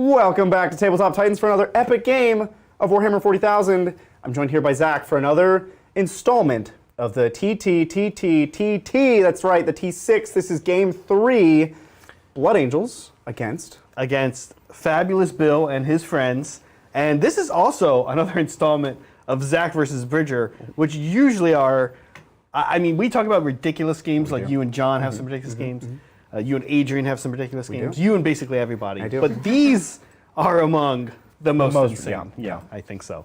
Welcome back to Tabletop Titans for another epic game of Warhammer 40,000. I'm joined here by Zach for another installment of the TT. That's right, the T6. This is game 3. Blood Angels against Fabulous Bill and his friends. And this is also another installment of Zach versus Bridger, which usually are, I mean, we talk about ridiculous games like you and John have some ridiculous games. You and Adrian have some ridiculous games. do. You and basically everybody. I do. But these are among the most insane. Yeah. I think so.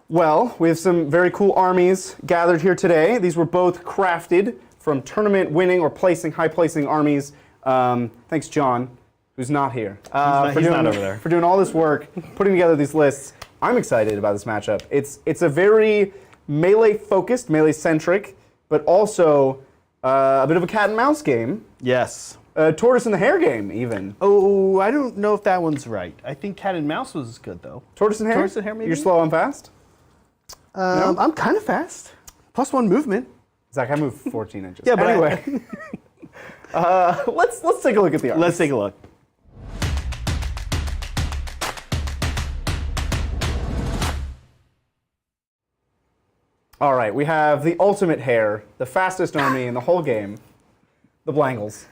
Well, we have some very cool armies gathered here today. These were both crafted from tournament winning or high placing armies. Thanks, John, who's not here. He's not over there. For doing all this work, putting together these lists. I'm excited about this matchup. It's a very melee-focused, melee-centric, but also a bit of a cat and mouse game. Yes. A tortoise and the hare game, even. Oh, I don't know if that one's right. I think cat and mouse was good, though. Tortoise and hare? Tortoise and hare, maybe? You're slow and fast? No? I'm kind of fast. +1 movement. Zach, I move 14 inches. Yeah, but anyway, let's take a look at the armies. Let's take a look. All right, we have the ultimate hare, the fastest army in the whole game, the Blangles.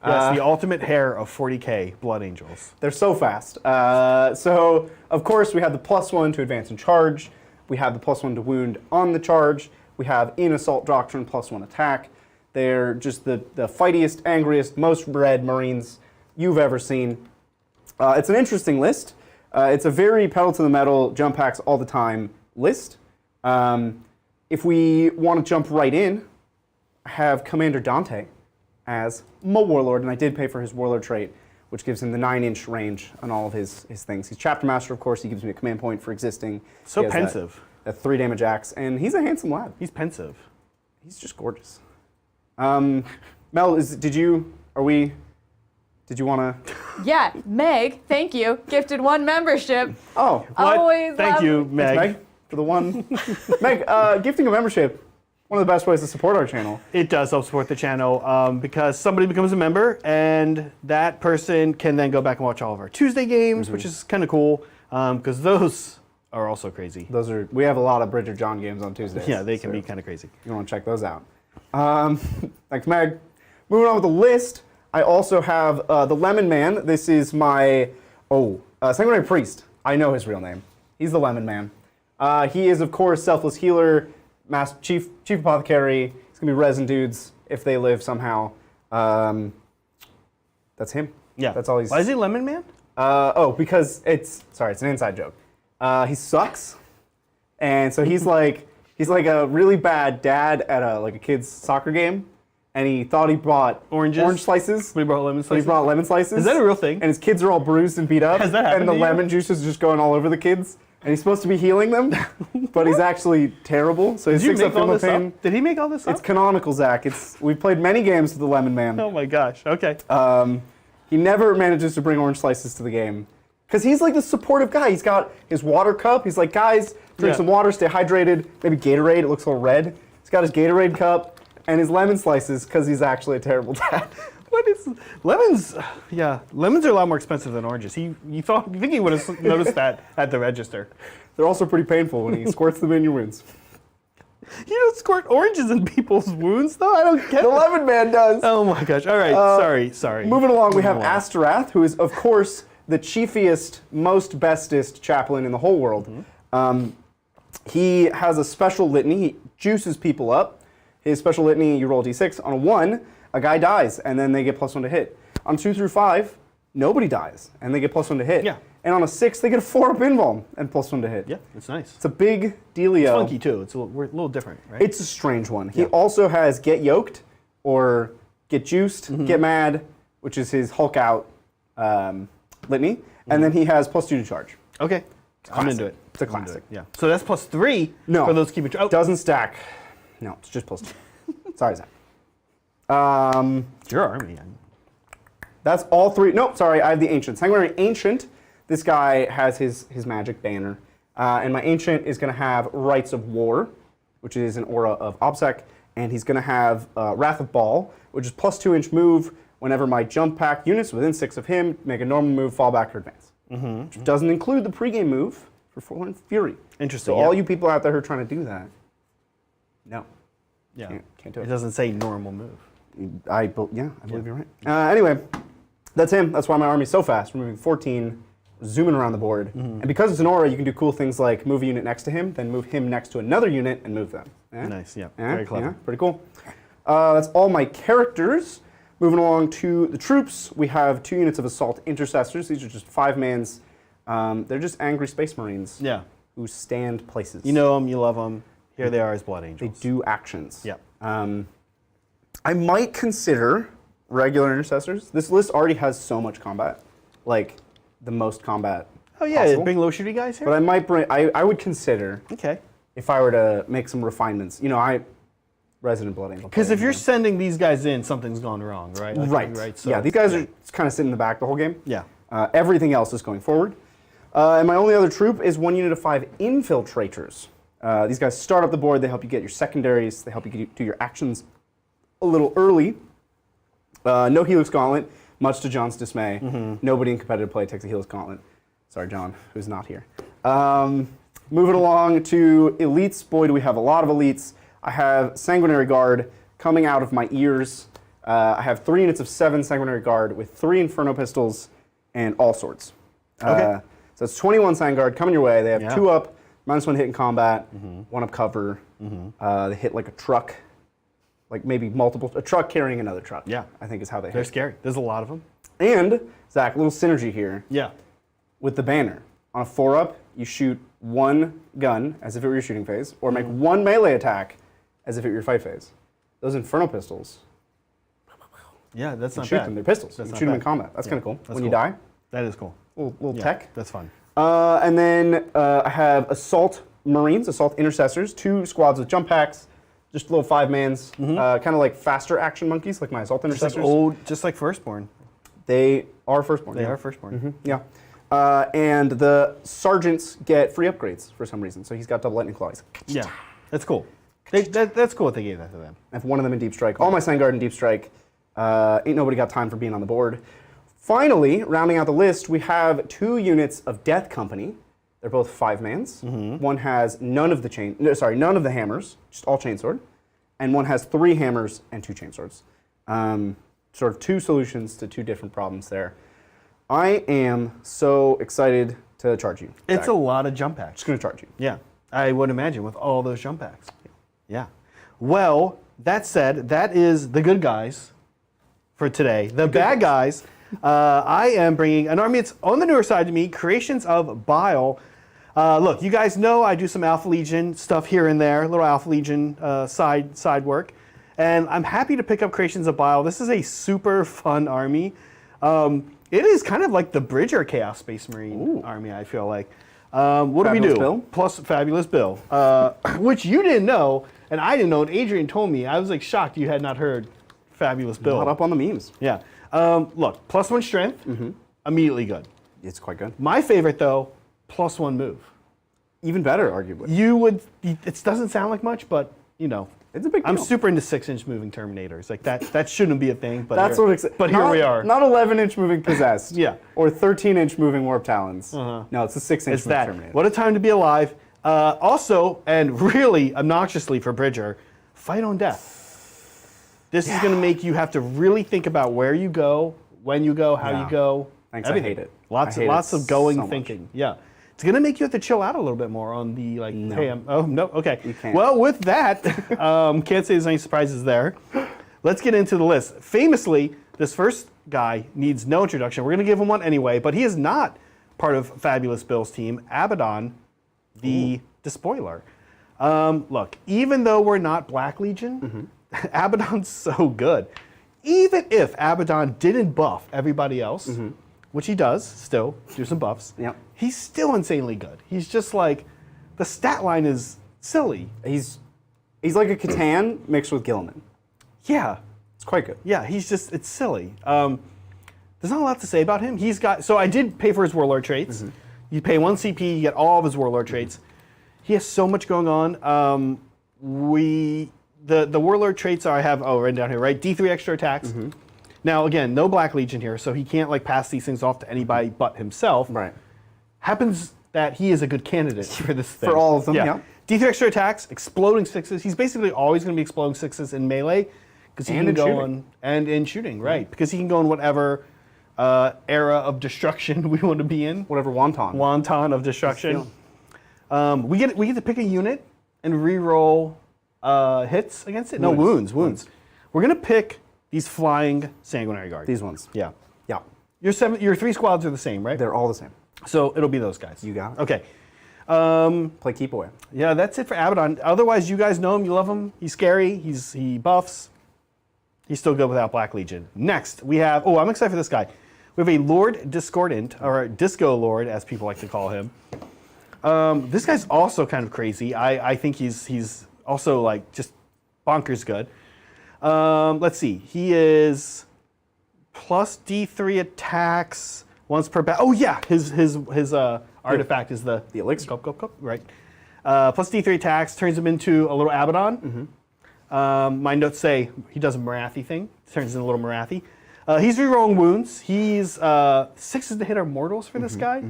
Yes, the ultimate hare of 40k Blood Angels. They're so fast. So, of course, we have the +1 to advance and charge. We have the +1 to wound on the charge. We have in Assault Doctrine +1 attack. They're just the fightiest, angriest, most bred Marines you've ever seen. It's an interesting list. It's a very pedal to the metal, jump packs all the time list. If we want to jump right in, I have Commander Dante as my Warlord, and I did pay for his Warlord trait, which gives him the 9-inch range on all of his things. He's Chapter Master, of course. He gives me a command point for existing. So pensive. That 3 damage axe, and he's a handsome lad. He's pensive. He's just gorgeous. Mel, did you want to? Yeah, Meg, thank you. Gifted 1 membership. Oh, What? Always Thank love- you, thanks, Meg. Meg, for the one. Meg, gifting a membership, one of the best ways to support our channel. It does help support the channel because somebody becomes a member, and that person can then go back and watch all of our Tuesday games, which is kind of cool because those are also crazy. We have a lot of Bridger John games on Tuesdays. Yeah, they can so be kind of crazy. You want to check those out. Thanks, Meg. Moving on with the list, I also have the Lemon Man. This is my Sanguinary Priest. I know his real name. He's the Lemon Man. He is, of course, Selfless Healer, Chief Apothecary. He's gonna be resin dudes if they live somehow. That's him. Yeah. That's all he's. Why is he Lemon Man? Because it's an inside joke. He sucks, and so he's like a really bad dad at a kid's soccer game, and he thought he brought Oranges? orange slices. When he brought lemon But slices? he brought lemon slices. Is that a real thing? And his kids are all bruised and beat up. Has that happened And the to you? lemon juice is just going all over the kids. And he's supposed to be healing them, but he's actually terrible. So he's Did you six make all up this pain. up? Did he make all this It's up? canonical, Zach. We've played many games with the Lemon Man. Oh my gosh, okay. He never manages to bring orange slices to the game. Because he's like the supportive guy. He's got his water cup. He's like, guys, drink some water, stay hydrated. Maybe Gatorade, it looks a little red. He's got his Gatorade cup and his lemon slices because he's actually a terrible dad. What is lemons? Yeah, lemons are a lot more expensive than oranges. You think he would have noticed that at the register? They're also pretty painful when he squirts them in your wounds. You don't squirt oranges in people's wounds, though. I don't get The it. Lemon Man does. Oh my gosh! All right, sorry. Moving along, we have Moving along. Asterath, who is, of course, the chiefiest, most bestest chaplain in the whole world. He has a special litany. He juices people up. His special litany, you roll a d6. On a 1, a guy dies, and then they get +1 to hit. On 2 through 5, nobody dies, and they get +1 to hit. Yeah. And on a 6, they get a 4-up invuln and +1 to hit. Yeah, it's nice. It's a big dealio. Funky too. It's a little different, right? It's a strange one. He also has Get Yoked, or Get Juiced, Get Mad, which is his Hulk out litany. And then he has +2 to charge. Okay, I'm into it. It's a I'm into classic. it, Yeah. So that's +3 No. for those keeping. Oh, Doesn't stack. No, it's just +2. Sorry, Zach. it's your army. That's all 3. Nope, sorry, I have the Ancient. Sanguinary Ancient. This guy has his magic banner. And my Ancient is going to have Rites of War, which is an aura of OBSEC. And he's going to have Wrath of Baal, which is +2-inch move. Whenever my jump pack units within 6 of him make a normal move, fall back, or advance. which doesn't include the pregame move for Forlorn Fury. Interesting. So all you people out there who are trying to do that, no. Yeah. Can't do It it. doesn't say normal move. I believe you're right. Anyway, that's him. That's why my army's so fast. We're moving 14, zooming around the board. And because it's an aura, you can do cool things like move a unit next to him, then move him next to another unit and move them. Nice, yeah. Very clever. Yeah, pretty cool. That's all my characters. Moving along to the troops, we have 2 units of Assault Intercessors. These are just 5-mans. They're just angry Space Marines Yeah. who stand places. You know them, you love them. Here they are as Blood They Angels. do actions. Yep. I might consider regular Intercessors. This list already has so much combat. Like, the most combat Oh yeah, possible. bring low shooty guys here? But I might bring, I would consider, Okay. if I were to make some refinements, Resident Blood Angel. Because if player, you're sending these guys in, something's gone wrong, right? Like, Right. Right. So, yeah, these guys are kind of sitting in the back the whole game. Yeah. Everything else is going forward. And my only other troop is 1 unit of 5 Infiltrators. These guys start up the board. They help you get your secondaries. They help you do your actions a little early. No Helix Gauntlet, much to John's dismay. Nobody in competitive play takes a Helix Gauntlet. Sorry, John, who's not here. Moving along to elites. Boy, do we have a lot of elites. I have Sanguinary Guard coming out of my ears. I have 3 units of 7 Sanguinary Guard with 3 Inferno Pistols and all swords. Okay. So it's 21 Sang Guard coming your way. They have Yeah. 2 up, -1 hit in combat, 1 up cover. They hit like a truck, like maybe a truck carrying another truck. Yeah. I think is how they They're hit. scary. There's a lot of them. And, Zach, a little synergy here Yeah. with the banner. On a 4-up, you shoot 1 gun as if it were your shooting phase, or make 1 melee attack as if it were your fight phase. Those Inferno Pistols, Yeah, that's you not shoot bad. them. They're pistols. That's You not shoot them in bad. combat. That's kind of cool. That's When you cool. die, That is cool. little Yeah, tech. That's fun. And then I have Assault Marines, Assault Intercessors, 2 squads with jump packs, just little 5-mans, kind of like faster action monkeys, like my Assault Just like Intercessors. just like Firstborn. They are firstborn. They yeah. are Firstborn. Yeah. And the sergeants get free upgrades for some reason. So he's got double lightning claws. Yeah, that's cool. That's cool that they gave that to them. I have 1 of them in Deep Strike. All my Sangard in Deep Strike. Ain't nobody got time for being on the board. Finally, rounding out the list, we have 2 units of Death Company. They're both 5-mans. One has none of the hammers, just all chainsword, and one has 3 hammers and 2 chainswords. Sort of 2 solutions to 2 different problems there. I am so excited to charge you. It's Zach. a lot of jump packs. Just gonna charge you. Yeah, I would imagine with all those jump packs. Yeah. Well, that said, that is the good guys for today. The bad guys, I am bringing an army that's on the newer side to me, Creations of Bile. Look, you guys know I do some Alpha Legion stuff here and there, little Alpha Legion side work. And I'm happy to pick up Creations of Bile. This is a super fun army. It is kind of like the Bridger Chaos Space Marine army, I feel like. What do we Fabulous do? Bill? Plus Fabulous Bill, which you didn't know, and I didn't know, and Adrian told me. I was like shocked you had not heard Fabulous Bill. Not up on the memes. Yeah. Look, +1 strength, immediately good. It's quite good. My favorite though, +1 move. Even better, arguably. It doesn't sound like much, but It's a big deal. I'm super into 6-inch moving Terminators. Like that shouldn't be a thing, but That's here, what. but here we are. Not 11-inch moving Possessed. Yeah. Or 13-inch moving Warp Talons. No, it's a 6-inch It's moving that. Terminator. What a time to be alive. Also, and really obnoxiously for Bridger, fight on death. This is going to make you have to really think about where you go, when you go, how Yeah. you go. Thanks, everything. I hate it. Lots I hate of it going so much. thinking. Yeah. It's going to make you have to chill out a little bit more on the hey, oh no, okay. You can't. Well, with that, can't say there's any surprises there. Let's get into the list. Famously, this first guy needs no introduction. We're going to give him one anyway, but he is not part of Fabulous Bill's team. Abaddon, the Despoiler. Look, even though we're not Black Legion, Abaddon's so good. Even if Abaddon didn't buff everybody else, which he does still, do some buffs, Yep. he's still insanely good. He's just like, the stat line is silly. He's like a Catan mixed with Gilliman. Yeah, It's quite good. yeah, it's silly. There's not a lot to say about him. So I did pay for his Warlord traits. You pay 1 CP, you get all of his Warlord traits. He has so much going on. The Warlord traits I have written down here, right? D3 extra attacks. Now, again, no Black Legion here, so he can't like pass these things off to anybody but himself. Right. Happens that he is a good candidate for this thing. For all of them, yeah. D3 extra attacks, exploding 6s. He's basically always going to be exploding 6s in melee because he can go on and in shooting, right? Because he can go in whatever era of destruction we want to be in. Whatever Wonton of destruction. We get to pick a unit and re-roll hits against it. No, wounds. We're going to pick these flying Sanguinary Guard. These ones. Yeah. Yeah. Your 3 squads are the same, right? They're all the same. So it'll be those guys. You got it. Okay. Play keep away. Yeah, that's it for Abaddon. Otherwise, you guys know him. You love him. He's scary. He buffs. He's still good without Black Legion. Next, we have... Oh, I'm excited for this guy. We have a Lord Discordant, or Disco Lord, as people like to call him. This guy's also kind of crazy. I think he's also like just bonkers good. Let's see. He is plus D3 attacks once per battle. Oh yeah, his artifact is the elixir. Go, right. Plus D3 attacks turns him into a little Abaddon. My notes say he does a Marathi thing. Turns into a little Marathi. He's rerolling wounds. He's 6s to hit our mortals for this guy.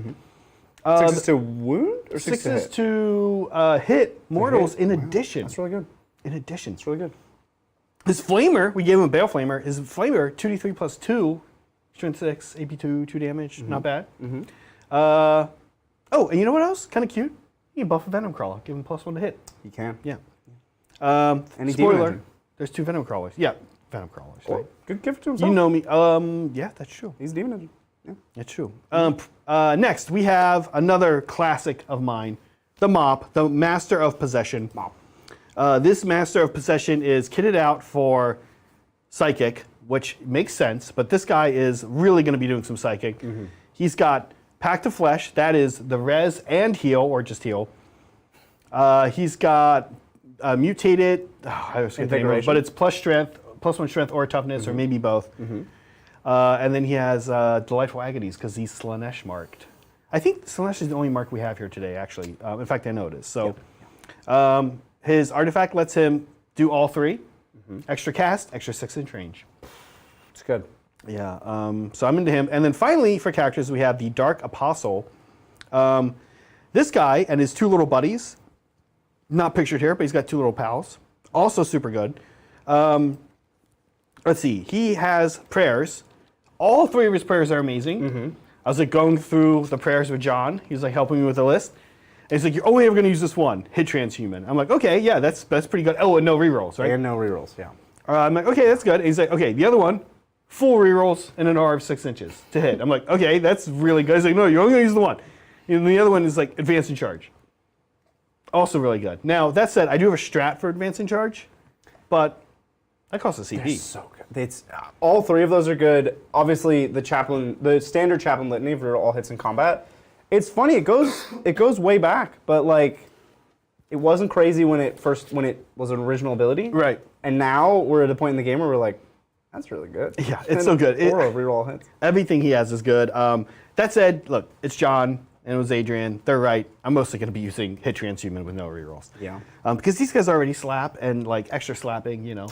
6s to wound or 6s to hit mortals in addition. That's really good. In addition. It's really good. His Flamer, we gave him a Bale Flamer. His Flamer, 2d3 plus 2, strength 6, AP2, 2 damage. Not bad. Oh, and you know what else? Kind of cute. You can buff a Venom Crawler. Give him +1 to hit. You can. Yeah. Any spoiler, there's 2 Venom Crawlers. Yeah, Venom Crawlers. Well, good gift to himself. You know me. Yeah, that's true. He's Demon Engine. Yeah. That's true. Next, we have another classic of mine, the Mop, the Master of Possession. Mop. This Master of Possession is kitted out for Psychic, which makes sense, but this guy is really going to be doing some Psychic. He's got Pact of Flesh, that is the res and heal, or just heal. He's got Mutated, I was going to think, but it's plus strength, +1 strength or toughness, or maybe both. And then he has Delightful Agonies, because he's Slanesh marked. I think Slanesh is the only mark we have here today, actually. In fact, I know it is. So, his artifact lets him do all 3. Extra cast, extra 6-inch range. It's good. Yeah, so I'm into him. And then finally, for characters, we have the Dark Apostle. This guy and his 2 little buddies, not pictured here, but he's got 2 little pals. Also super good. Let's see, he has prayers. All 3 of his prayers are amazing. I was like going through the prayers with John. He was like helping me with the list. And he's like, you're only ever going to use this one, hit transhuman. I'm like, okay, yeah, that's pretty good. Oh, and no rerolls, right? And no rerolls, yeah. I'm like, okay, that's good. And he's like, okay, the other one, full rerolls and an R of 6 inches to hit. I'm like, okay, that's really good. He's like, no, you're only going to use the one. And the other one is like advance and charge. Also really good. Now, that said, I do have a strat for advance and charge, but that costs a CP. They're so good. It's, all 3 of those are good. Obviously, the standard chaplain litany for all hits in combat. It's funny, it goes way back, but like, it wasn't crazy when it was an original ability. Right. And now we're at a point in the game where we're like, that's really good. Yeah, it's so good. Or reroll hits. Everything he has is good. That said, look, it's John and it was Adrian. They're right. I'm mostly going to be using hit transhuman with no rerolls. Yeah. Because these guys already slap and like extra slapping, you know.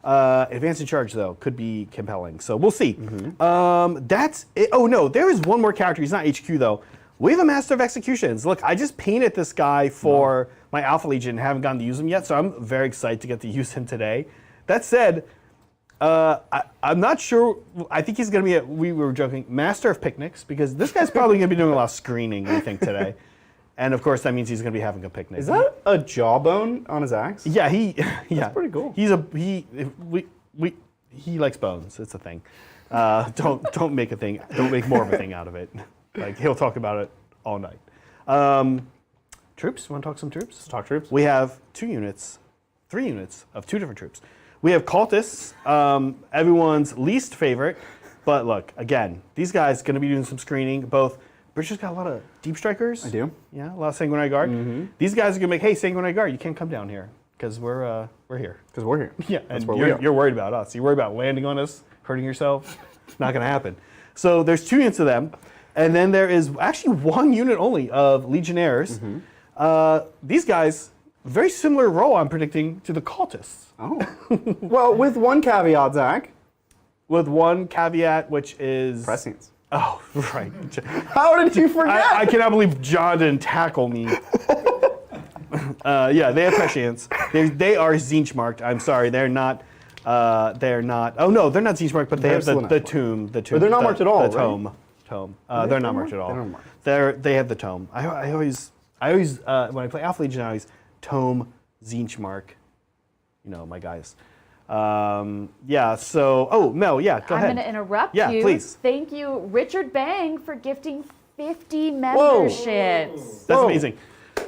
Advance and charge though could be compelling, so we'll see. That's it. Oh no, there is one more character. He's not HQ though. We have a Master of Executions. Look, I just painted this guy for my Alpha Legion and haven't gotten to use him yet, so I'm very excited to get to use him today. That said, I'm not sure. I think he's going to be we were joking, Master of Picnics, because this guy's probably going to be doing a lot of screening, I think, today. And of course, that means he's going to be having a picnic. Is that a jawbone on his axe? Yeah, That's pretty cool. He likes bones. It's a thing. Don't make a thing. Don't make more of a thing out of it. Like he'll talk about it all night. Troops. Want to talk some troops? Let's talk troops. We have 3 units of 2 different troops. We have cultists, everyone's least favorite. But look, again, these guys going to be doing some screening. Both. British got a lot of deep strikers. I do. Yeah, a lot of Sanguinary Guard. These guys are gonna make, hey, Sanguinary Guard, you can't come down here because we're here. Because we're here. Yeah, that's and you're worried about us. You're worried about landing on us, hurting yourself. Not gonna happen. So there's 2 units of them, and then there is actually 1 unit only of Legionnaires. These guys, very similar role, I'm predicting, to the cultists. Oh. Well, with one caveat, Zach. with one caveat, which is Prescience. Oh, right. How did you forget? I cannot believe John didn't tackle me. Yeah, they have prescience. They are Zinch marked. I'm sorry, they're not. They're not. Oh no, they're not Zinch marked, but they have the tomb. The tomb. But they're not marked at all, The right? tome. They're not marked at all. They're not marked. They have the tome. I always when I play Alpha Legion, I always tome Zinch mark. You know, my guys. Yeah. So, Mel. Yeah. Go ahead. I'm going to interrupt Yeah, you. please. Thank you, Richard Bang, for gifting 50 memberships. That's Whoa. amazing.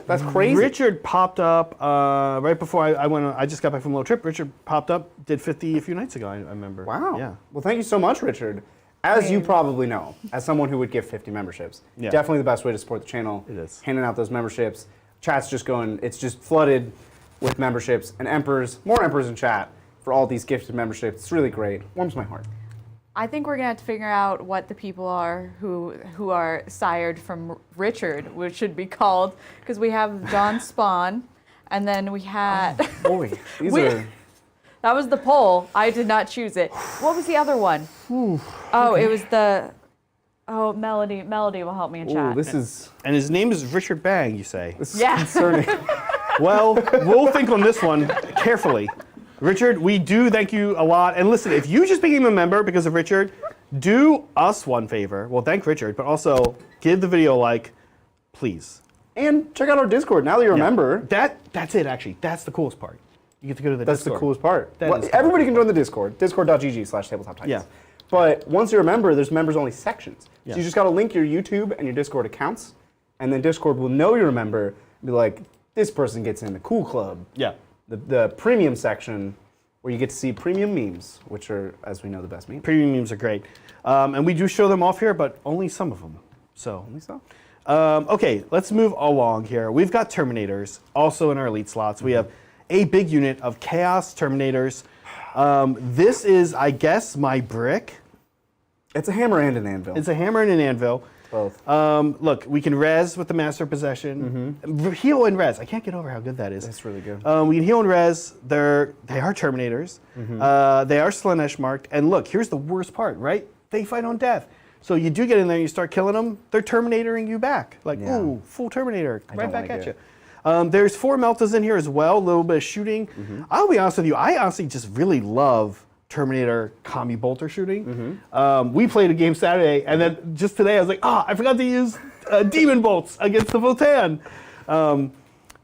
That's crazy. Richard popped up right before I went on. I just got back from a little trip. Richard popped up, did 50 a few nights ago. I remember. Wow. Yeah. Well, thank you so much, Richard. As you probably know, as someone who would give 50 memberships, Yeah. definitely the best way to support the channel. It is. Handing out those memberships. Chat's just going, it's just flooded with memberships and emperors, more emperors in chat for all these gifted memberships. It's really great. Warms my heart. I think we're gonna have to figure out what the people are who are sired from Richard, which should be called, because we have John Spawn, and then we had Boy, these We- are... that was the poll. I did not choose it. What was the other one? It was the Melody. Melody will help me in Ooh, chat. this is And his name is Richard Bang, you say? Yeah. concerning. Well, we'll think on this one carefully. Richard, we do thank you a lot. And listen, if you just became a member because of Richard, do us one favor. Well, thank Richard, but also give the video a like, please. And check out our Discord. Now that you're a member, That's it, actually. That's the coolest part. You get to go to the that's Discord. the coolest part. That Well, is everybody can join the Discord, discord.gg/tabletop titans. Yeah. But once you're a member, there's members-only sections. Yeah. So you just got to link your YouTube and your Discord accounts, and then Discord will know you're a member and be like, this person gets in the cool club. Yeah. The premium section, where you get to see premium memes, which are, as we know, the best memes. Premium memes are great. And we do show them off here, but only some of them. So, Only so. okay, let's move along here. We've got Terminators also in our elite slots. We have a big unit of Chaos Terminators. This is, I guess, my brick. It's a hammer and an anvil. It's a hammer and an anvil. Both. Look, we can res with the Master of Possession. Heal and res. I can't get over how good that is. That's really good. We can heal and res. They are Terminators. They are Slanesh marked. And look, here's the worst part, right? They fight on death. So you do get in there and you start killing them, they're Terminatoring you back. Like, Yeah. ooh, full Terminator, right don't back like at it. you. There's 4 Meltas in here as well, a little bit of shooting. I'll be honest with you, I honestly just really love Terminator combi bolter shooting. We played a game Saturday, and then just today I was like, I forgot to use demon bolts against the Votan.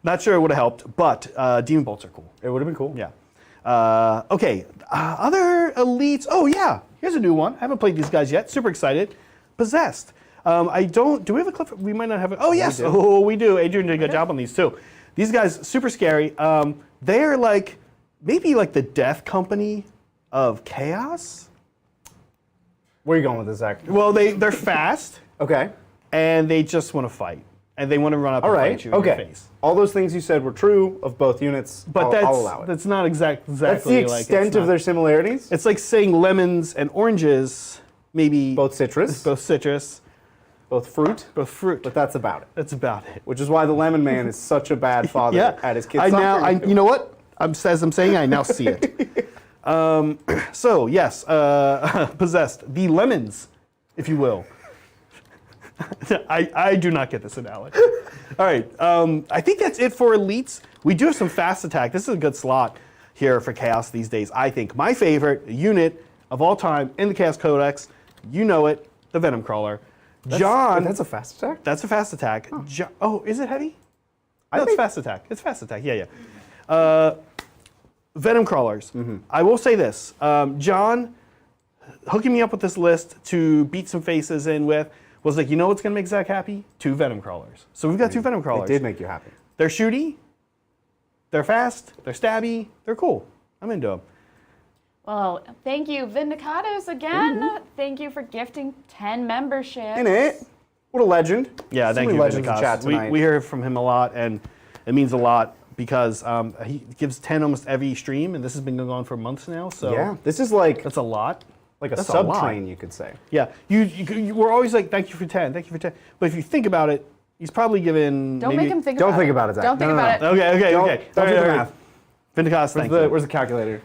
Not sure it would have helped, but demon bolts are cool. It would have been cool. Yeah. Okay. Other elites. Oh yeah. Here's a new one. I haven't played these guys yet. Super excited. Possessed. I don't. Do we have a clip? We might not have it. Oh yes. do. Oh, we do. Adrian did a good job on these too. These guys super scary. They're like maybe like the Death Company of Chaos. Where are you going with this, Zach? Well, they're fast Okay. and they just want to fight and they want to run up All and right. fight you in your Okay. face. All those things you said were true of both units. But I'll allow it. that's not exactly That's the like, extent it's of not- their similarities. It's like saying lemons and oranges, maybe Both citrus, both citrus, both fruit, both fruit. but that's about it. That's about it. Which is why the lemon man is such a bad father Yeah, at his kids' soccer game. you know what? As I'm saying, I now see it. So yes, possessed the lemons, if you will. I do not get this analogy. All right, I think that's it for elites. We do have some fast attack. This is a good slot here for Chaos these days. I think my favorite unit of all time in the Chaos Codex, you know it, the Venom Crawler. John, That's a fast attack? that's a fast attack. Is it heavy? I No, it's think- fast attack. It's fast attack. Yeah. Venom crawlers. I will say this. John hooking me up with this list to beat some faces in with was like, you know what's going to make Zach happy? 2 Venom crawlers. So we've got 2 Venom It crawlers. did make you happy. They're shooty. They're fast. They're stabby. They're cool. I'm into them. Well, thank you, Vindicatos, again. Thank you for gifting 10 memberships. In it. What a legend. Yeah, So thank many you, legends in Vindicatus. chat tonight. We hear from him a lot, and it means a lot because he gives 10 almost every stream, and this has been going on for months now. So Yeah, this is like that's a lot. a that's a sub lot. train, you could say. Yeah, you we're always like, thank you for 10, thank you for 10. But if you think about it, he's probably given. Don't maybe, make him think Don't about it. think about it, Zach. Don't think No, no, about no. it. Okay, Don't okay. do All the right, math. Vindicatus, thank you. Where's the calculator?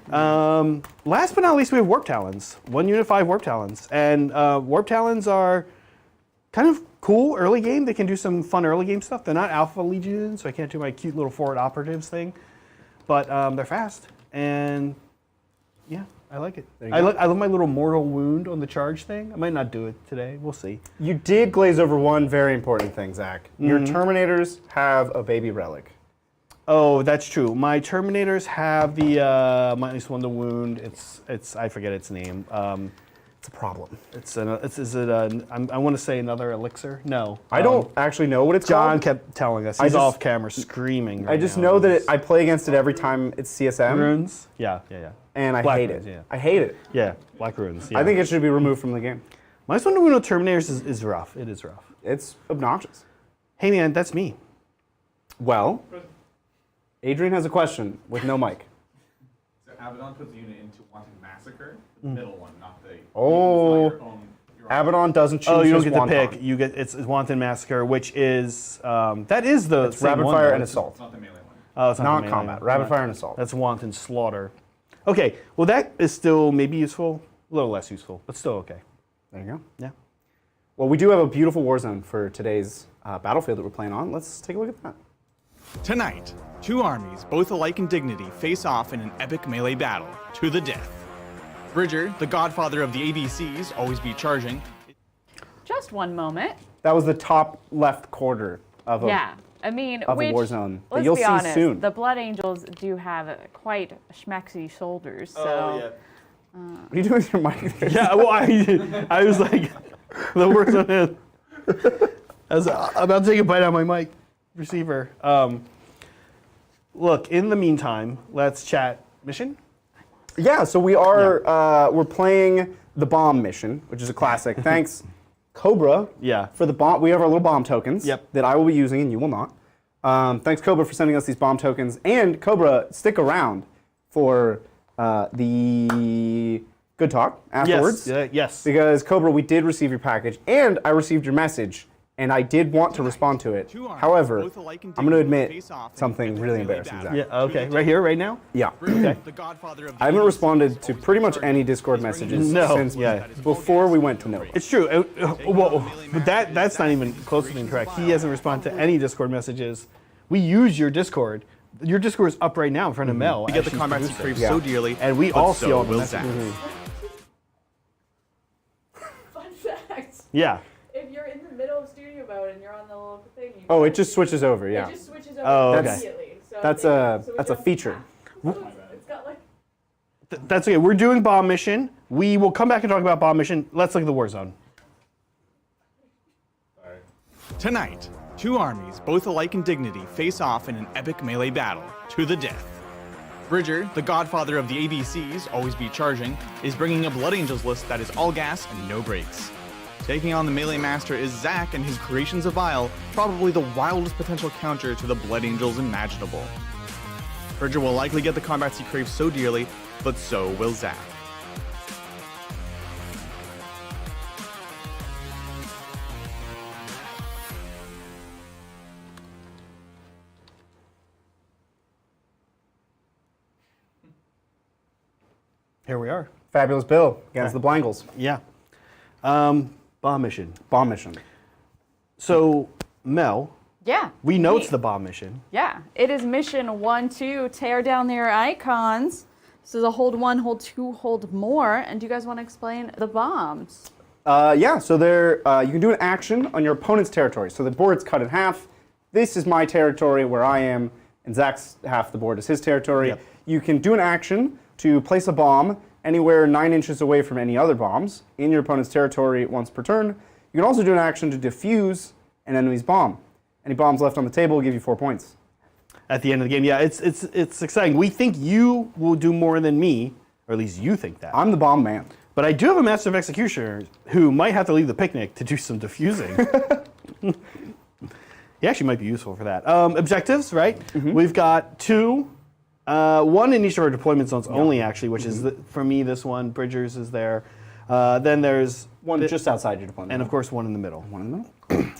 Last but not least, we have Warp Talons. 1 unit 5 Warp Talons. And Warp Talons are kind of cool early game. They can do some fun early game stuff. They're not Alpha Legion, so I can't do my cute little forward operatives thing. But they're fast. And yeah, I like it. I love my little mortal wound on the charge thing. I might not do it today. We'll see. You did glaze over one very important thing, Zach. Your Terminators have a baby relic. Oh, that's true. My Terminators have the minus 1 to wound. It's I forget its name. It's a problem. I want to say another elixir. No, I don't actually know what it's John called. kept telling us. He's off camera screaming. I just know that I play against it every time it's CSM. Runes. Yeah. And I Black hate runes, it. yeah. I hate it. Yeah, Black Runes. Yeah. I think it should be removed from the game. Minus 1 to wound with Terminators is rough. It is rough. It's obnoxious. Hey man, that's me. Well, Adrian has a question with no mic. So Abaddon puts the unit into Wanton Massacre, the middle one, not the. Oh. Your own Abaddon doesn't choose Oh, you don't his get to wonton. pick. You get it's Wanton Massacre, which is that is the It's same rapid one, fire though. and assault. It's not the melee one. Oh, it's Not the melee combat. one. Rapid fire and assault. That's Wanton Slaughter. Okay, well that is still maybe useful, a little less useful, but still okay. There you go. Yeah. Well, we do have a beautiful war zone for today's battlefield that we're playing on. Let's take a look at that. Tonight, two armies, both alike in dignity, face off in an epic melee battle, to the death. Bridger, the godfather of the ABCs, always be charging. Just one moment. That was the top left quarter of a Yeah. I mean, of a which, war zone that let's you'll be see honest, soon. the Blood Angels do have quite schmexy shoulders. So What are you doing with your mic there? Yeah, well, I was like, the worst on it. I was about to take a bite out of my mic receiver. Look, in the meantime, let's chat mission. Yeah, so we are we're playing the bomb mission, which is a classic. Thanks, Cobra. Yeah. For the bomb, we have our little bomb tokens. Yep. That I will be using and you will not. Thanks, Cobra, for sending us these bomb tokens. And Cobra, stick around for the good talk afterwards. Yes. Because Cobra, we did receive your package, and I received your message, and I did want to respond to it. However, I'm going to admit something really embarrassing, Zach. Yeah. Okay. Right here, right now. Yeah. Okay. I haven't responded to pretty much any Discord messages No. since Yeah. before we went to Nova. It's true. Well, but that's not even close to being correct. He hasn't responded to any Discord messages. We use your Discord. Your Discord is up right now in front of Mel. We get the as she's combat producing. crave Yeah. so dearly, And we but all so see all the will messages. Zach. fun fact. Yeah. If you're in the middle of studio mode and you're on the little thing, you Oh, it just switches over, yeah. it just switches over Oh, okay. immediately. So That's a feature. It's got like That's okay. We're doing bomb mission. We will come back and talk about bomb mission. Let's look at the war zone. Tonight, two armies, both alike in dignity, face off in an epic melee battle, to the death. Bridger, the godfather of the ABCs, always be charging, is bringing a Blood Angels list that is all gas and no brakes. Taking on the melee master is Zach and his Creations of Vile, probably the wildest potential counter to the Blood Angels imaginable. Bridger will likely get the combats he craves so dearly, but so will Zach. Here we are. Fabulous Bill against the Blangles. Yeah. Bomb mission. Bomb mission. So, Mel, yeah. we know neat. it's the bomb mission. Yeah, it is mission 1-2, tear down their icons. This is a hold 1, hold 2, hold more. And do you guys want to explain the bombs? Yeah, so there you can do an action on your opponent's territory. So the board's cut in half. This is my territory where I am, and Zach's half the board is his territory. Yep. You can do an action to place a bomb anywhere 9 inches away from any other bombs in your opponent's territory once per turn. You can also do an action to defuse an enemy's bomb. Any bombs left on the table will give you 4 points. At the end of the game, yeah, it's exciting. We think you will do more than me, or at least you think that. I'm the bomb man. But I do have a Master of Executioner who might have to leave the picnic to do some diffusing. He actually might be useful for that. Objectives, right? We've got 2, 1 in each of our deployment zones only, actually, which is, for me, this one. Bridgers is there. Then there's One just outside your deployment. and of course, 1 in the middle. One in the middle.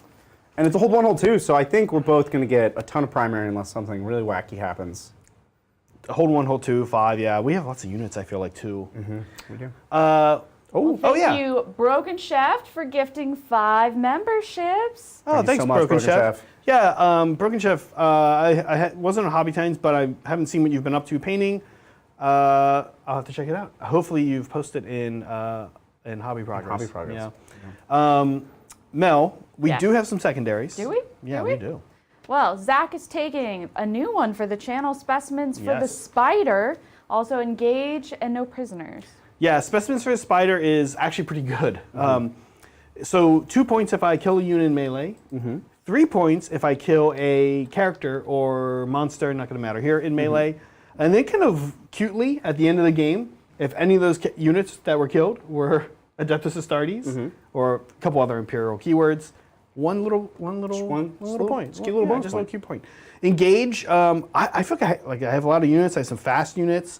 And it's a hold 1, hold 2, so I think we're both going to get a ton of primary unless something really wacky happens. hold 1, hold 2, 5. Yeah, we have lots of units. I feel like too. We do. Thank yeah. you, Broken Shaft, for gifting 5 memberships. Oh, Thank you thanks, so much, Broken Broken Chef. Chef. Yeah, Broken Chef. I wasn't on Hobby Titans, but I haven't seen what you've been up to painting. I'll have to check it out. Hopefully, you've posted in Hobby Progress. Hobby Progress. Yeah. Mel, we Yes. do have some secondaries. Do we? Yeah, Do we we? do. Well, Zach is taking a new one for the channel, Specimens for the Yes. Spider. Also, Engage and No Prisoners. Yeah, Specimens for the Spider is actually pretty good. So 2 points if I kill a unit in melee. 3 points if I kill a character or monster, not going to matter here, in melee. And then kind of cutely, at the end of the game, if any of those units that were killed were Adeptus Astartes or a couple other Imperial keywords, one little point. just cute little bonus just a point. little cute point. Engage, I feel like I have a lot of units. I have some fast units.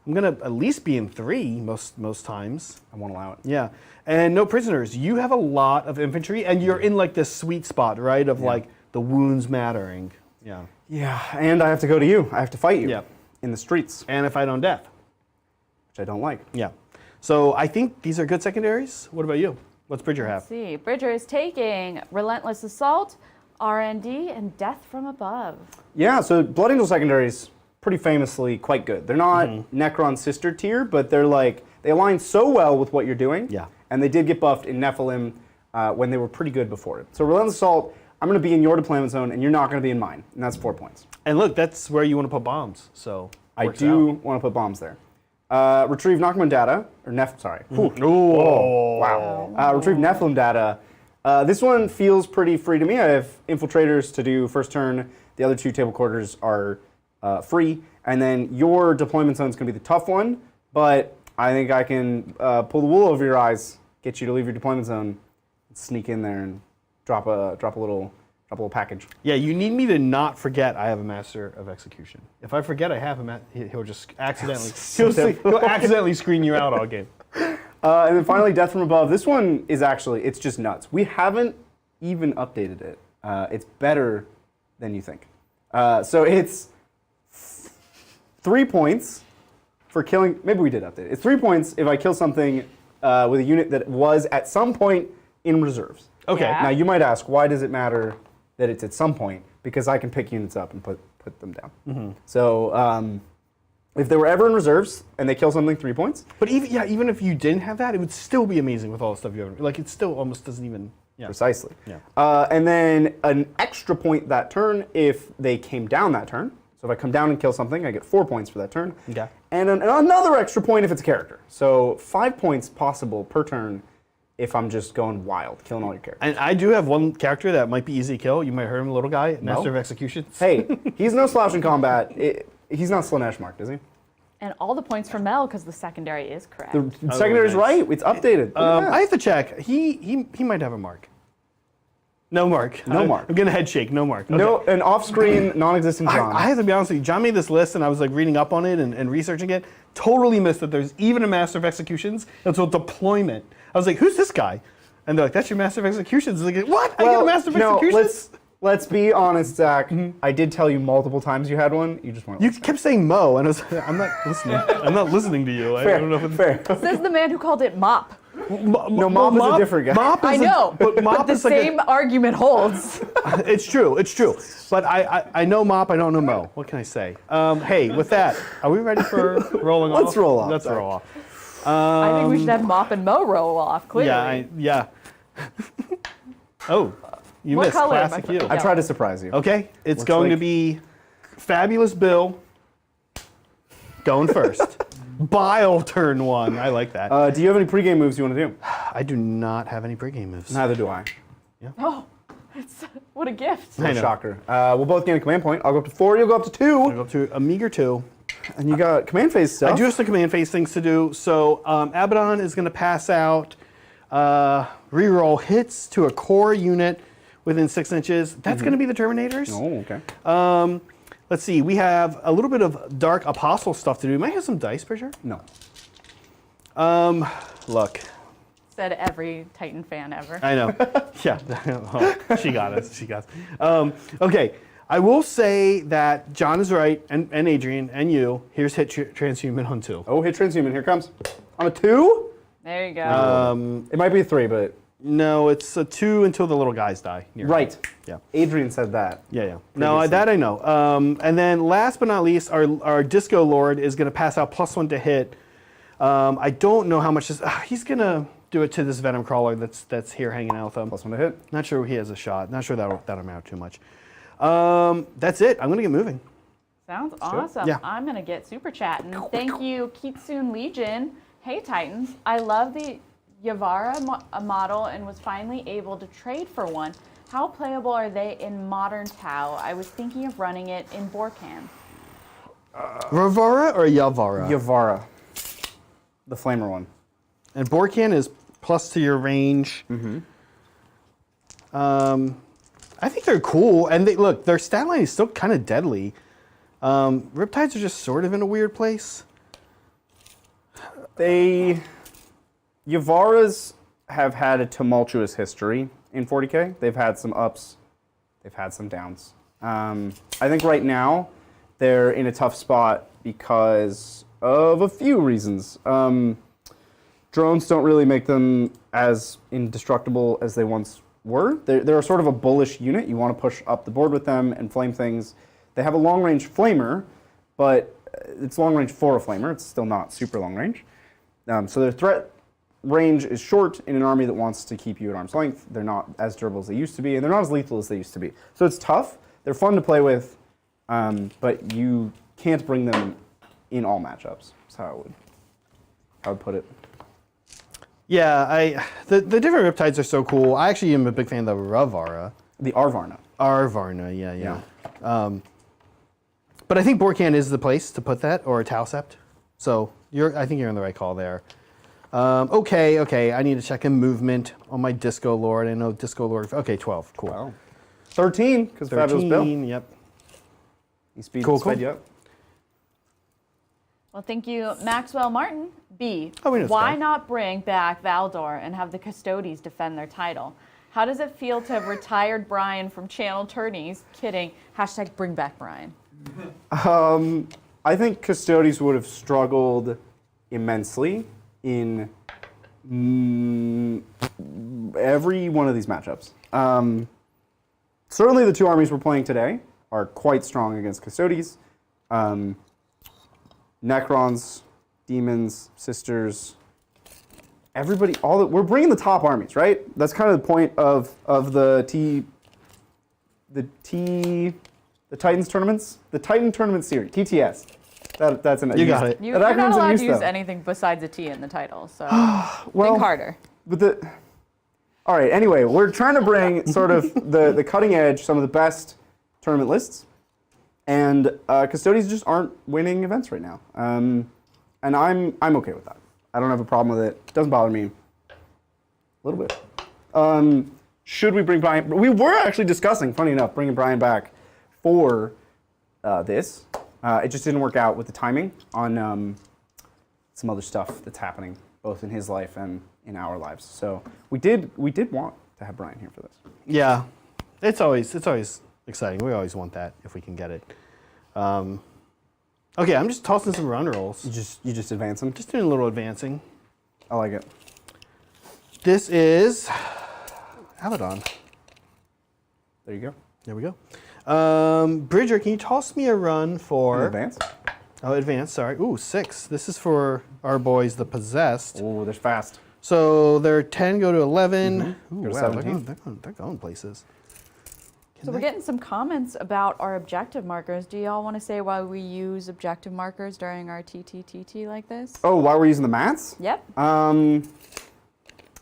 I'm going to at least be in 3 most times. I won't allow it. Yeah. And No Prisoners. You have a lot of infantry, and you're in like this sweet spot, right, of like the wounds mattering. Yeah. Yeah, and I have to go to you. I have to fight you. Yeah. In the streets, And if I don't death. which I don't like. Yeah. So I think these are good secondaries. What about you? What's Bridger have? Let's see. Bridger is taking Relentless Assault, RND, and Death from Above. Yeah, so Blood Angel secondaries, pretty famously quite good. They're not Necron sister tier, but they're like, they align so well with what you're doing. Yeah. And they did get buffed in Nephilim when they were pretty good before it. So Relentless Assault, I'm going to be in your deployment zone, and you're not going to be in mine. And that's 4 points. And look, that's where you want to put bombs. So I works do out. want to put bombs there. Retrieve Nachman data, or sorry. Ooh. Wow. Retrieve Nephilim data. This one feels pretty free to me. I have infiltrators to do first turn. The other 2 table quarters are free. And then your deployment zone is going to be the tough one. But I think I can pull the wool over your eyes, get you to leave your deployment zone, sneak in there and drop a little package. Yeah, you need me to not forget I have a Master of Execution. If I forget I have him, he'll just accidentally he'll accidentally screen you out all game. And then finally, Death from Above. This one is actually, it's just nuts. We haven't even updated it. It's better than you think. So it's 3 points for killing, maybe we did update it. It's 3 points if I kill something with a unit that was at some point in reserves. Okay. Yeah. Now you might ask, why does it matter that it's at some point? Because I can pick units up and put them down. So if they were ever in reserves and they kill something, 3 points. But even if you didn't have that, it would still be amazing with all the stuff you have. Like it still almost doesn't even. Yeah. Precisely. Yeah. And then an extra point that turn if they came down that turn. So if I come down and kill something, I get 4 points for that turn. Okay. And another extra point if it's a character. So 5 points possible per turn if I'm just going wild, killing all your characters. And I do have one character that might be easy to kill. You might heard him, little guy, Master of Executions. Hey, he's no slouch in combat. He's not Slanesh marked, is he? And all the points for Mel because the secondary is correct. The secondary's nice. right. It's updated. I have to check. He might have a mark. No mark. No mark. I'm getting a head shake. No mark. Okay. No, an off-screen, non-existent John. I have to be honest with you. John made this list, and I was like reading up on it and researching it. Totally missed that there's even a Master of Executions until deployment. I was like, "Who's this guy?" And they're like, "That's your Master of Executions." I was like, "What? I get a Master of Executions?" Let's be honest, Zach. I did tell you multiple times you had one. You just weren't You listening. kept saying Mo, and I was like, "I'm not listening. I'm not listening to you." I don't know if it's Fair. Says the man who called it mop. No, Mop is a different guy. Mop is I know, but Mop the is like same argument holds. it's true. But I know Mop. I don't know Mo. What can I say? Hey, with that, are we ready for rolling off? Let's roll off. Let's roll off. I think we should have Mop and Mo roll off, clearly. Yeah. Oh, you What missed. color, my Classic friend? you. I tried to surprise you. Okay, it's Looks going to like- be Fabulous Bill going first. Bile turn 1. I like that. Do you have any pregame moves you want to do? I do not have any pregame moves. Neither do I. Oh, what a gift. I know. Shocker. We'll both gain a command point. I'll go up to 4. You'll go up to 2. I'll go up to a meager 2. And you got command phase stuff. I do have some command phase things to do. So Abaddon is going to pass out reroll hits to a core unit within 6 inches. That's going to be the Terminators. Oh, okay. Let's see. We have a little bit of Dark Apostle stuff to do. Might have some dice, Bridger. No. Look. Said every Titan fan ever. I know. Yeah. Oh, she got us. Okay. I will say that John is right, and Adrian, and you. Here's hit transhuman on 2. Oh, hit transhuman. Here it comes. On a 2? There you go. It might be a 3, but... No, it's a 2 until the little guys die. Right. Yeah. Adrian said that. Yeah. No, that I know. And then last but not least, our Disco Lord is going to pass out +1 to hit. I don't know how much this... he's going to do it to this Venom Crawler that's here hanging out with him. +1 to hit. Not sure he has a shot. Not sure that'll amount too much. That's it. I'm going to get moving. Sounds awesome. Yeah. I'm going to get super chatting. Thank you, Kitsune Legion. Hey, Titans. I love the Yavara model and was finally able to trade for one. How playable are they in Modern Tau? I was thinking of running it in Borkan. Ravara or Yavara? Yavara. The flamer one. And Borkan is plus to your range. I think they're cool. And look, their stat line is still kind of deadly. Riptides are just sort of in a weird place. Yavaras have had a tumultuous history in 40k. They've had some ups, they've had some downs. I think right now they're in a tough spot because of a few reasons. Drones don't really make them as indestructible as they once were. They're sort of a bullish unit. You want to push up the board with them and flame things. They have a long-range flamer, but it's long-range for a flamer. It's still not super long-range. So their threat range is short in an army that wants to keep you at arm's length. They're not as durable as they used to be, and they're not as lethal as they used to be. So it's tough. They're fun to play with, but you can't bring them in all matchups. That's how I would put it. Yeah, the different Riptides are so cool. I actually am a big fan of the Ravara. The Arvarna. Arvarna, yeah. But I think Borkan is the place to put that, or a Tausept. So I think you're on the right call there. Okay. I need to check in movement on my Disco Lord. I know Disco Lord. Okay, 12. Cool. Wow. 13, because Fabulous Bill. Yep. He sped you up. Well, thank you, Maxwell Martin. B, Oh, we know this why guy. not bring back Valdor and have the Custodes defend their title? How does it feel to have retired Brian from channel tourneys? Kidding. # bring back Brian. I think Custodes would have struggled immensely in every one of these matchups. Certainly the two armies we're playing today are quite strong against Custodes. Necrons, Demons, Sisters, everybody, we're bringing the top armies, right? That's kind of the point of the Titans tournaments, the Titan Tournament series, TTS. That's an You got it. You're that not acronym's in allowed to use, use though. anything besides a T in the title, so Well, think harder. All right. Anyway, we're trying to bring sort of the cutting edge, some of the best tournament lists, and Custodes just aren't winning events right now. And I'm okay with that. I don't have a problem with it. It doesn't bother me a little bit. Should we bring Brian? We were actually discussing, funny enough, bringing Brian back for this. It just didn't work out with the timing on some other stuff that's happening, both in his life and in our lives. So we did want to have Brian here for this. Yeah, it's always exciting. We always want that if we can get it. Okay, I'm just tossing some run rolls. You just advance him. Just doing a little advancing. I like it. This is Abaddon. There you go. There we go. Bridger, can you toss me a run for Advance. Oh, advance. Sorry. Ooh, 6. This is for our boys, the Possessed. Oh, they're fast. So their 10 go to 11. Ooh, Go to wow, 17. they're going places. So we're getting some comments about our objective markers. Do y'all want to say why we use objective markers during our TTTT like this? Oh, why we're using the mats? Yep.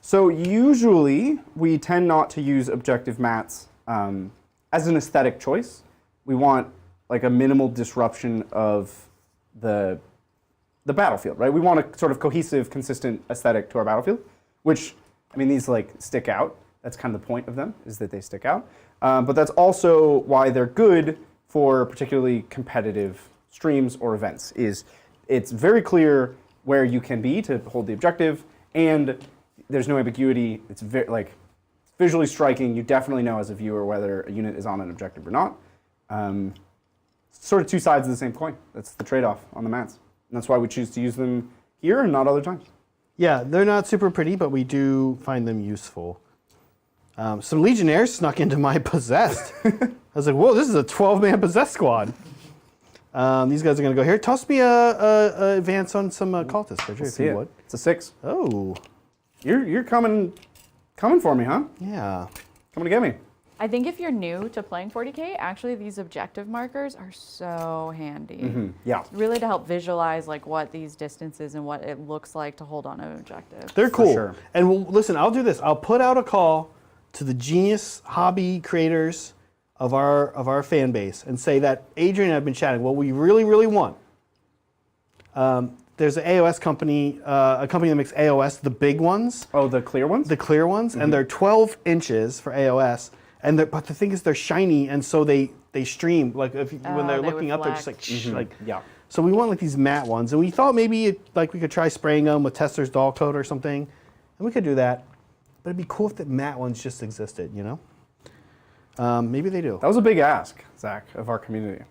So usually we tend not to use objective mats as an aesthetic choice. We want like a minimal disruption of the battlefield, right? We want a sort of cohesive, consistent aesthetic to our battlefield, which, I mean, these like stick out. That's kind of the point of them, is that they stick out. But that's also why they're good for particularly competitive streams or events, is it's very clear where you can be to hold the objective, and there's no ambiguity. It's visually striking. You definitely know as a viewer whether a unit is on an objective or not. Sort of two sides of the same coin. That's the trade-off on the mats. And that's why we choose to use them here and not other times. Yeah, they're not super pretty, but we do find them useful. Some Legionnaires snuck into my Possessed. I was like, whoa, this is a 12-man Possessed squad. These guys are going to go here. Toss me a advance on some cultists, Bridger, if you would. It's a 6. Oh, You're coming for me, huh? yeah. Coming to get me. I think if you're new to playing 40k, actually these objective markers are so handy. Yeah. Really to help visualize like what these distances and what it looks like to hold on to an objective. They're cool. sure. And listen, I'll do this. I'll put out a call to the genius hobby creators of our fan base and say that Adrian and I have been chatting. What we really, really want. There's an AOS company, a company that makes AOS, the big ones. Oh, the clear ones? The clear ones, and they're 12 inches for AOS. And but the thing is, they're shiny, and so they stream. Like when they're they looking would up, they're just like flex. Yeah. So we want like these matte ones, and we thought maybe we could try spraying them with Tester's Doll Coat or something, and we could do that. But it'd be cool if the matte ones just existed, you know? Maybe they do. That was a big ask, Zach, of our community.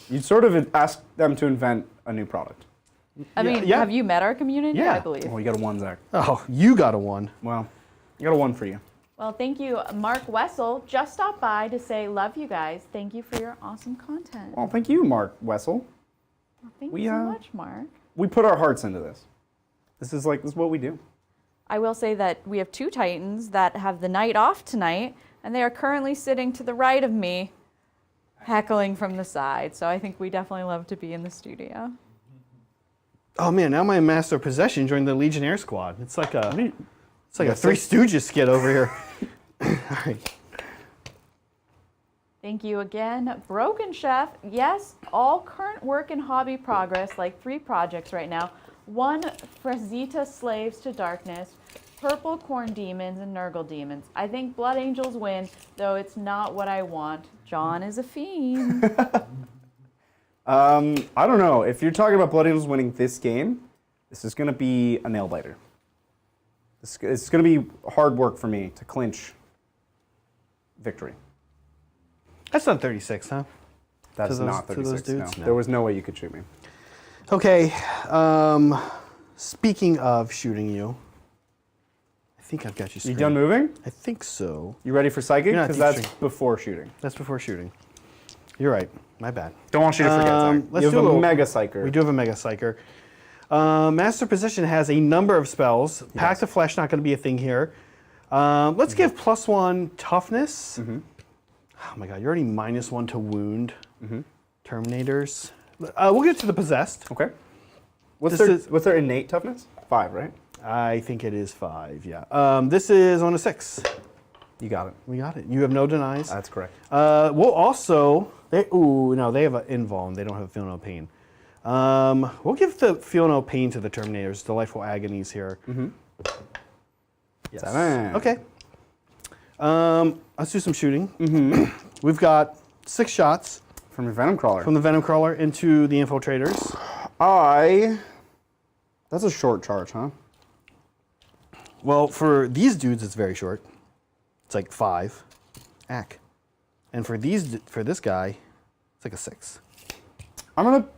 You sort of asked them to invent a new product. I mean, yeah. have you met our community? Yeah. I believe. Oh, you got a 1, Zach. Oh, you got a 1. Well, you got a 1 for you. Well, thank you. Mark Wessel just stopped by to say, love you guys. Thank you for your awesome content. Well, thank you, Mark Wessel. Well, thank we, you so much, Mark. We put our hearts into this. This is what we do. I will say that we have 2 Titans that have the night off tonight, and they are currently sitting to the right of me, heckling from the side. So I think we definitely love to be in the studio. Oh man, now my Master of Possession joined the Legionnaire squad. It's like a Three Stooges skit over here. All right. Thank you again. Broken Chef, yes, all current work and hobby progress, like 3 projects right now. 1, Frazita Slaves to Darkness, Purple Corn Demons, and Nurgle Demons. I think Blood Angels win, though it's not what I want. John is a fiend. I don't know. If you're talking about Blood Angels winning this game, this is going to be a nail biter. It's going to be hard work for me to clinch victory. That's not 36, huh? That's To those- not to 36. those dudes? No. No. There was no way you could shoot me. Okay. Speaking of shooting you, I think I've got you You screwed. done moving? I think so. You ready for psychic? You're not Because that's teaching. before shooting. That's before shooting. You're right. My bad. Don't want you to forget, Zach. let's You do have a a little- mega psyker. We do have a Mega Psyker. Master Position has a number of spells. Pact of Flesh not going to be a thing here. Let's give +1 toughness. Oh my god, you're already -1 to wound. Terminators. We'll get to the Possessed. Okay. What's This their innate toughness? 5, right? I think it is 5, yeah. This is on a 6. You got it. We got it. You have no denies. That's correct. We'll also, they have an invuln. They don't have a Feel No Pain. We'll give the Feel No Pain to the Terminators. Delightful Agonies here. Yes. 7. Okay. Let's do some shooting. We've got 6 shots From your Venom Crawler. from the Venom Crawler into the Infiltrators. That's a short charge, huh? Well, for these dudes, it's very short. It's like 5. Ack. And for this guy, it's like a 6. I'm going to...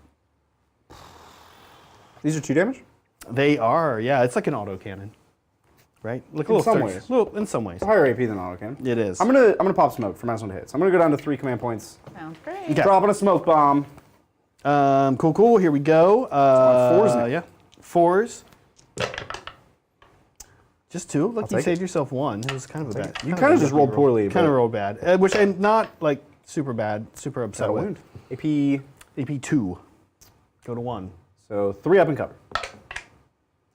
These are 2 damage? They are, yeah. It's like an autocannon, right? Look, In some ways. In some ways. It's a higher AP than autocannon. It is. I'm gonna pop smoke for -1 to hits. I'm gonna go down to 3 command points. Sounds great. Okay. Dropping a smoke bomb. Cool. Here we go. 4s now. Yeah. 4s. Just 2. Look, you take saved yourself 1. It was kind of a bad. You kind of just rolled poorly. Kind of but rolled bad. Which I'm not like super bad, super upset got a with. wound. AP, AP 2. Go to 1. so 3 up and cover.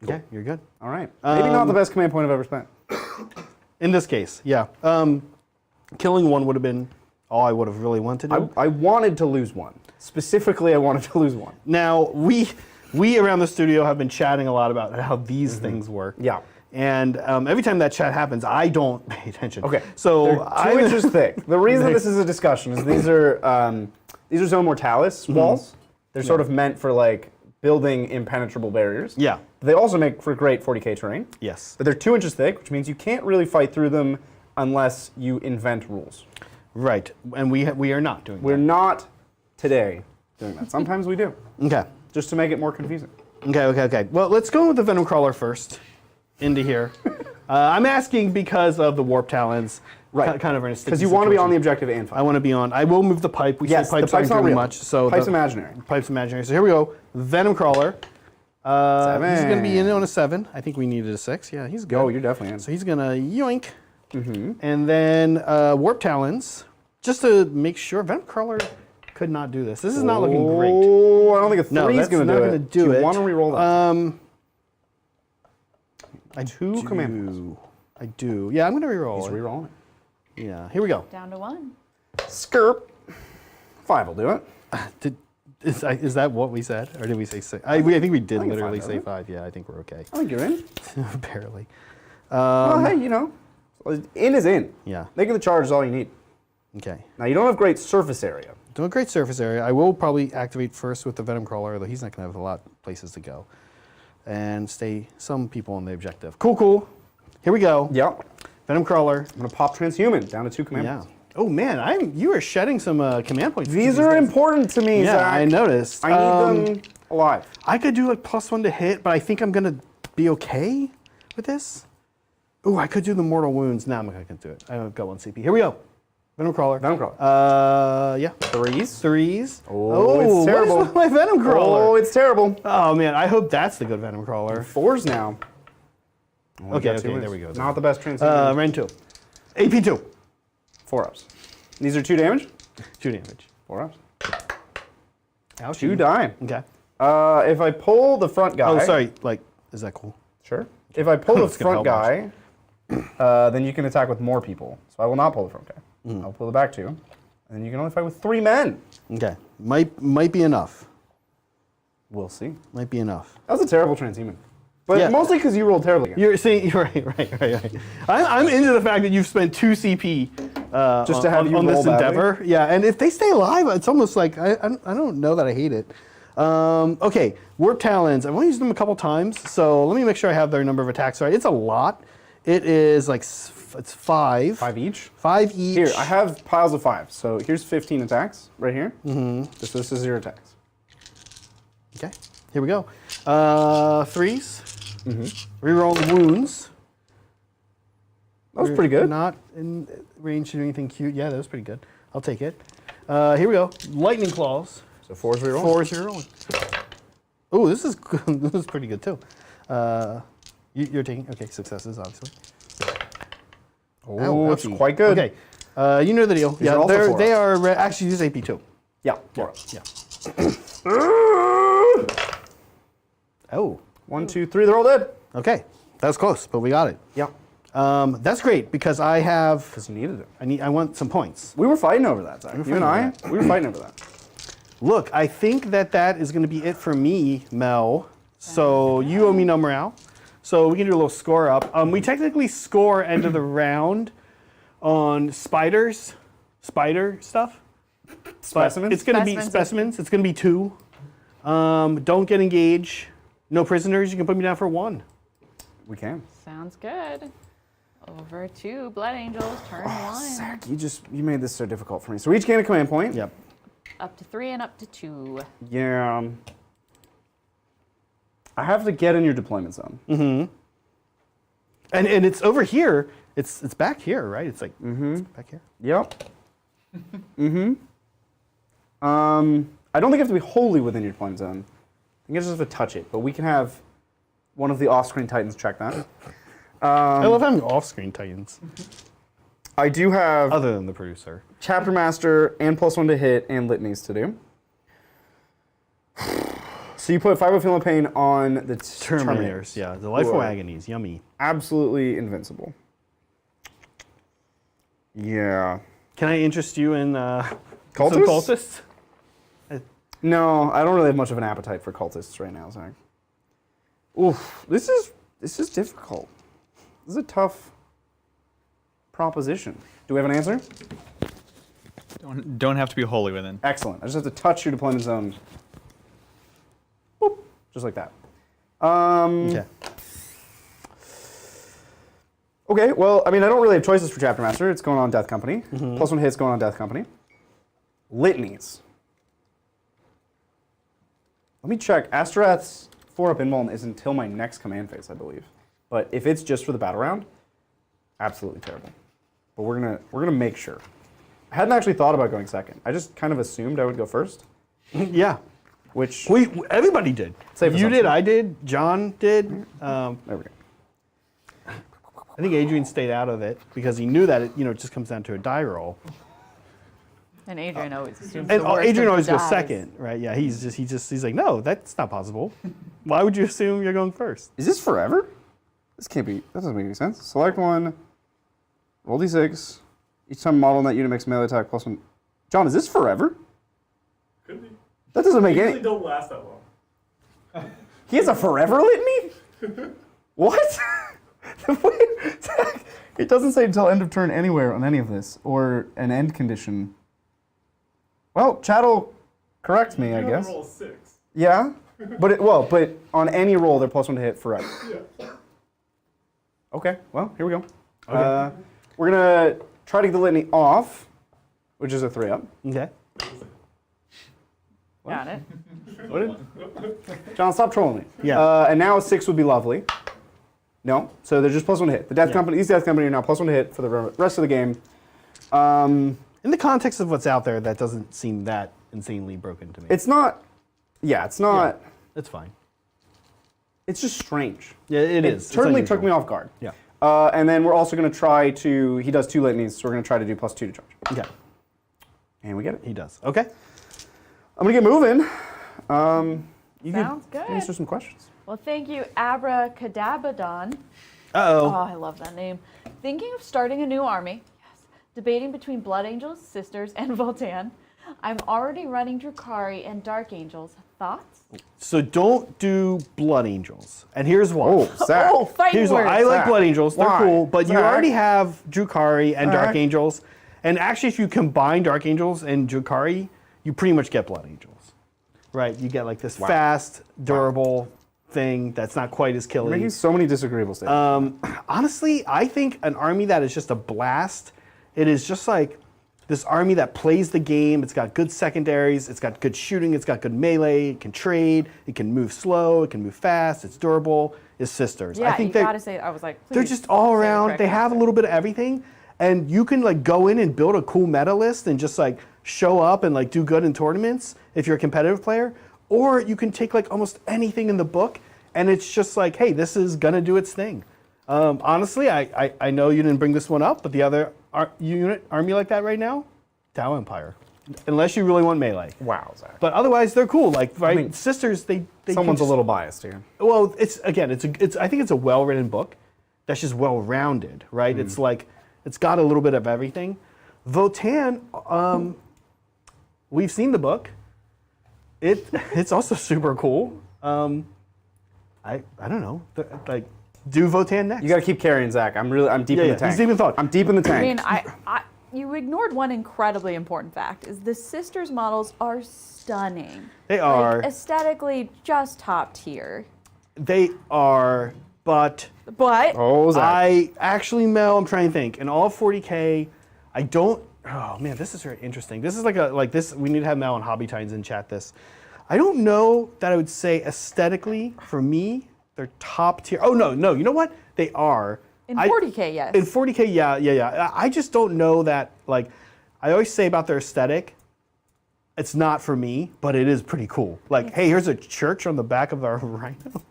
Okay, you're good. All right. Maybe not the best command point I've ever spent. In this case, yeah. Killing 1 would have been all I would have really wanted to do. I wanted to lose 1. Specifically, I wanted to lose 1. Now, we around the studio have been chatting a lot about how these things work. Yeah. And every time that chat happens, I don't pay attention. Okay. So They're 2 inches thick. The reason this is a discussion is these are Zone Mortalis walls. They're sort of meant for like building impenetrable barriers. Yeah. They also make for great 40k terrain. Yes. But they're 2 inches thick, which means you can't really fight through them unless you invent rules. Right, and we are not doing We're not today doing that. Sometimes we do, that. Okay. just to make it more confusing. Okay. Well, let's go with the Venom Crawler first into here. I'm asking because of the Warp Talons. Right. Kind of in a sticky Because you want to be on the situation. objective and fight. I want to be on. I will move the pipe. We Yes, say pipes the pipe's aren't not doing real. much. So Pipe's the imaginary. Pipe's imaginary. So here we go. Venom Crawler. He's going to be 7. in on a 7. I think we needed a 6. Yeah, he's good. Oh, you're definitely in. So he's going to yoink. And then Warp Talons, just to make sure. Venom Crawler could not do this. This is not looking great. Oh, I don't think a 3 No, is that's going to not do gonna it. do you it. want to reroll that? I 2 command points. I do. Yeah, I'm going to reroll He's it. rerolling it. Yeah, here we go. Down to 1. Skirp. 5 will do it. Is that what we said, or did we say 6? I think we did think literally 5, say right? 5. Yeah, I think we're okay. I think you're in. Barely. Well, hey, you know, in is in. Yeah. Making the charge is all you need. Okay. Now, you don't have great surface area. Doing a great surface area. I will probably activate first with the Venom Crawler, although he's not going to have a lot of places to go. And stay some people on the objective. Cool. Here we go. Yep. Venom Crawler. I'm going to pop Transhuman down to 2 command Yeah. points. Oh man, you are shedding some command points. These are important to me, Yeah, Zach. I noticed. I need them alive. I could do like +1 to hit, but I think I'm gonna be okay with this. Ooh, I could do the mortal wounds. No, I'm not gonna do it. I've got 1 CP. Here we go. Venom Crawler. Venom Crawler. Yeah. 3s. 3s. Oh, it's terrible. What is with my Venom Crawler? Oh, it's terrible. Oh man, I hope that's the good Venom Crawler. 4s now. Oh, Okay, got 2 wins. there we go. Not the best Transhuman. Ren 2. AP 2. 4 ups. These are 2 damage? 2 damage. 4 ups. Ouch. 2 die. Okay. If I pull the front guy. Oh, sorry. Like, is that cool? Sure. If I pull the It's gonna front help guy, then you can attack with more people. So I will not pull the front guy. I'll pull the back 2. And then you can only fight with 3 men. Okay. Might be enough. We'll see. Might be enough. That was a terrible transhuman. But Yeah. mostly because you rolled terribly. You're saying you're right. I'm into the fact that you've spent 2 CP Just to have on, you on this roll badly? endeavor. Yeah, and if they stay alive, it's almost like I don't know that I hate it. Okay, Warp Talons. I've only used them a couple times, so let me make sure I have their number of attacks right. It's a lot. It is like it's 5. 5 each? 5 each. Here, I have piles of 5. So here's 15 attacks right here. This is your attacks. Okay, here we go. 3s. Reroll wounds. That was pretty good. Not in range to do anything cute. Yeah, that was pretty good. I'll take it. Here we go. Lightning Claws. So 4's reroll. 4's rerolling. Oh, this is good. This is pretty good too. You're taking successes obviously. Oh, it's ouchie. quite good. Okay, you know the deal. These are also 4 they are actually use AP 2. Yeah, 4 ups. Yeah. Oh. 1, 2, 3, they're all dead. Okay, that was close, but we got it. Yeah. That's great because I have. Because you needed it. I want some points. We were fighting over that, Zach. You and I, fighting we were fighting over that. Look, I think that is going to be it for me, Mel. So you owe me no morale. So we can do a little score up. We technically score end of the round on spider stuff. Specimens? It's going to be Specimens. specimens. It's going to be 2. Don't get engaged. No prisoners. You can put me down for 1. We can. Sounds good. Over to Blood Angels, turn 1. Zach, you made this so difficult for me. So we each gain a command point. Yep. Up to 3 and up to 2. Yeah. I have to get in your deployment zone. And it's over here. It's back here, right? It's like it's back here. Yep. I don't think I have to be wholly within your deployment zone. I think I just have to touch it, but we can have one of the off-screen Titans check that. I love having off-screen Titans, I do have other than the producer. Chapter Master and +1 to hit and litanies to do. So you put 5 of Feel No Pain on the Terminators, yeah. Delightful Whoa. agonies, yummy. Absolutely invincible. Yeah. Can I interest you in some Cultists? cultists? No, I don't really have much of an appetite for cultists right now, Zach. Oof, this is difficult. This is a tough proposition. Do we have an answer? Don't have to be wholly within. Excellent. I just have to touch your deployment zone. Boop, just like that. Okay. Okay, well, I mean, I don't really have choices for Chapter Master. It's going on Death Company. +1 hits going on Death Company. Litanies. Let me check. Astorath's 4-up Invuln is until my next command phase, I believe. But if it's just for the battle round, absolutely terrible. But we're gonna make sure. I hadn't actually thought about going second. I just kind of assumed I would go first. Yeah. Which Everybody did. Safe You assumption. did, I did, John did. there we go. I think Adrian stayed out of it because he knew that it just comes down to a die roll. And Adrian always assumes And the worst Adrian of always the goes dies. second, right? Yeah, he's like, no, that's not possible. Why would you assume you're going first? Is this forever? This can't be. That doesn't make any sense. Select one. Roll d6. Each time a model in that unit makes a melee attack +1. John, is this forever? Could be. That doesn't make They usually any. don't last that long. He has a forever litany? What? It doesn't say until end of turn anywhere on any of this, or an end condition. Well, chat'll correct me, I You guess. roll 6. Yeah, but but on any roll, they're +1 to hit forever. Yeah. Okay, well, here we go. We're gonna try to get the litany off, which is a 3-up. Okay. Got it. John, stop trolling me. Yeah. And now a 6 would be lovely. No, so they're just +1 to hit. The Death Company, these Death Company are now +1 to hit for the rest of the game. In the context of what's out there, that doesn't seem that insanely broken to me. It's not. Yeah, it's not. It's fine. It's just strange. Yeah, it is. It's Certainly took unusual. me off guard. Yeah. And then we're also going to try to. He does 2 litanies, so we're going to try to do +2 to charge. Okay. And we get it. He does. Okay. I'm going to get moving. You Sounds could good. answer some questions. Well, thank you, Abracadabadon. Uh-oh. Oh, I love that name. Thinking of starting a new army. Yes. Debating between Blood Angels, Sisters, and Voltan. I'm already running Drukhari and Dark Angels. Thoughts? So don't do Blood Angels. And here's why. Oh, Zach. Oh, fighting Here's why. words. I like Zach. Blood Angels. They're Why? cool. But you Zach. already have Drukhari and Dark Zach. Angels. And actually, if you combine Dark Angels and Drukhari, you pretty much get Blood Angels. Right? You get like this fast, durable thing that's not quite as You're making killing. so many disagreeable statements. Honestly, I think an army that is just a blast, it is just like this army that plays the game. It's got good secondaries. It's got good shooting. It's got good melee. It can trade. It can move slow. It can move fast. It's durable. Is Sisters. Yeah, I think you they're- gotta say. I was like, they're please just all say the around. correct They have a answer. little bit of everything, and you can like go in and build a cool meta list and just like show up and like do good in tournaments if you're a competitive player. Or you can take like almost anything in the book, and it's just like, hey, this is gonna do its thing. Honestly, I know you didn't bring this one up, but the other army like that right now, Tau Empire, unless you really want melee. Wow, Zach. But otherwise, they're cool. Like right, mean, Sisters, they Someone's a can little biased here. well, I think it's a well-written book that's just well-rounded, right? It's like, it's got a little bit of everything. Votan, we've seen the book. It's also super cool. I don't know, like, do Votan next. You got to keep carrying, Zach. I'm deep in the tank. He's deep in thought. I'm deep in the tank. I mean, you ignored one incredibly important fact: is the Sisters models are stunning. They are. Like, aesthetically just top tier. They are, but But oh, Zach. Mel, I'm trying to think. In all of 40k, I don't. Oh man, this is very interesting. This is like this. We need to have Mel and Hobby Titans in chat. This, I don't know that I would say aesthetically for me they're top tier. Oh no, you know what? They are. in 40k, yes. In 40k, yeah. I just don't know that. Like, I always say about their aesthetic, it's not for me, but it is pretty cool. Like, hey, here's a church on the back of our rhino.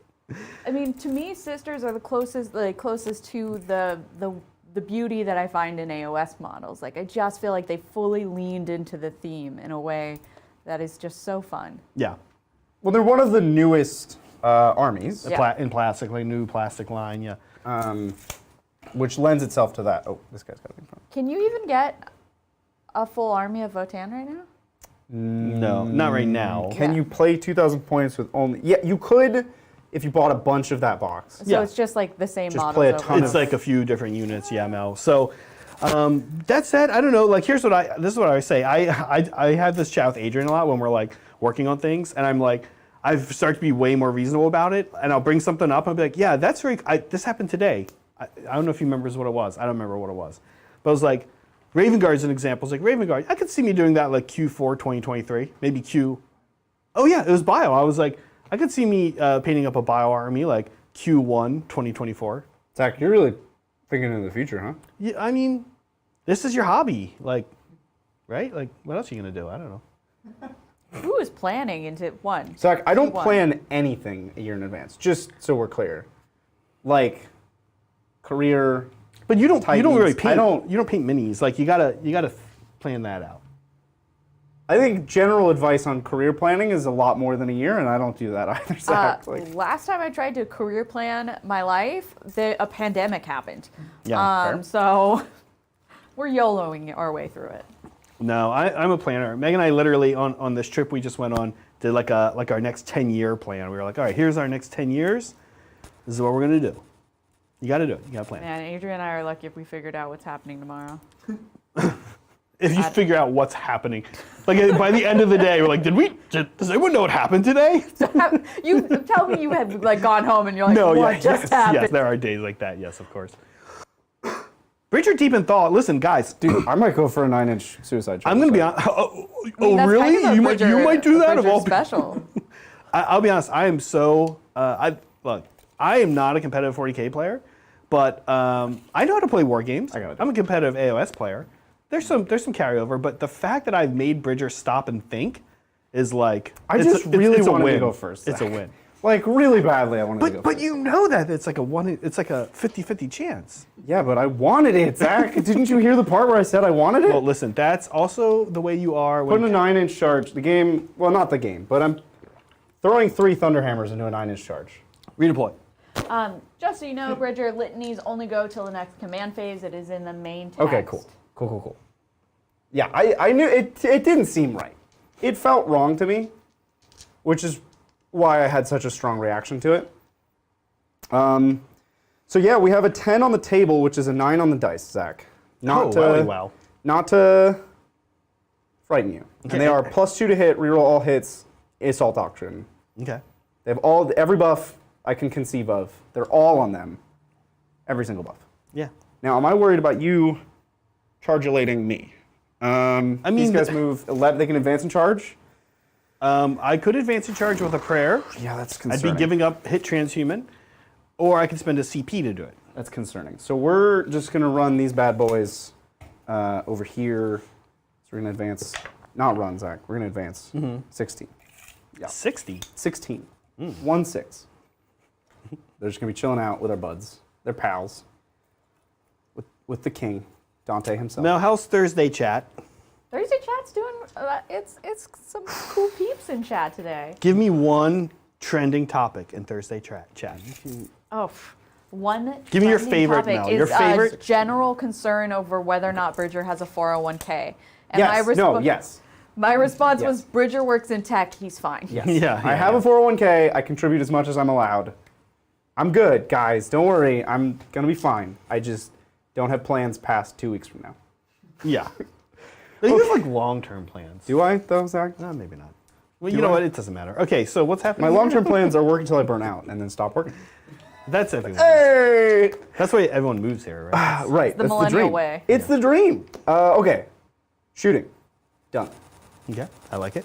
I mean, to me, Sisters are the closest to the beauty that I find in AOS models. Like, I just feel like they fully leaned into the theme in a way that is just so fun. Yeah. Well, they're one of the newest armies, Yeah. In plastic, like new plastic line, yeah. which lends itself to that. Oh, this guy's got to be in front. Can you even get a full army of Votan right now? No, not right now. Can Yeah. you play 2,000 points with only? Yeah, you could if you bought a bunch of that box. So Yeah. it's just like the same Just models play a over ton and It's over. like a few different units, yeah, Mel. So that said, I don't know. Like, this is what I always say. I have this chat with Adrian a lot when we're like working on things, and I'm like, I've started to be way more reasonable about it, and I'll bring something up and I'll be like, yeah, that's very. This happened today. I don't know if you remember what it was. I don't remember what it was. But it was like, Raven Guard's an example. It's like, Raven Guard, I could see me doing that like Q4 2023, maybe Q. Oh yeah, it was bio. I was like, I could see me painting up a bio army like Q1 2024. Zach, you're really thinking in the future, huh? Yeah, I mean, this is your hobby, like, right? Like, what else are you gonna do? I don't know. Who is planning into one? Zach, I don't Q1. plan anything a year in advance, just so we're clear. Like, career. But you don't really Titans, paint. You don't paint minis. Like, you gotta plan that out. I think general advice on career planning is a lot more than a year, and I don't do that either, Zach. Last time I tried to career plan my life, a pandemic happened. Yeah, fair. So we're YOLOing our way through it. No, I'm a planner. Meg and I literally on this trip we just went on did like our next 10-year plan. We were like, all right, here's our next 10 years. This is what we're gonna do. You got to do it. You got to plan. Man, Adrian and I are lucky if we figured out what's happening tomorrow. If you figure out what's happening, like by the end of the day, we're like, does anyone know what happened today? You tell me you have like gone home and you're like, what just happened? Yes, there are days like that. Yes, of course. Bridge your deep in thought. Listen, guys, Dude, I might go for a 9-inch suicide charge. I'm gonna be honest. Oh, really? You might do that of all special. I'll be honest. I am so. I am not a competitive 40k player, but I know how to play war games. I'm a competitive AOS player. There's some carryover, but the fact that I've made Bridger stop and think is like I just really it's a wanted win. to go first. It's a win. Like really badly, I wanted to go. But first. you know that it's like a 50-50 chance. Yeah, but I wanted it, Zach. Didn't you hear the part where I said I wanted it? Well, listen, that's also the way you are. Put in a 9-inch charge. The game, well, not the game, but I'm throwing 3 Thunderhammers into a 9-inch charge. Redeploy. Just so you know, Bridger, litanies only go till the next command phase. It is in the main text. Okay, cool. Yeah, I knew it didn't seem right. It felt wrong to me, which is why I had such a strong reaction to it. So yeah, we have a 10 on the table, which is a 9 on the dice, Zach. Wow. Not to frighten you. And they are +2 to hit, reroll all hits, Assault Doctrine. Okay. They have every buff I can conceive of. They're all on them. Every single buff. Yeah. Now, am I worried about you chargulating me? I mean, these guys move 11. They can advance and charge. I could advance and charge with a prayer. Yeah, that's I'd concerning. be giving up hit transhuman, or I could spend a CP to do it. That's concerning. So we're just going to run these bad boys over here. So we're going to advance. Not run, Zach. We're going to advance. 16. Yeah. 60? 16. 1-6. They're just going to be chilling out with our buds. They're pals. With the king, Dante himself. Now, how's Thursday chat? Thursday chat's doing, it's some cool peeps in chat today. Give me one trending topic in Thursday chat. Oh, one Give me your trending favorite, topic Mel. is, Your favorite? general concern over whether or not Bridger has a 401k. And Yes. Yes. My response Yes. was, Bridger works in tech, he's fine. Yes. Yeah, I have a 401k. I contribute as much as I'm allowed. I'm good, guys. Don't worry. I'm going to be fine. I just don't have plans past 2 weeks from now. Yeah. You have like long-term plans. Do I, though, Zach? No, maybe not. Well, you know what? It doesn't matter. Okay, so what's happening? My long-term plans are work until I burn out and then stop working. That's everyone. Hey! That's why everyone moves here, right? Right. the That's millennial dream. way. It's the dream. Okay. Shooting. Done. Okay, I like it.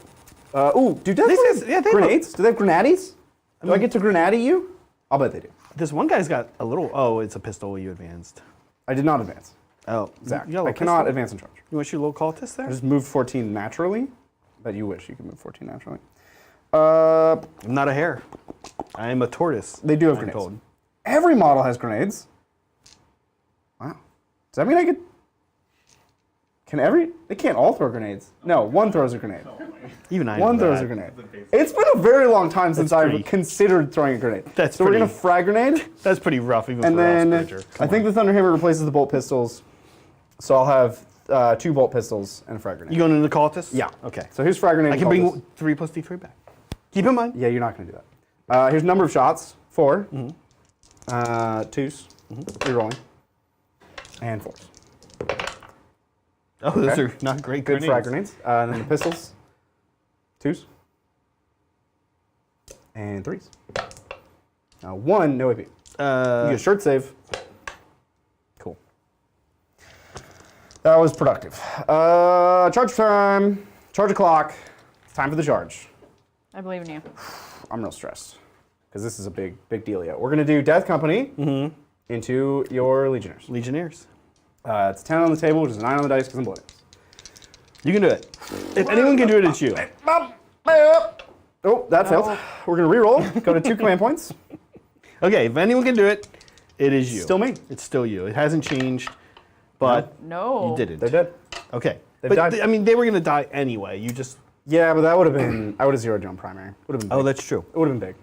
Ooh, do Death This have is- yeah, they grenades? Do they have grenades? Do I get to grenade you? I'll bet they do. This one guy's got a little. Oh, it's a pistol. You advanced. I did not advance. Oh, Zach, you got a I little cannot pistol? advance and charge. You want your little cultist there? I just moved 14 naturally, but you wish you could move 14 naturally. I'm not a hare. I am a tortoise. They do have I'm grenades. told. Every model has grenades. Wow. Does that mean I could... They can't all throw grenades. No, one throws a grenade. Even I. One know throws that. a grenade. It's been a very long time since pretty- I've considered throwing a grenade. That's so we're going to pretty- frag grenade, That's pretty rough, even and for us, then Bridger. I think the Thunderhammer replaces the bolt pistols. So I'll have 2 bolt pistols and a frag grenade. You going into the cultist? Yeah. Okay. So here's frag grenade. I can cultist. bring 3 plus D3 back. Keep in mind. Yeah, you're not going to do that. Here's number of shots. 4. Mm-hmm. 2s. Rerolling. And 4s. Oh, those are not great Good grenades. frag grenades. And then the pistols. 2s. And 3s. 1, no AP. You get a shirt save. That was productive. Charge time. Charge o'clock. It's time for the charge. I believe in you. I'm real stressed because this is a big dealio. We're gonna do Death Company into your Legionnaires. Legionnaires. It's 10 on the table, which is 9 on the dice because I'm bloody. You can do it. If anyone can do it, it's you. Oh, that failed. We're gonna re-roll. Go to 2 command points. Okay, if anyone can do it, it is you. Still me. It's still you. It hasn't changed, but No. you didn't. They're dead. Okay. They've But died. I mean, they were going to die anyway. You just... Yeah, but that would have been. I would have zeroed you on primary. Would have been. Big. Oh, that's true. It would have been big.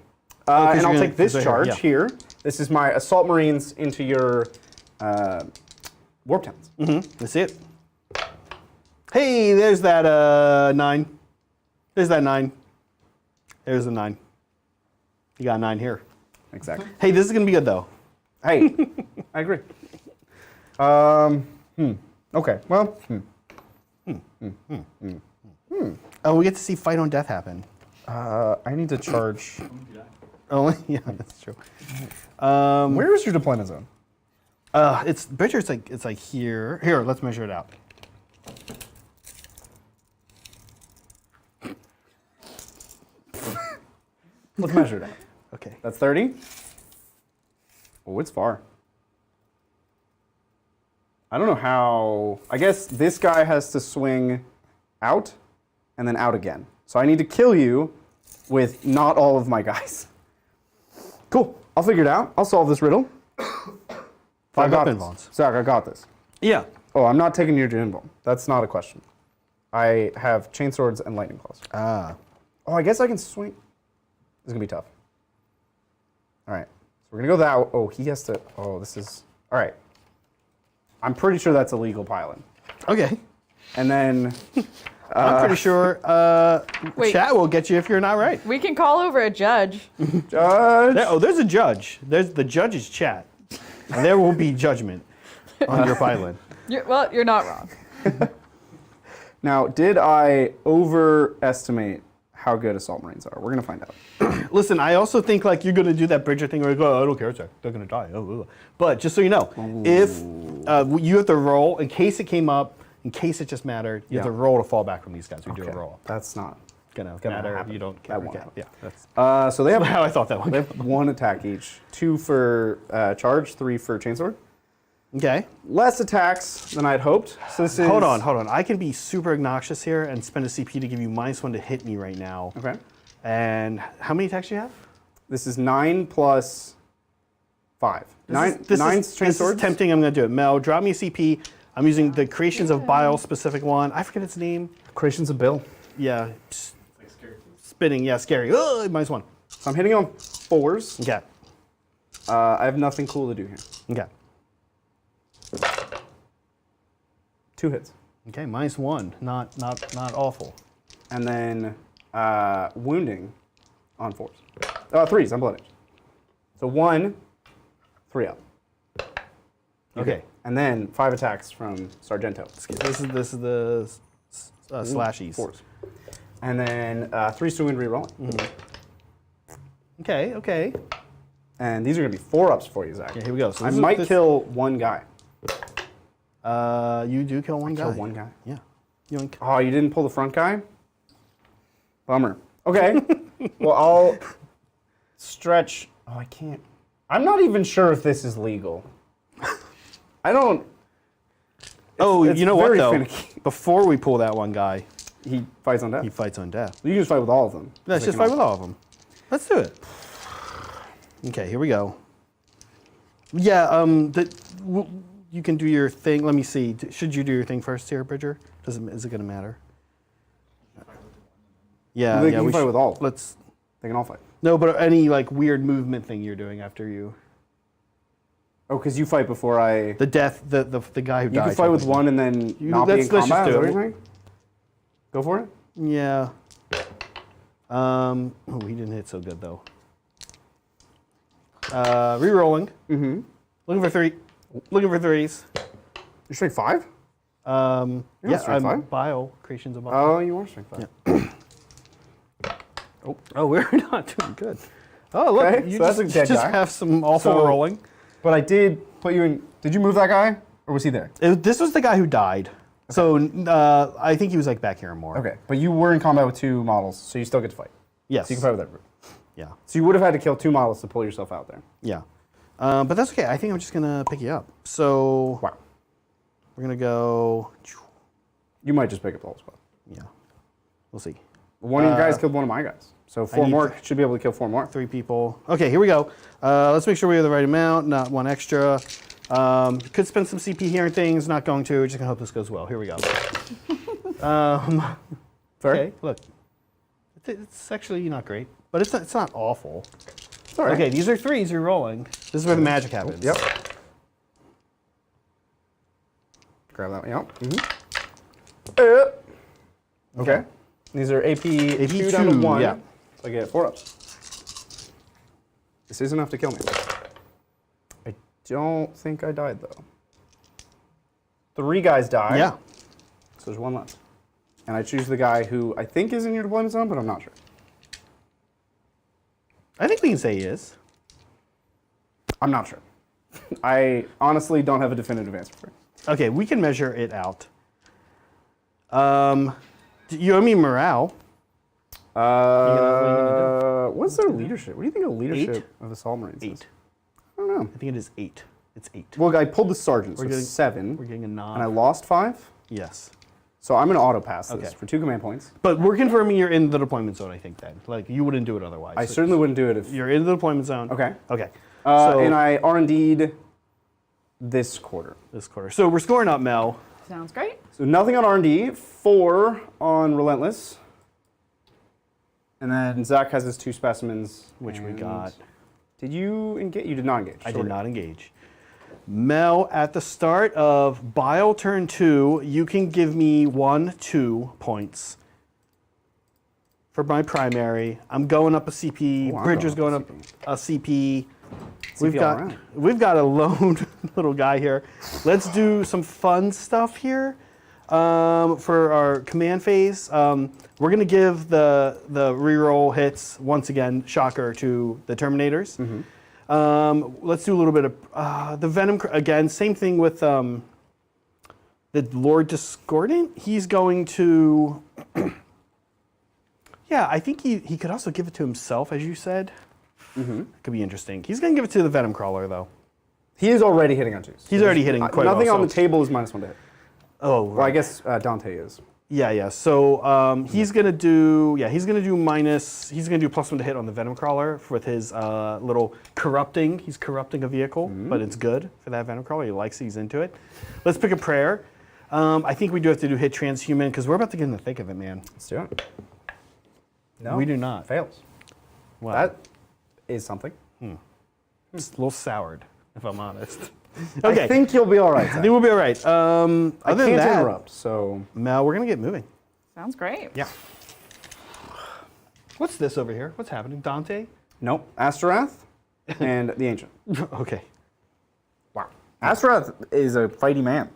'cause And you're I'll gonna- take this 'cause they're here, charge here. This is my Assault Marines into your Warp Towns. That's it. Hey, there's that 9. There's that 9. There's the 9. You got a 9 here. Exactly. Hey, this is going to be good, though. Hey, I agree. Okay. Well. Oh, we get to see Fight on Death happen. I need to charge. Oh, yeah, that's true. Where is your deployment zone? It's Bridger. It's like here. Here, let's measure it out. Let's measure it out. Okay. That's 30. Oh, it's far. I don't know how. I guess this guy has to swing out and then out again. So I need to kill you with not all of my guys. Cool. I'll figure it out. I'll solve this riddle. 5 got weapon this. bonds. Zach, I got this. Yeah. Oh, I'm not taking your Jin Bomb. That's not a question. I have chainswords and lightning claws. Ah. Oh, I guess I can swing. This is gonna be tough. All right, so we're gonna go that. Oh, he has to. Oh, this is. All right. I'm pretty sure that's illegal piling. Okay. And then. I'm pretty sure Wait. chat will get you if you're not right. We can call over a judge. Judge. There's a judge. There's the judge's chat. And there will be judgment on your pylon. You're not wrong. Now, did I overestimate how good Assault Marines are? We're gonna find out. Listen, I also think like you're gonna do that Bridger thing where you go, oh, I don't care, they're gonna die. Oh. But just so you know, if you have to roll in case it came up, in case it just mattered, you have to roll to fall back from these guys. We do a roll. That's not Gonna gonna matter. happen. You don't That care. won't Okay. happen. Yeah, that's So they have how I thought that one. they have 1 attack each. 2 for charge, 3 for chainsword. Okay. Less attacks than I'd hoped. So this is. Hold on. I can be super obnoxious here and spend a CP to give you -1 to hit me right now. Okay. And how many attacks do you have? This is 9 plus 5. Nine This is chainswords. tempting. I'm going to do it. Mel, drop me a CP. I'm using the Creations of Bile specific one. I forget its name. Creations of Bill. Yeah. Like scary. Spinning. Yeah, scary. Ugh, -1. So I'm hitting on 4s. Okay. I have nothing cool to do here. Okay. 2 hits. Okay, -1. Not awful. And then wounding on 4s. 3s, I'm blooded. So 1, 3 up. Okay. And then 5 attacks from Sargento. This is the slashies. 4s. And then 3 to wound reroll. Okay. And these are going to be 4 ups for you, Zach. Okay, here we go. So I this is- might this- kill 1 guy. You do kill one guy. Kill 1 guy. Yeah. You don't Oh, you didn't pull the front guy? Bummer. Okay. Well, I'll stretch. Oh, I can't. I'm not even sure if this is legal. I don't. It's you know what very though? finicky. Before we pull that one guy, He fights on death. he fights on death. You can just fight with all of them. Let's They just can fight with all of them. Let's do it. Okay, here we go. Yeah, you can do your thing. Let me see. Should you do your thing first here, Bridger? Is it going to matter? Yeah, They yeah. can we fight should- with all of them. Let's. They can all fight. No, but any like weird movement thing you're doing after you. Oh, because you fight before I. The death, the guy who You died. can fight with technically. 1 and then not be in let's just combat. do Is that it. what you're saying? Go for it. Yeah. Oh, he didn't hit so good though. Rerolling. Mm-hmm. Looking for 3. Looking for 3s. You're strength 5? Yeah, not strength I'm 5? bio creations of bio. Oh, you are strength 5. Oh, we're not doing good. Oh, look, Okay, you so that's a dead just guy. have some awful So- rolling. But I did put you in. Did you move that guy? Or was he there? This was the guy who died. So I think he was like back here and more. Okay, but you were in combat with 2 models, so you still get to fight. Yes. So you can fight with everybody. Yeah. So you would have had to kill 2 models to pull yourself out there. Yeah. But that's okay. I think I'm just gonna pick you up. So Wow. we're gonna go. You might just pick up the whole squad. Yeah. We'll see. One of your guys killed one of my guys. So 4 need more should be able to kill 4 more. 3 people. Okay, here we go. Let's make sure we have the right amount, not 1 extra. Could spend some CP here and things. Not going to. We're just gonna hope this goes well. Here we go. Fair? Okay. Look. It's actually not great, but it's not awful. It's all right. Okay, these are 3s you're rolling. This is where the magic happens. Yep. Grab that one. Yep. Okay. These are AP 2 down to 2, 1. yeah. So I get 4 ups. This is enough to kill me. I don't think I died though. 3 guys died. Yeah. So there's 1 left. And I choose the guy who I think is in your deployment zone, but I'm not sure. I think we can say he is. I'm not sure. I honestly don't have a definitive answer for it. Okay, we can measure it out. You owe me morale. What's their leadership? What do you think of leadership of Assault Marines? 8. I don't know. I think it is 8. It's 8. Well, I pulled the sergeant, so We're it's getting- 7. We're getting a nod. And I lost 5. Yes. So I'm going to auto pass this Okay. for 2 command points. But we're confirming you're in the deployment zone, I think, then. Like, you wouldn't do it otherwise. I certainly wouldn't do it if. You're in the deployment zone. Okay. Okay. And I R&D'd this quarter. This quarter. So we're scoring up, Mel. Sounds great. So nothing on R&D, 4 on Relentless. And then Zach has his 2 specimens. Which we and got. Did you engage? You did not engage. I did not engage. Mel, at the start of Bile turn 2, you can give me 1, 2 points for my primary. I'm going up a CP. Oh, I'm Bridger's going going up up a CP. CP all around. We've got a lone little guy here. Let's do some fun stuff here for our command phase. We're going to give the reroll hits once again, shocker, to the Terminators. Let's do a little bit of the Venom again. Same thing with the Lord Discordant. He's going to. Yeah, I think he could also give it to himself, as you said. Could be interesting. He's going to give it to the Venom Crawler, though. He is already hitting on 2s. He's already hitting quite Nothing well, on so- the table is -1 to hit. Oh, Well, I guess Dante is. Yeah. So he's gonna do He's gonna do +1 to hit on the Venom Crawler with his little corrupting. He's corrupting a vehicle, but it's good for that Venom Crawler. He likes it. He's into it. Let's pick a prayer. I think we do have to do hit transhuman because we're about to get in the thick of it, man. Let's do it. No. We do not. Fails. Wow. That is something. It's a little soured, if I'm honest. Okay. I think you'll be all right. I think we'll be all right. I Other than can't that, interrupt, so Mel, we're gonna get moving. Sounds great. yeah. What's this over here? What's happening, Dante? Nope. Astorath and the Ancient. Okay. Wow. Astorath is a fighty man.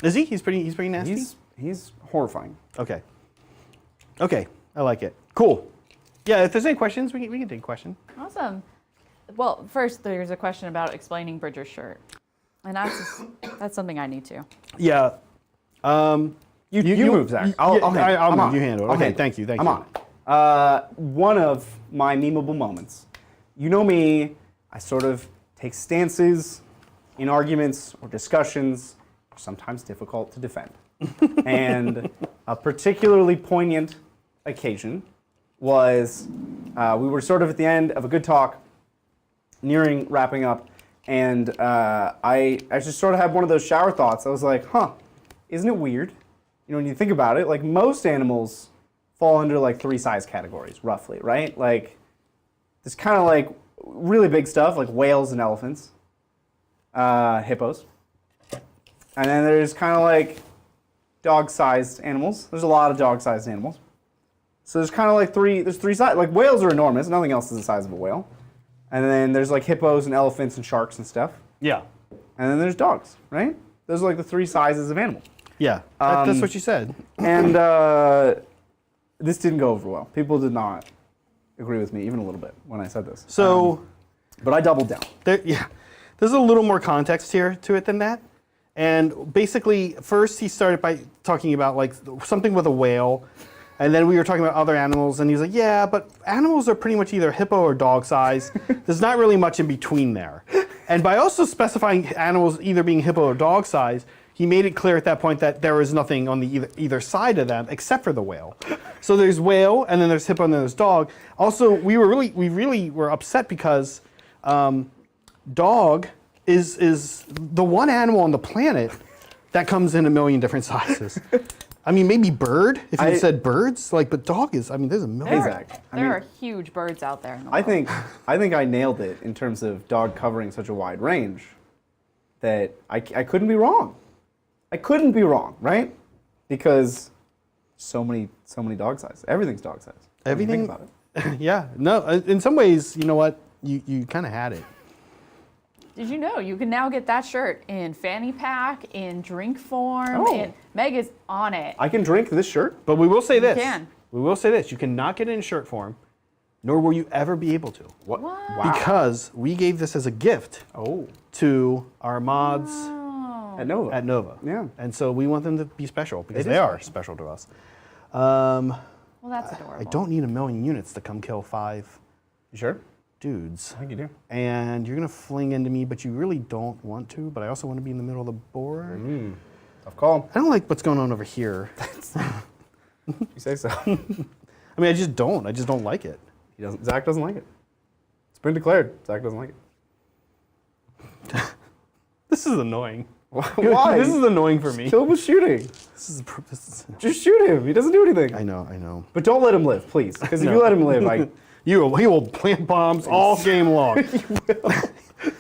Is he? He's pretty nasty. He's horrifying. Okay. Okay, I like it. Cool. Yeah, if there's any questions, we can take a question. Awesome. Well, first there's a question about explaining Bridger's shirt, and that's something I need to. Yeah. You move, Zach. I'll I'm on on. You handle it. I'll Okay, handle thank you. I'm on it. One of my memeable moments. You know me, I sort of take stances in arguments or discussions, sometimes difficult to defend. And a particularly poignant occasion was we were sort of at the end of a good talk, nearing wrapping up, and I just sort of had one of those shower thoughts. I was like, isn't it weird? You know, when you think about it, like most animals fall under like 3 size categories, roughly, right? Like there's kind of like really big stuff like whales and elephants, hippos. And then there's kind of like dog-sized animals. There's a lot of dog-sized animals. So there's kind of like there's 3 sizes. Like whales are enormous. Nothing else is the size of a whale. And then there's like hippos and elephants and sharks and stuff. Yeah. And then there's dogs, right? Those are like the 3 sizes of animal. Yeah. That's what you said. And this didn't go over well. People did not agree with me even a little bit when I said this. So, But I doubled down. there's a little more context here to it than that. And basically, first he started by talking about like something with a whale, and then we were talking about other animals, and he's like, yeah, but animals are pretty much either hippo or dog size. There's not really much in between there. And by also specifying animals either being hippo or dog size, he made it clear at that point that there was nothing on the either side of them except for the whale. So there's whale, and then there's hippo, and then there's dog. Also, we really were upset because dog is the one animal on the planet that comes in a million different sizes. I mean, maybe bird, if you said birds, like, but dog is, I mean, there's a million. Hey, Zach. There are huge birds out there in the world. I think I nailed it in terms of dog covering such a wide range that I couldn't be wrong. I couldn't be wrong, right? Because so many dog size. Everything's dog size. Everything. Think about it. Yeah. No, in some ways, you know what? You kind of had it. Did you know you can now get that shirt in fanny pack, in drink form, Oh. and Meg is on it. I can drink this shirt. But we will say this. can. We will say this. You cannot get it in shirt form, nor will you ever be able to. What? What? Wow. Because we gave this as a gift Oh. to our mods At Nova. at Nova. Yeah. And so we want them to be special because It they is are special to us. Well, that's adorable. I don't need a million units to come kill 5 You sure? dudes. I think you do. And you're going to fling into me, but you really don't want to. But I also want to be in the middle of the board. Tough call. I don't like what's going on over here. You say so. I mean, I just don't like it. Zach doesn't like it. It's been declared. Zach doesn't like it. This is annoying. Why? This is annoying for me. Kill him with shooting. This is Just shoot him. He doesn't do anything. I know. But don't let him live, please. Because if No. you let him live, He will plant bombs all game long.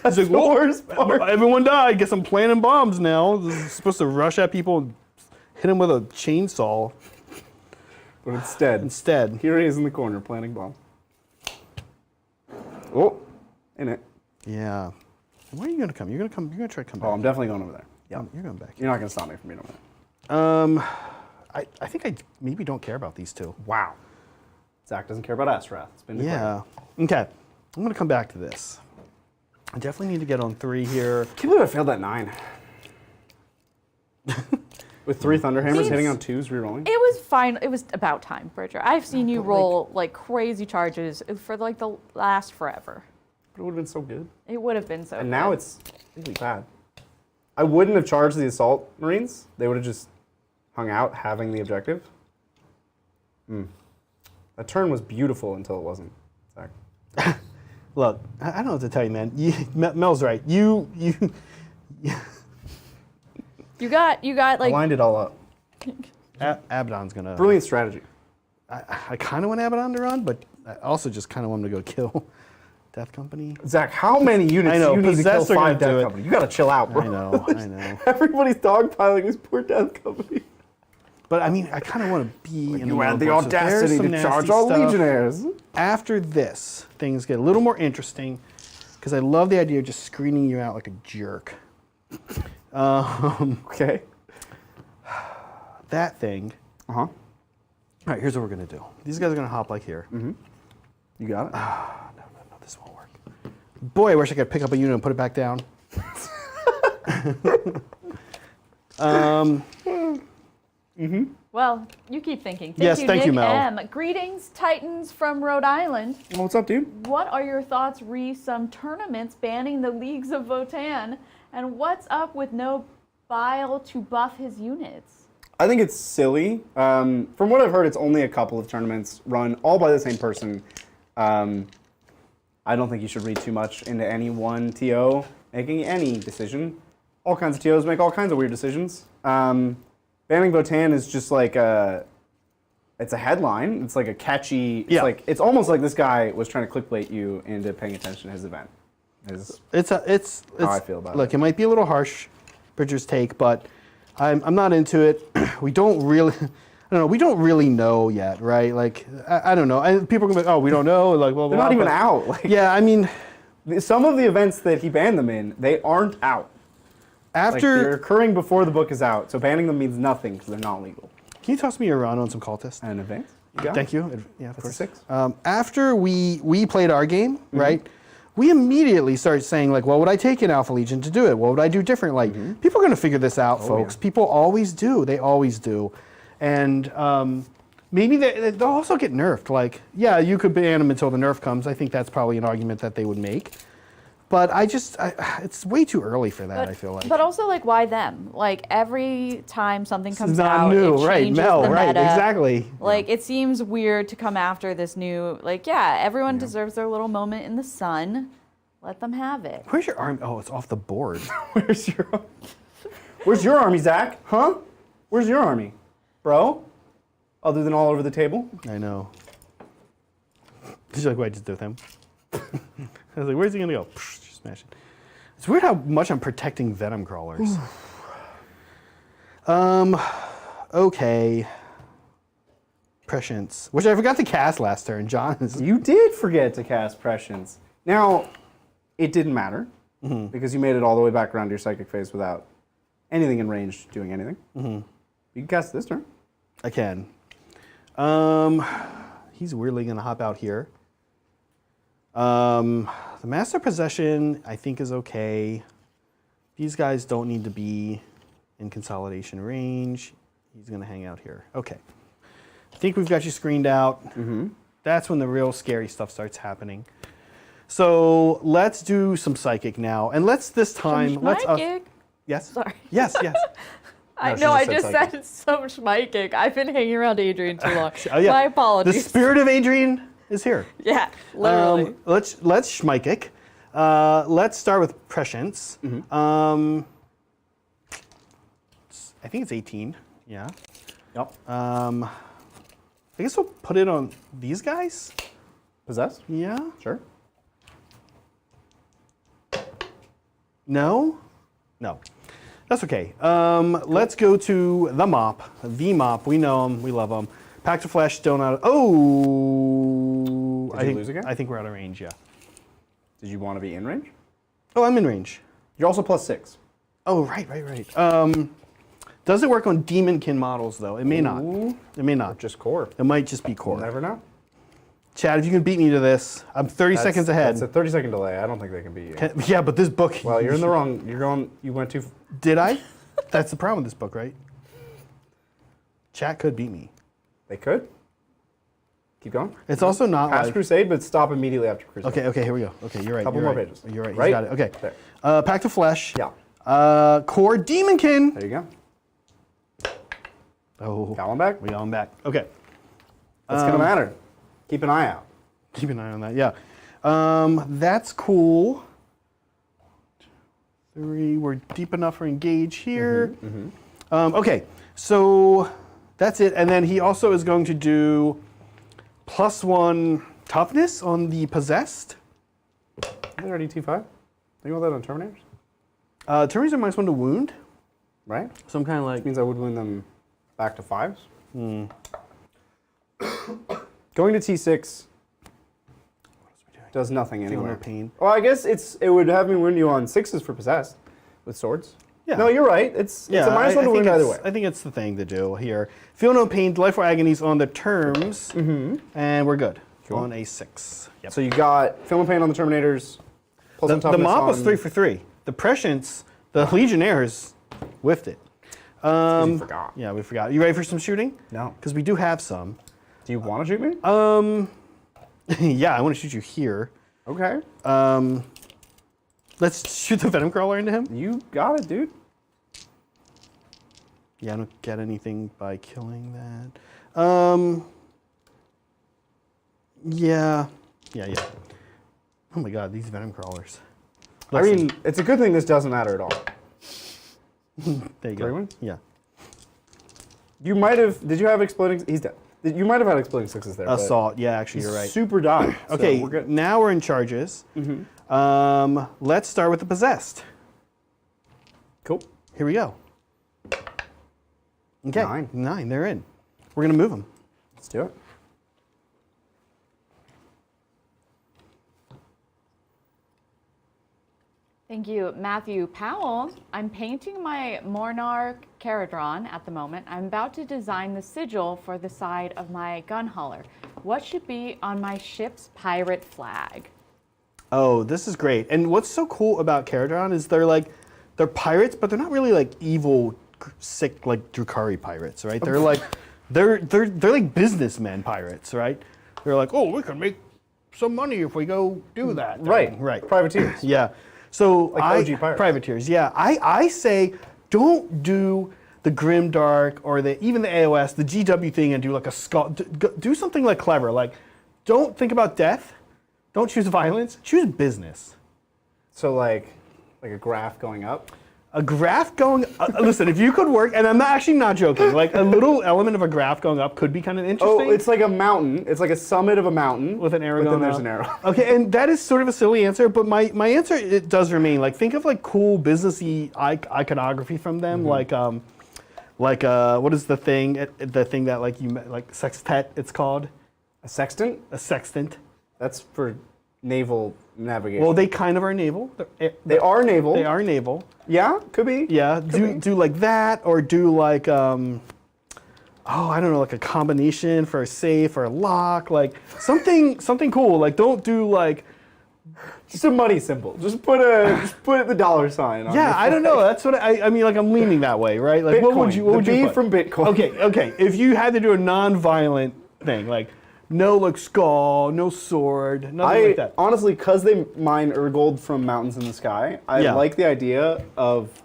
that's the worst part. Everyone died. Guess I'm planting bombs now. This is supposed to rush at people and hit them with a chainsaw. But instead, here he is in the corner planting bomb. Oh, in it. Yeah. Where are you gonna come? You're gonna try to come back. Oh, I'm definitely going over there. Yeah. You're going back. You're not going to stop me from being over there. I think I maybe don't care about these two. Wow. Zach doesn't care about Astrath. It's been declared. Yeah. Okay. I'm gonna come back to this. I definitely need to get on 3 here. I can't believe I failed that 9. With 3 Thunderhammers Seems- hitting on 2s, rerolling. It was fine. It was about time, Bridger. I've seen you roll like crazy charges for like the last forever. But it would have been so good. It would have been so. And good. now it's really bad. I wouldn't have charged the Assault Marines. They would have just hung out having the objective. That turn was beautiful until it wasn't. Zach. Look, I don't know what to tell you, man. Mel's right. You you got I like lined it all up. Abaddon's gonna. Brilliant strategy. I kind of want Abaddon to run, but I also just kind of want him to go kill Death Company. Zach, how many units I know, do you need to kill Possessed are 5 gonna do Death it. Company? You gotta chill out, bro. I know. Everybody's dogpiling this poor Death Company. But I mean, I kind of want to be in You had the middle, so there's audacity some to nasty charge all stuff. Legionnaires. After this, things get a little more interesting because I love the idea of just screening you out like a jerk. Okay. That thing. Uh-huh. All right, here's what we're gonna do. These guys are gonna hop like here. You got it. No, this won't work. Boy, I wish I could pick up a unit and put it back down. well, you keep thinking. Yes, thank Nick you, Mel. M. Greetings, Titans from Rhode Island. Well, what's up, dude? What are your thoughts re some tournaments banning the leagues of Votan? And what's up with no bile to buff his units? I think it's silly. From what I've heard, it's only a couple of tournaments run all by the same person. I don't think you should read too much into any one TO making any decision. All kinds of TOs make all kinds of weird decisions. Banning Votan is just like it's a headline. It's like a catchy. It's almost like this guy was trying to clickbait you into paying attention to his event. It's how I feel about look, it might be a little harsh, Bridger's take, but I'm not into it. We don't really know yet, right? Like, I don't know. And people are going to be like, oh, we don't know. Like, well, They're not even out. Like, yeah, I mean, some of the events that he banned them in, they aren't out. Like, they're occurring before the book is out, so banning them means nothing because they're not legal. Can you toss me a run on some cultists? And advance? You got Thank it. you. Yeah, of That's course. a 6. After we played our game, right? we immediately start saying like, what would I take in Alpha Legion to do it? What would I do different? Like, people are going to figure this out, folks. Yeah. People always do. They always do. And maybe they'll also get nerfed. Like, yeah, you could ban them until the nerf comes. I think that's probably an argument that they would make. But it's way too early for that, I feel like. But also, like, why them? Like, every time something comes It's not out, new, it right? changes Mel, the right? meta. Exactly. Like, it seems weird to come after this new, like, yeah, everyone deserves their little moment in the sun. Let them have it. Where's your army? Oh, it's off the board. Where's your army, Zach? Huh? Where's your army, bro? Other than all over the table? I know. Did you like what I just did with him? I was like, where's he gonna go? Just smash it. It's weird how much I'm protecting venom crawlers. Okay. Prescience, which I forgot to cast last turn. John is. You did forget to cast Prescience. Now, it didn't matter because you made it all the way back around to your psychic phase without anything in range doing anything. You can cast it this turn. I can. He's weirdly gonna hop out here. The Master Possession, I think, is okay. These guys don't need to be in consolidation range. He's gonna hang out here. Okay. I think we've got you screened out. That's when the real scary stuff starts happening. So let's do some psychic now, and let's this time let's. Yes. Sorry. Yes. Yes. I she know. I just just said said some schmeikic. I've been hanging around Adrian too long. Oh, yeah. My The apologies. spirit of Adrian is here. Yeah, literally. Let's schmeikic. Let's start with prescience. I think it's 18. Yeah. Yep. I guess we'll put it on these guys. Possess? Yeah. Sure. No. No. That's okay. Let's go to the mop. The mop. We know him. We love him. Pact of Flesh still not. Oh. Did you lose again? I think we're out of range. Yeah. Did you want to be in range? Oh, I'm in range. You're also +6. Oh, right. Does it work on demonkin models though? It may not. It may not. Just core. It might just be core. Never know. Chad, if you can beat me to this, I'm 30 seconds ahead. It's a 30-second delay. I don't think they can beat you. Yeah, but this book. Well, you're in the wrong. You went too. Did I? That's the problem with this book, right? Chat could beat me. They could. Keep going. It's also not Past like. Crusade, but stop immediately after Crusade. Okay, here we go. Okay, you're right. Couple you're more right. pages. You're right. Right? He's got it. Okay. There. Pact of Flesh. Yeah. Core Demonkin. There you go. Oh. Got one back. We got him back. Okay. That's gonna matter. Keep an eye out. Keep an eye on that. Yeah. That's cool. 3. We're deep enough for engage here. Okay. So that's it. And then he also is going to do +1 toughness on the possessed. They already T5. Don't you want that on Terminators? Terminators are -1 to wound. Right. So I'm kind of like. Means I would win them back to 5s. Going to T6 does nothing anywhere. no pain. Well, I guess it would have me win you on 6s for possessed with swords. Yeah. No, you're right. It's a -1 to think wound either way. I think it's the thing to do here. Feel no pain, delightful agonies on the terms, and we're good. Cool. On a 6. Yep. So you got Film and Pain on the Terminators. Plus The on toughness mop was on- 3 for 3. The prescience, the Legionnaires whiffed it. You forgot. Yeah, we forgot. You ready for some shooting? No. Because we do have some. Do you want to shoot me? Yeah, I want to shoot you here. Okay. Let's shoot the Venom Crawler into him. You got it, dude. Yeah, I don't get anything by killing that. Yeah. Oh my god, these Venom Crawlers. I mean, it's a good thing this doesn't matter at all. There you go. 3 wins? Yeah. You might have. Did you have exploding? He's dead. You might have had exploding 6s there. but Assault. Yeah, actually, he's you're right. Super die. So Okay, we're good. now we're in charges. Let's start with the possessed. Cool. Here we go. Okay, 9. 9. They're in. We're gonna move them. Let's do it. Thank you, Matthew Powell. I'm painting my Monarch Caradron at the moment. I'm about to design the sigil for the side of my gun hauler. What should be on my ship's pirate flag? Oh, this is great. And what's so cool about Caradron is they're pirates, but they're not really like evil, sick like Drukhari pirates, right? They're like they're like businessmen pirates, right? They're like, oh, we can make some money if we go do that. Right. Right. Privateers. Yeah. So Like OG pirates. privateers. Yeah. I say don't do the Grimdark or even the AOS, the GW thing, and do like a skull. Do something like clever. Like, don't think about death. Don't choose violence. Choose business. So like a graph going up. A graph going. Listen, if you could work, and I'm actually not joking. Like a little element of a graph going up could be kind of interesting. Oh, it's like a mountain. It's like a summit of a mountain with an arrow but going then there's up. an arrow. Okay, and that is sort of a silly answer, but my answer it does remain. Like think of like cool businessy iconography from them, like what is the thing that like sextet it's called? A sextant? A sextant. That's for naval navigation. Well, they kind of are naval. They are naval. They are naval. Yeah, could be. Yeah, Could be. do like that, or do like I don't know, like a combination for a safe or a lock, like something cool. Like don't do like Just a money symbol. Just put the dollar sign on. I don't know. That's what I mean. Like I'm leaning that way, right? Like what would you? What would the you B put? from Bitcoin. Okay. If you had to do a non-violent thing, like no like skull, no sword, nothing like that. Honestly, because they mine Urgold from mountains in the sky, I like the idea of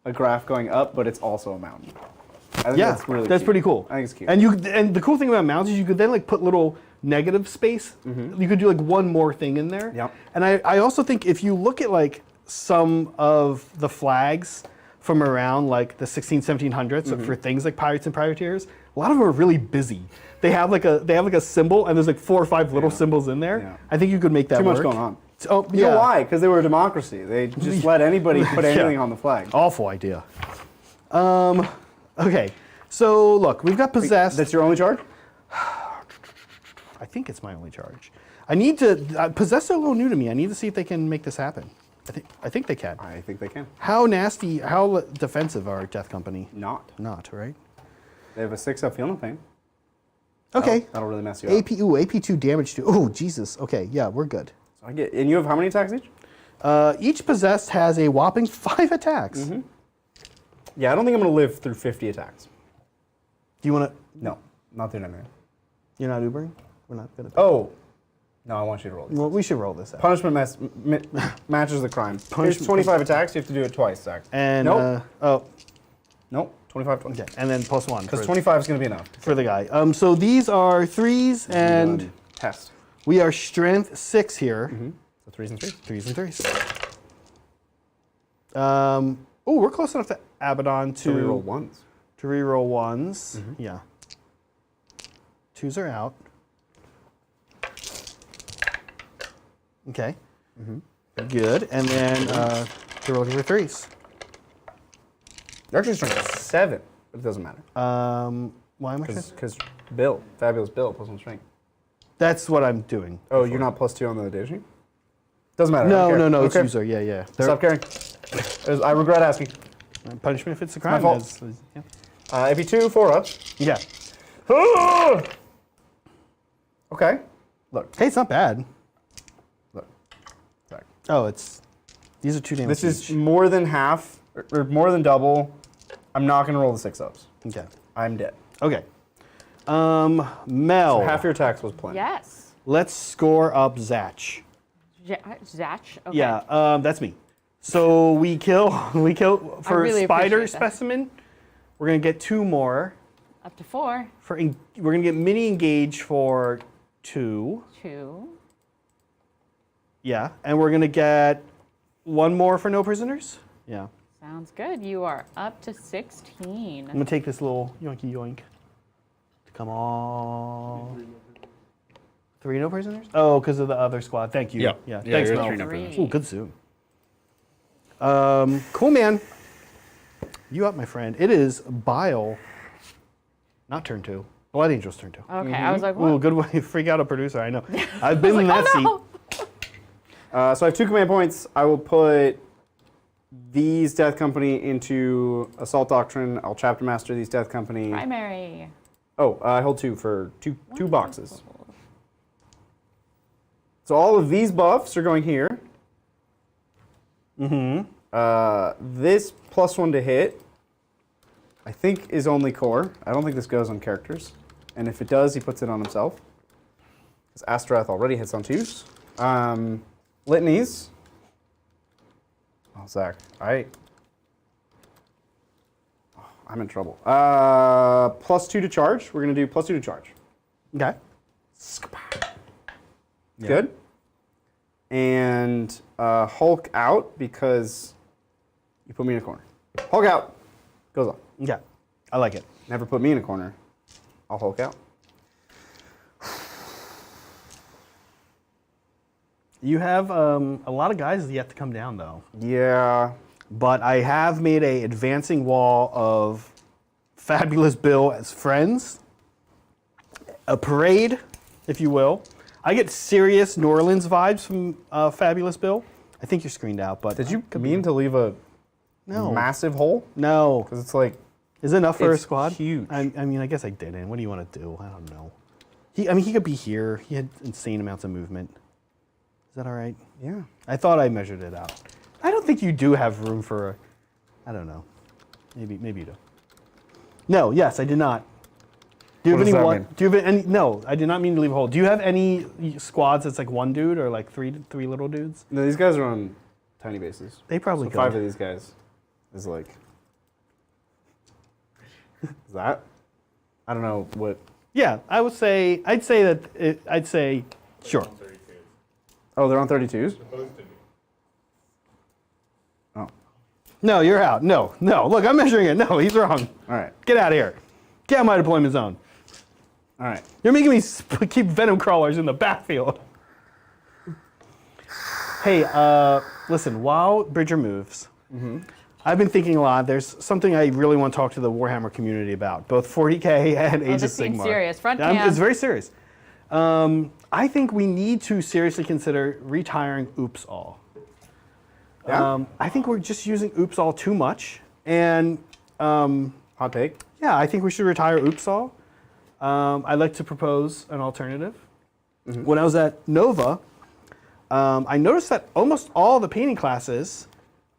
a graph going up, but it's also a mountain. I think that's really that's cute. pretty cool. I think it's cute. And the cool thing about mountains is you could then like put little negative space. You could do like one more thing in there. Yep. And I also think if you look at like some of the flags from around like the 1700s for things like pirates and privateers, a lot of them are really busy. They have like a symbol and there's like 4 or 5 little symbols in there. Yeah. I think you could make that Too work. much going on. Oh, You know why? Because they were a democracy. They just let anybody put anything on the flag. Awful idea. Okay, so look, we've got possessed. That's your only charge? I think it's my only charge. I need to possessed are a little new to me. I need to see if they can make this happen. I think they can. I think they can. How nasty? How defensive are Death Company? Not. Not right. They have a 6-up Feel No Pain. Okay. That'll really mess you up. AP2 damage 2. Oh Jesus. Okay, yeah, we're good. So and you have how many attacks each? Each possessed has a whopping 5 attacks. Yeah, I don't think I'm going to live through 50 attacks. Do you want to? No, not doing anything. You're not Ubering. We're not gonna. Oh. No, I want you to roll this. Well, we should roll this out. Punishment matches the crime. Here's 25 attacks. You have to do it twice, Zach. And nope. Nope. 25. okay, and then +1 Because 25 is going to be enough. for the guy. So these are 3s, and Test. we are strength 6 here. So 3s and 3s. 3s and 3s. Oh, we're close enough to Abaddon to So we roll 1s. To reroll 1s. Yeah. 2s are out. Okay. Good. And then we're looking for 3s. You're actually strength 7, but it doesn't matter. Why am I? Because Bill, Fabulous Bill, +1 strength. That's what I'm doing. Oh, you're not +2 on the data sheet? Doesn't matter. No, it's Okay. user. Yeah. Stop caring. I regret asking. Punishment if it's a my crime. fault. Yeah. AP2, 4-ups. Yeah. Okay. Look. Hey, it's not bad. Look. Zach. Oh, these are 2 damage. This is each. more than half, or more than double. I'm not going to roll the 6-ups. Okay. I'm dead. Okay. Mel. So half your attacks was planned. Yes. Let's score up Zach. Zach. Okay. Yeah, that's me. So we kill for really spider appreciate that. specimen. We're gonna get 2 more. Up to 4. We're gonna get mini engage for 2. 2. Yeah, and we're gonna get 1 more for no prisoners. Yeah. Sounds good. You are up to 16. I'm gonna take this little yoinky yoink. Come on. 3 no prisoners? Oh, because of the other squad. Thank you. Yeah, Thanks, you're Mel. 3 no prisoners. Ooh, good zoom. Cool, man. You up, my friend. It is Bile. Not turn 2. Blood Angel's turn 2. Okay, I was like, what? Ooh, good way to freak out a producer, I know. I've been in that seat. no. So I have 2 command points. I will put these Death Company into Assault Doctrine. I'll Chapter Master these Death Company. Primary. Oh, I hold 2 for two boxes. So all of these buffs are going here. This +1 to hit, I think, is only core. I don't think this goes on characters. And if it does, he puts it on himself. Because Astaroth already hits on 2s. Litanies. Oh, Zach. I'm in trouble. +2 to charge. We're going to do +2 to charge. Okay. Good. And Hulk out because you put me in a corner. Hulk out. Goes on. Yeah. I like it. Never put me in a corner. I'll Hulk out. You have a lot of guys yet to come down, though. Yeah. But I have made a advancing wall of Fabulous Bill as friends. A parade, if you will. I get serious New Orleans vibes from Fabulous Bill. I think you're screened out, but... Did you mean to leave a massive hole? No. Because it's like... Is it enough for a It's squad? huge. I mean, I guess I didn't. What do you want to do? I don't know. He could be here. He had insane amounts of movement. Is that all right? Yeah. I thought I measured it out. I don't think you do have room for I don't know. Maybe you do. No, yes, I did not. Do you What have does any that one? mean? Do you have any? No, I did not mean to leave a hole. Do you have any squads that's like one dude or like three little dudes? No, these guys are on tiny bases. They probably So could. 5 of these guys is like... Is that? I don't know what... Yeah, I'd say sure. Oh, they're on 32s? Oh. No, you're out. No. Look, I'm measuring it. No, he's wrong. All right. Get out of here. Get out of my deployment zone. All right. You're making me keep venom crawlers in the backfield. Hey, listen, while Bridger moves, I've been thinking a lot. There's something I really want to talk to the Warhammer community about, both 40k and Age of this seems Sigmar. serious. Front Yeah, cam. it's very serious. I think we need to seriously consider retiring Oops All. Yeah? I think we're just using Oops All too much. And Hot take? yeah, I think we should retire Oops All. I'd like to propose an alternative. When I was at Nova, I noticed that almost all the painting classes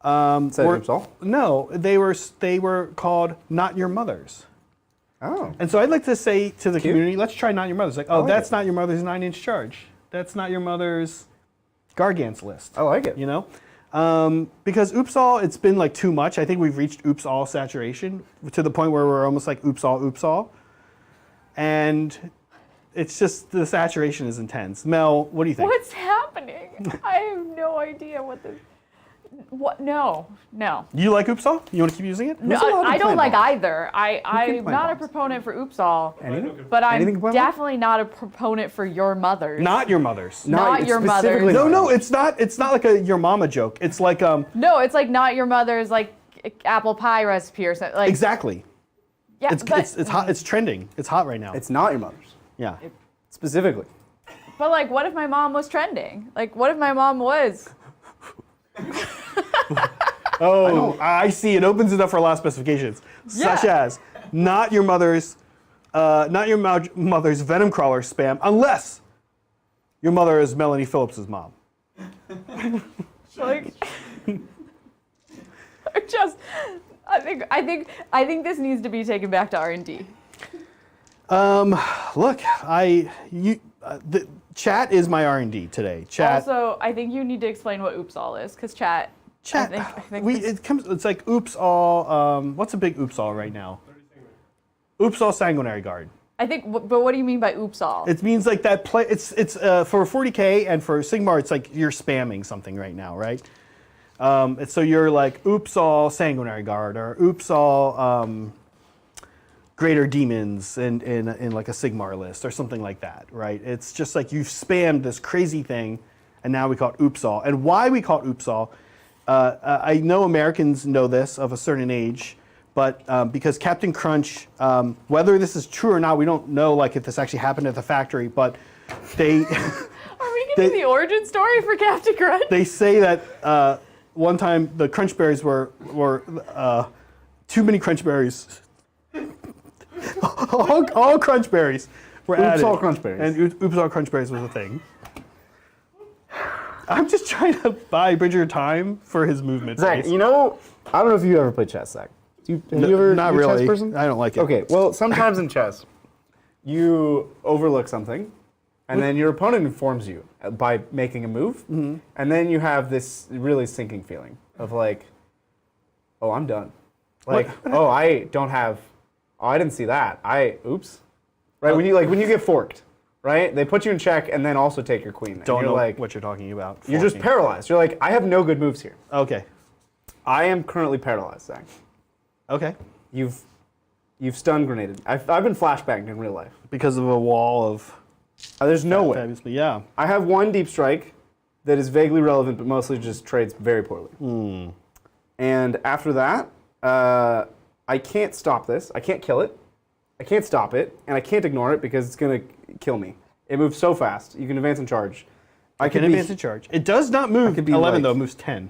Said were, Oops All? no, they were called Not Your Mother's. Oh. And so I'd like to say to the Cute. community, let's try Not Your Mother's. Like, oh, like that's it. not your mother's 9-inch charge. That's not your mother's Gargant's list. I like it. You know? Because Oops All, it's been like too much. I think we've reached Oops All saturation to the point where we're almost like Oops All. And it's just, the saturation is intense. Mel, what do you think? What's happening? I have no idea what this. What? No. You like Oops All? You want to keep using it? No, Who's allowed to I don't play like bombs? either. I'm play not a bombs? proponent for Oops All, Anything? but Anything I'm can play definitely not a proponent for your mother's. Not your mother's. Not your mother's. specifically No, not. no, it's not like a your mama joke. It's like No, it's like not your mother's like apple pie recipe or something. Like, exactly. Yeah, It's but, it's hot. It's trending. It's hot right now. It's not your mother's. Yeah. Specifically. but like, what if my mom was trending? Like, what if my mom was? Oh, I see. It opens it up for a lot of specifications, such Yeah. as not your mother's venom crawler spam, unless your mother is Melanie Phillips's mom. Like, I think this needs to be taken back to R&D. Look, the chat is my R&D today. Chat. Also, I think you need to explain what Oops All is, because chat. Chat. I think this- It's like Oops All. What's a big Oops All right now? Oops All Sanguinary Guard. I think, but what do you mean by Oops All? It means like that play. It's for 40k and for Sigmar. It's like you're spamming something right now, right? So you're like Oops All Sanguinary Guard or Oops All Greater Demons in like a Sigmar list or something like that, right? It's just like you've spammed this crazy thing, and now we call it Oops All. And why we call it Oops All? I know Americans know this of a certain age, but because Captain Crunch, whether this is true or not, we don't know like if this actually happened at the factory, but they Are we getting the origin story for Captain Crunch? they say that one time the Crunch Berries were too many Crunch Berries. all Crunch Berries were Oops added. All Crunch Berries. And Oops All Crunch Berries was a thing. I'm just trying to buy Bridger time for his movement. Zach, phase. you know, I don't know if you ever played chess, Zach. Have you ever Not been a really. chess person? I don't like it. Okay, well, sometimes in chess, you overlook something, and then your opponent informs you by making a move, and then you have this really sinking feeling of like, oh, I'm done. Like, oh, I didn't see that. Oops. Right, when you get forked, right? They put you in check and then also take your queen. And Don't you're know like, what you're talking about. you're just Forking. paralyzed. You're like, I have no good moves here. Okay. I am currently paralyzed, Zach. Okay. You've stun grenaded. I've been flashbanged in real life. Because of a wall of. There's no way. Fabulously, yeah. I have one deep strike that is vaguely relevant, but mostly just trades very poorly. And after that, I can't stop this. I can't kill it. I can't stop it, and I can't ignore it because it's gonna kill me. It moves so fast. You can advance and charge. I Can advance and charge. It does not move could be 11 like- though. It moves 10.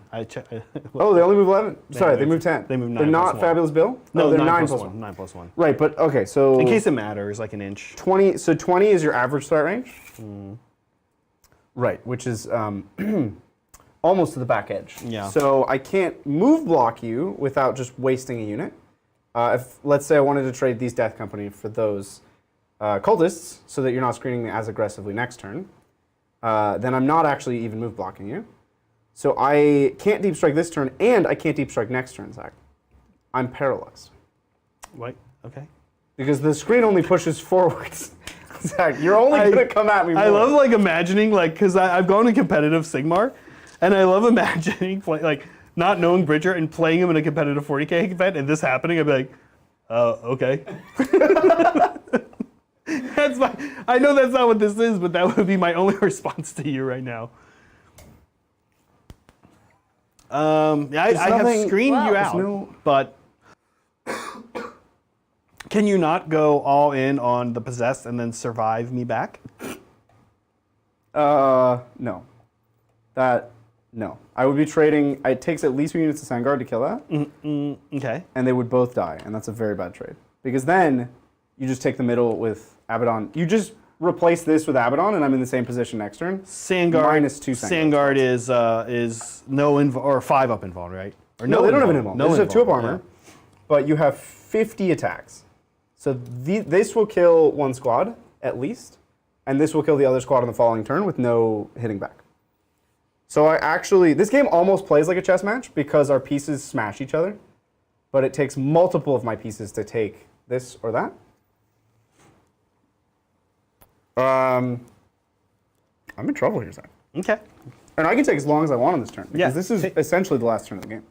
Oh, they only move 11. Sorry, they move 10. They move 9 They're plus not 1. Fabulous Bill. No, they're 9 plus 1. 9 plus 1. Right, but okay, so In case it matters, like an inch. 20. So 20 is your average start range. Right, which is almost to the back edge. Yeah. So I can't move block you without just wasting a unit. If let's say I wanted to trade these Death Company for those cultists, so that you're not screening me as aggressively next turn, then I'm not actually even move blocking you. So I can't deep strike this turn, and I can't deep strike next turn, Zach. I'm paralyzed Wait, okay. because the screen only pushes forwards. Zach, you're only gonna come at me more. I love like imagining, like, because I've gone to competitive Sigmar, and I love imagining, like, not knowing Bridger and playing him in a competitive 40k event and this happening. I'd be like, okay. That's I know that's not what this is, but that would be my only response to you right now. Yeah, I have nothing- screened you Well, out, no- but can you not go all in on the possessed and then survive me back? No. No. I would be trading. It takes at least 2 units of Sandguard to kill that, Okay. and they would both die, and that's a very bad trade. Because then you just take the middle with Abaddon. You just replace this with Abaddon, and I'm in the same position next turn. Sandguard. Minus 2 Sandguard. Sandguard is no or 5 up invuln, right? Or No, they don't have an invuln. No They just have 2 up invuln, armor, but you have 50 attacks. So this will kill one squad at least, and this will kill the other squad on the following turn with no hitting back. So this game almost plays like a chess match because our pieces smash each other, but it takes multiple of my pieces to take this or that. I'm in trouble here, Zach. Yeah. Okay. And I can take as long as I want on this turn because Yeah. this is essentially the last turn of the game.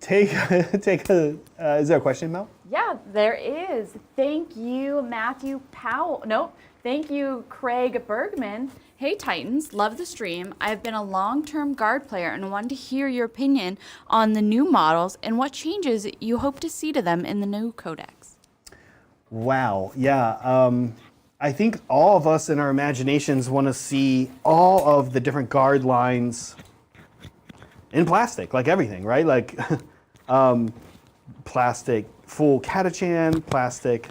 Is there a question, Mel? Yeah, there is. Thank you, Matthew Powell. Nope. Thank you, Craig Bergman. Hey, Titans. Love the stream. I've been a long-term guard player and wanted to hear your opinion on the new models and what changes you hope to see to them in the new codex. Wow. Yeah. I think all of us in our imaginations want to see all of the different guard lines in plastic, like everything, right? Like plastic full Catachan, plastic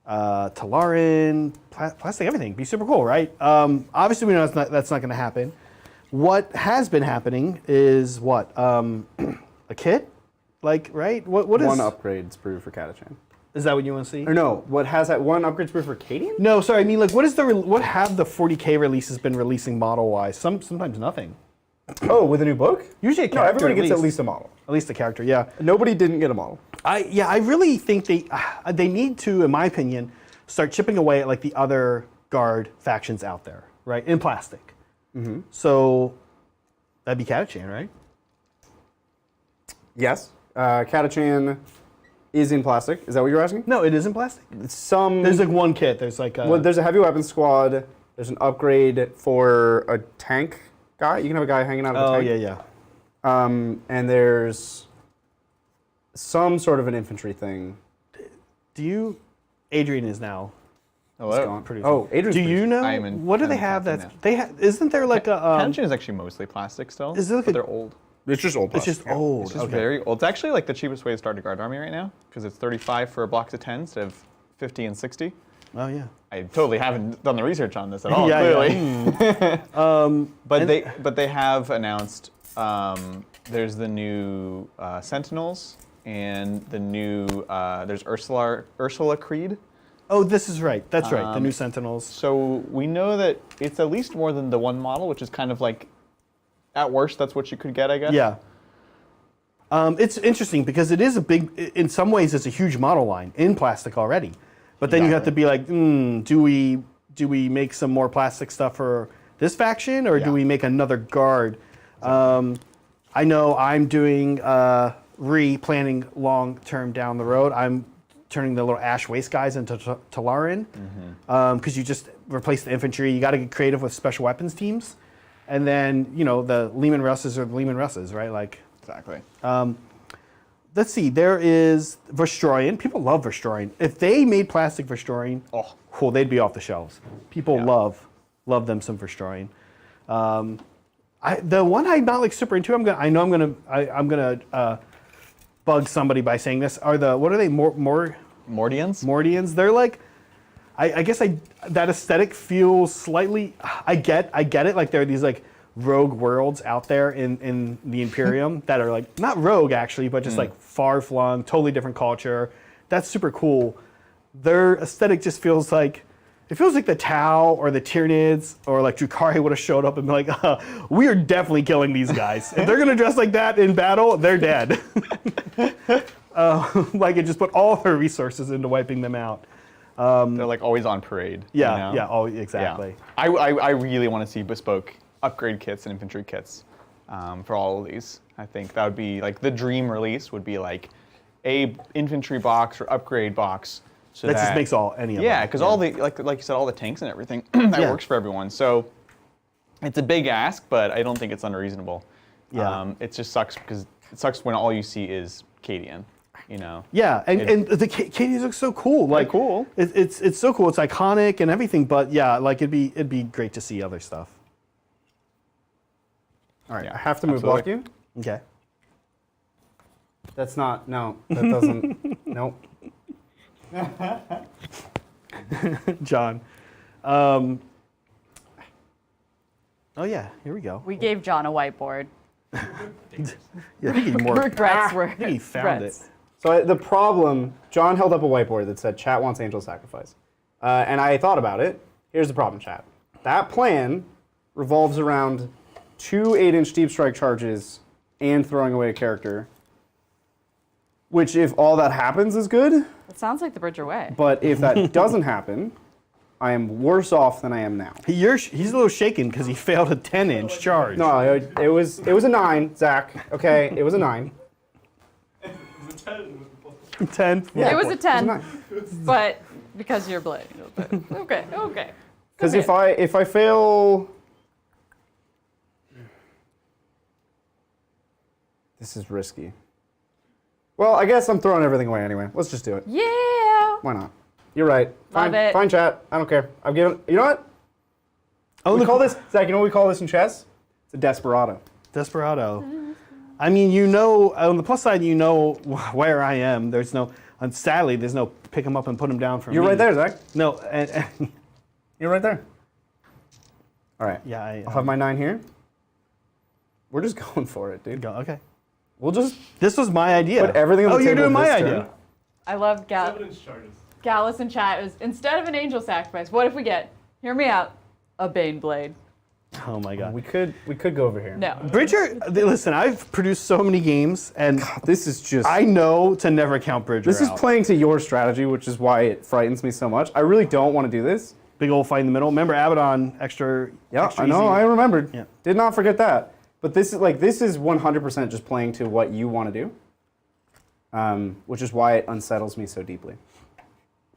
Talarin, plastic everything. Be super cool, right? Obviously, we know that's not going to happen. What has been happening is what? A kit? Like, right? What is... One upgrade sprue for Catachan. Is that what you want to see? Or no, what has that one upgrade sprue for Cadian? No, sorry. I mean, like, what have the 40k releases been releasing model-wise? Sometimes nothing. Oh, with a new book? Usually a No, character everybody at gets at least. least a model. At least a character, yeah. Nobody didn't get a model. I really think they need to, in my opinion, start chipping away at like the other guard factions out there, right? In plastic. Mm-hmm. So that'd be Catachan, right? Yes. Catachan is in plastic. Is that what you're asking? No, it is in plastic. There's like one kit. There's like a... Well, there's a heavy weapons squad. There's an upgrade for a tank guy. You can have a guy hanging out of a tank. yeah, yeah. And there's some sort of an infantry thing. Adrian is now. Hello. Pretty Oh, Adrian's Do pretty- you know I am in- what do I'm they in have? plastic That's isn't there like a Catachan is actually mostly plastic still, Is it like but a- they're old. It's just old it's plastic. just old. It's just okay. very old. It's actually like the cheapest way to start a guard army right now because it's 35 for a box of 10 instead of 50 and 60. Oh yeah. I totally haven't done the research on this at all, Yeah, clearly. yeah. But they have announced there's the new Sentinels and the new there's Ursula Creed. Oh, this is right. That's right. The new Sentinels. So we know that it's at least more than the one model, which is kind of like, at worst, that's what you could get, I guess. Yeah. It's interesting because it is a big, in some ways, it's a huge model line in plastic already. But then you have to be like, do we make some more plastic stuff for this faction, or do we make another guard? I know I'm doing planning long term down the road. I'm turning the little Ash Waste guys into Talaran because you just replace the infantry. You got to get creative with special weapons teams, and then the Lehman Russes are the Lehman Russes, right? Like Exactly. let's see. There is Verstroyan. People love Verstroyan. If they made plastic Verstroyan, cool, they'd be off the shelves. People love them some Verstroyan. The one I'm not like super into. I'm gonna bug somebody by saying this. What are they? Mordians? Mordians. They're like, I guess that aesthetic feels slightly. I get it. Like there are these like rogue worlds out there in the Imperium that are like not rogue actually, but just like far flung, totally different culture. That's super cool. Their aesthetic just feels like. It feels like the Tau or the Tyranids or like Drukhari would have showed up and been like, we are definitely killing these guys. If they're gonna dress like that in battle, they're dead. Like it just put all their resources into wiping them out. They're like always on parade. Yeah, yeah, exactly. Yeah. I really want to see bespoke upgrade kits and infantry kits for all of these. I think that would be like the dream release would be like a infantry box or upgrade box. So that just makes any of them. Yeah, because all the like you said, all the tanks and everything that works for everyone. So it's a big ask, but I don't think it's unreasonable. Yeah. It just sucks because it sucks when all you see is Cadian. Yeah, and the Cadians look so cool. Like cool. It's so cool. It's iconic and everything. But yeah, like it'd be great to see other stuff. All right, I have to move block you. Okay. That's not. No, that doesn't. Nope. John. Oh yeah, here we go. We gave John a whiteboard. Yeah, I think he more. Regrets were. I think he found regrets. it. So the problem, John held up a whiteboard that said, "Chat wants angel sacrifice," and I thought about it. Here's the problem, chat. That plan revolves around 2 8-inch deep strike charges and throwing away a character. Which, if all that happens, is good. It sounds like the Bridger way. But if that doesn't happen, I am worse off than I am now. He's a little shaken because he failed a 10-inch charge. No, it was a 9, Zach. Okay, it was a 9. 10. Yeah, it was a 10, 9. but because you're blading. Okay. Because if I fail, this is risky. Well, I guess I'm throwing everything away anyway. Let's just do it. Yeah. Why not? You're right. Love Fine, it. fine, chat. I don't care. I've given. You know what? We call this, Zach. You know what we call this in chess? It's a desperado. Desperado. I mean, on the plus side, where I am. There's no, and sadly, there's no pick him up and put him down for me. You're right there, Zach. No, You're right there. All right. yeah, I'll have my 9 here. We're just going for it, dude. go. Okay. We'll just This was my idea. put everything on the Oh, table. you're doing my this idea. turn. I love Gallus in chat. Is instead of an angel sacrifice, what if we get? Hear me out. A Bane blade. Oh my god. We could go over here. No. Bridger, listen, I've produced so many games, and This is just. I know to never count Bridger This is out. playing to your strategy, which is why it frightens me so much. I really don't want to do this. Big old fight in the middle. Remember Abaddon, extra Yeah, extra I know. easy. I remembered. Yeah. Did not forget that. But this is 100% just playing to what you want to do, which is why it unsettles me so deeply.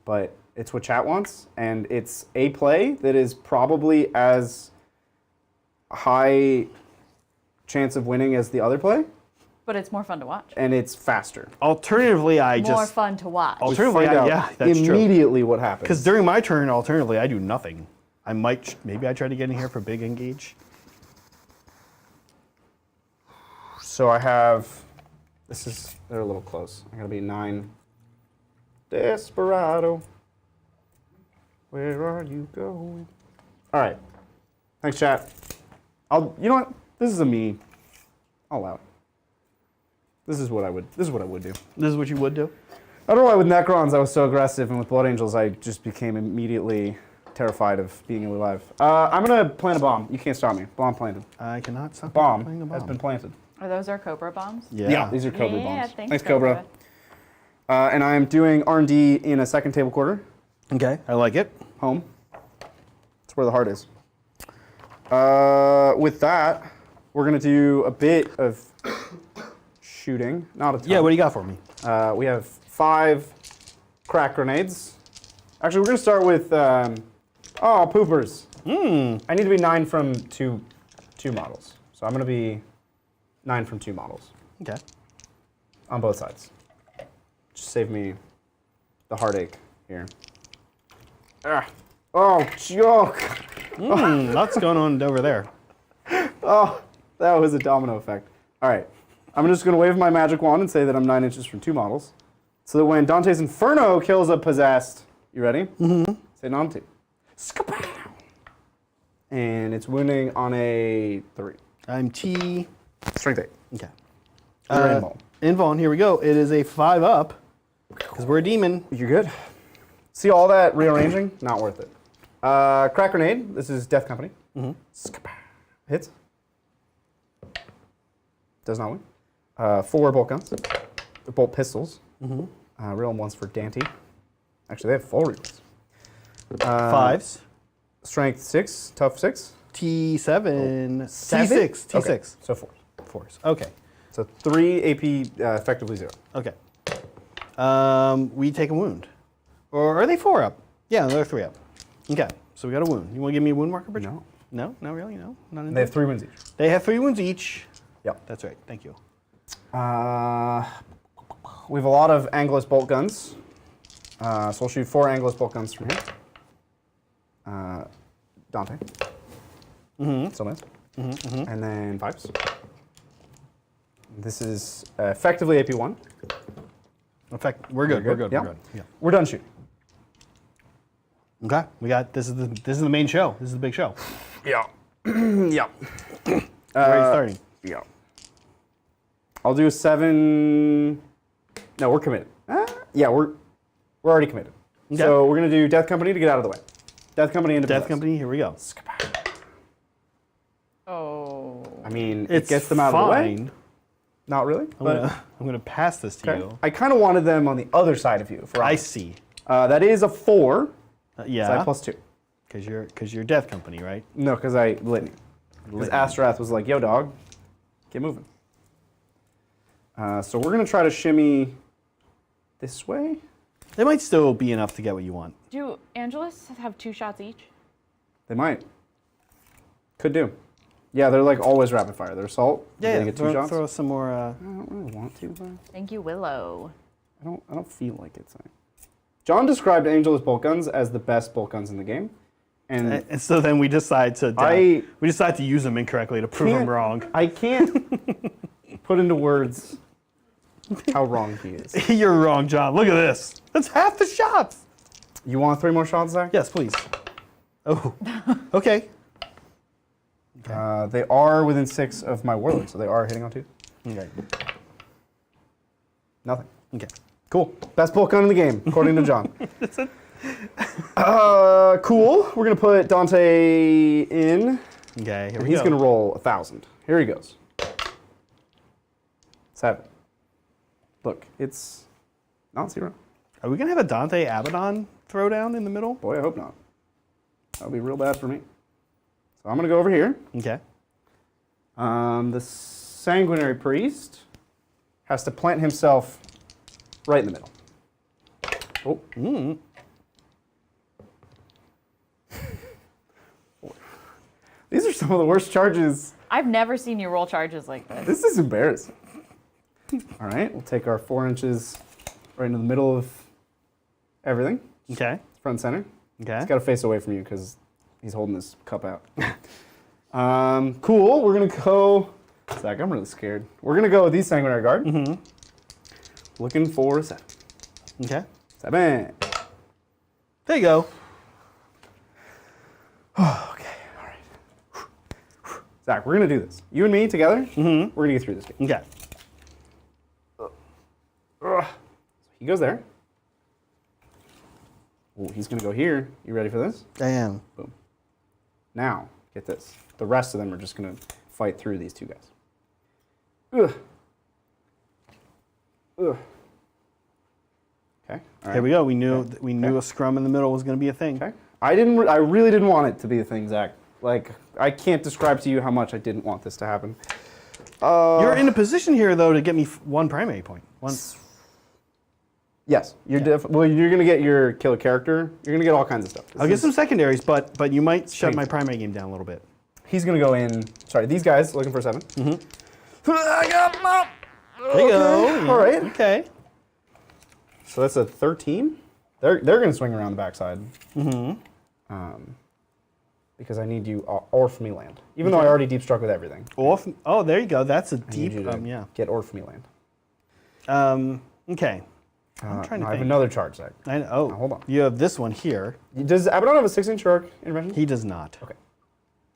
But it's what chat wants, and it's a play that is probably as high chance of winning as the other play, But it's more fun to watch. and it's faster. Alternatively, More fun to watch. Oh, Just Alternatively, find out yeah, that's true. immediately what happens. Because during my turn, alternatively, I do nothing. Maybe I try to get in here for big engage. So I have, they're a little close. I gotta be 9. Desperado. Where are you going? All right. Thanks, chat. You know what? This is a me. I'll allow it. This is what I would do. This is what you would do? I don't know why with Necrons I was so aggressive, and with Blood Angels I just became immediately terrified of being alive. I'm gonna plant a bomb. You can't stop me. Bomb planted. I cannot stop Bomb playing the has been planted. Are those our Cobra bombs? Yeah. These are Cobra Yeah, bombs. thanks, Thanks, Cobra. And I'm doing R&D in a second table quarter. Okay, I like it. Home. That's where the heart is. With that, we're gonna do a bit of shooting. Not a ton. Yeah, what do you got for me? We have 5 crack grenades. Actually, we're gonna start with, oh, poopers. I need to be 9 from two models. So I'm gonna be 9 from 2 models Okay. on both sides. Just save me the heartache here. Ah. Oh, joke. Lots going on over there. Oh, that was a domino effect. All right, I'm just gonna wave my magic wand and say that I'm 9 inches from 2 models. So that when Dante's Inferno kills a possessed, you ready? Say Dante. Skapow! And it's wounding on a 3. I'm T. Strength 8. Okay. You're invuln. Invuln, here we go. It is a 5 up, because we're a demon. You're good. See all that rearranging? Not worth it. Crack grenade. This is Death Company. Skapow. Hits. Does not win. 4 bolt guns. Bolt pistols. Real ones for Dante. Actually, they have full reels. 5s. Strength 6, tough 6. T7. Seven? T6. T6. Okay, so 4. 4s. Okay. So 3 AP, effectively 0. Okay. We take a wound. Or are they 4 up? Yeah, they're 3 up. Okay, so we got a wound. You want to give me a wound marker, Bridget? No. No? Not really? No? Not in They have 3 wounds each. They have 3 wounds each. Yep. That's right. Thank you. We have a lot of Anglus bolt guns. So we'll shoot 4 Anglus bolt guns from here. Dante. Still miss. And then 5s. This is effectively AP1. In fact, we're good. We're We're good? good. Yeah. We're good. Yeah. We're done shooting. Okay. We got this is the main show. This is the big show. Yeah. Yeah. We're already starting. Yeah. I'll do a 7. No, we're committed. Yeah, we're already committed. Okay. So we're gonna do Death Company to get out of the way. Death Company into Death possess. Company, here we go. Oh. I mean, It's it gets them out of the way. fine. Not really, but I'm gonna pass this to okay. you. I kind of wanted them on the other side of you. For I honor. see. That is a 4. Yeah. Side plus 2. Because you're Death Company, right? No, because I lit me. Because Astrath was like, "Yo, dog, get moving." So we're gonna try to shimmy this way. They might still be enough to get what you want. Do Angelus have 2 shots each? They might. Could do. Yeah, they're like always rapid fire. They're assault. Yeah, They yeah. get 2 Throw, shots. throw some more. I don't really want to, but Thank you, Willow. I don't feel like it's. John described Angelus bolt guns as the best bolt guns in the game, and And so then we decide to we decide to use them incorrectly to prove them can't- wrong. I can't put into words how wrong he is. You're wrong, John. Look at this. That's half the shots. You want 3 more shots, Zach? Yes, please. Oh, okay. They are within 6 of my warlord, so they are hitting on 2. Okay. Nothing. Okay. Cool. Best bolt gun in the game, according to John. Cool. We're gonna put Dante in. Okay. Here And we he's go. gonna roll 1,000. Here he goes. 7. Look, it's not 0. Are we gonna have a Dante Abaddon throwdown in the middle? Boy, I hope not. That would be real bad for me. So I'm gonna go over here. Okay. The Sanguinary Priest has to plant himself right in the middle. Oh. These are some of the worst charges. I've never seen you roll charges like this. This is embarrassing. All right, we'll take our 4 inches right into the middle of everything. Okay. Front and center. Okay. He's got to face away from you because he's holding this cup out. Cool. We're going to go. Zach, I'm really scared. We're going to go with these Sanguinary Guard. Looking for 7. Okay. 7. There you go. Okay, all right. Zach, we're gonna do this. You and me together. We're gonna get through this game. Okay. He goes there. Ooh, he's gonna go here. You ready for this? I am. Boom. Now, get this. The rest of them are just gonna fight through these two guys. Ugh. Ugh. Okay. All right. Here we go. We knew a scrum in the middle was going to be a thing. Okay. I really didn't want it to be a thing, Zach. Like, I can't describe to you how much I didn't want this to happen. You're in a position here, though, to get me one primary point. One. Yes, you're you're gonna get your killer character. You're gonna get all kinds of stuff. I'll get some secondaries, but you might shut my primary game down a little bit. He's gonna go in. Sorry, these guys looking for 7. I got them up. There you go. All right. Okay. So that's a 13. They're gonna swing around the backside. Because I need you Orph me land. Even though I already deep struck with everything. Orph. Oh, there you go. That's a I need deep. you to Yeah. get Orph me land. Okay. I'm trying to I think. have another charge, Zach. Oh, hold on. You have this one here. Does Abaddon have a 6-inch arc intervention? He does not. Okay.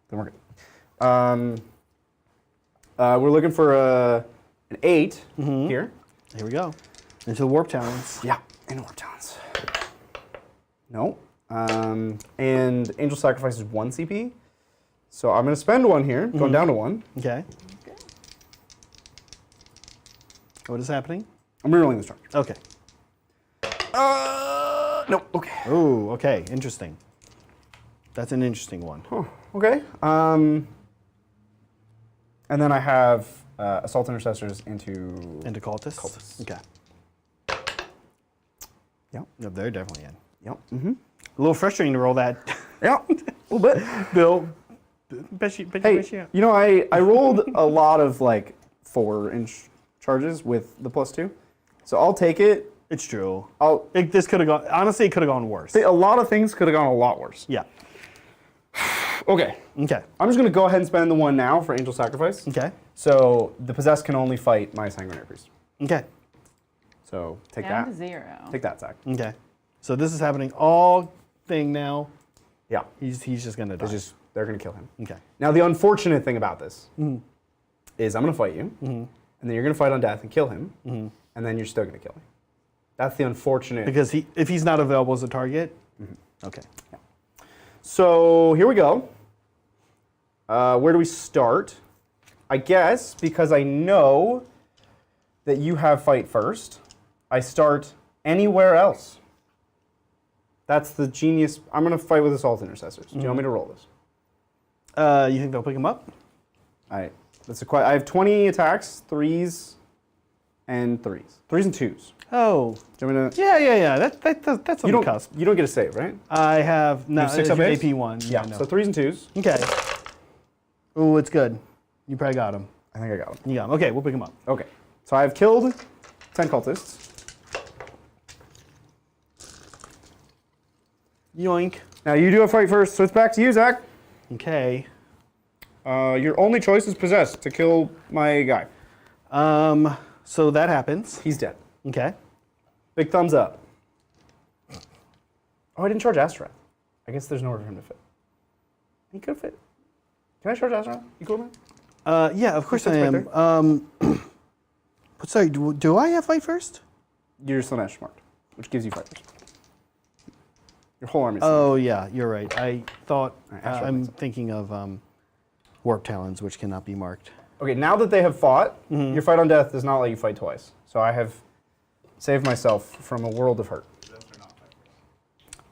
Then we're good. We're looking for an 8 here. Here we go. Into the warp talons. Yeah, and Warp Talons. No. And Angel Sacrifice is 1 CP. So I'm going to spend 1 here, going down to 1. Okay. What is happening? I'm rerolling this charge. Okay. No, okay. Oh, okay. Interesting. That's an interesting one. Okay. And then I have Assault Intercessors into... Into cultists? Cultists. Okay. Yep. Yep, they're definitely in. Yep. Mm-hmm. A little frustrating to roll that. Yeah, a little bit. Bill, bet you. Hey, you know, I rolled a lot of like 4-inch charges with the +2, so I'll take it. It's true. This could have gone. Honestly, it could have gone worse. A lot of things could have gone a lot worse. Yeah. Okay. Okay. I'm just gonna go ahead and spend the 1 now for Angel Sacrifice. Okay. So the possessed can only fight my Sanguinary Priest. Okay. So take Down that. to 0. Take that, Zach. Okay. So this is happening all thing now. Yeah. He's just gonna die. They're gonna kill him. Okay. Now the unfortunate thing about this is I'm gonna fight you, and then you're gonna fight on death and kill him, and then you're still gonna kill me. That's the unfortunate. Because if he's not available as a target. Okay. Yeah. So here we go. Where do we start? I guess because I know that you have fight first, I start anywhere else. That's the genius. I'm going to fight with Assault Intercessors. Do you want me to roll this? You think they'll pick him up? I have 20 attacks, 3s and 3s. 3s and 2s. Oh. Do you want me to? Yeah. That's on the cusp. You don't get a save, right? I have no. You have 6 it's up your base? AP one. Yeah. no. So 3s and 2s. Okay. Ooh, it's good. You probably got him. I think I got him. You got him. Okay, we'll pick him up. Okay. So I have killed 10 cultists. Yoink. Now you do a fight first, so it's back to you, Zach. Okay. Your only choice is possessed to kill my guy. So that happens. He's dead. Okay. Big thumbs up. Oh, I didn't charge Astaroth. I guess there's nowhere for him to fit. He could fit. Can I charge Astaroth? You cool with that? Yeah, of course I Right am. But sorry, do I have fight first? You're Slanesh marked, which gives you fight first. Your whole army. Oh yeah, you're right. I thought Alright, Astaroth I'm makes sense. thinking of warp talons, which cannot be marked. Okay, now that they have fought, your fight on death does not let you fight twice. So I have saved myself from a world of hurt.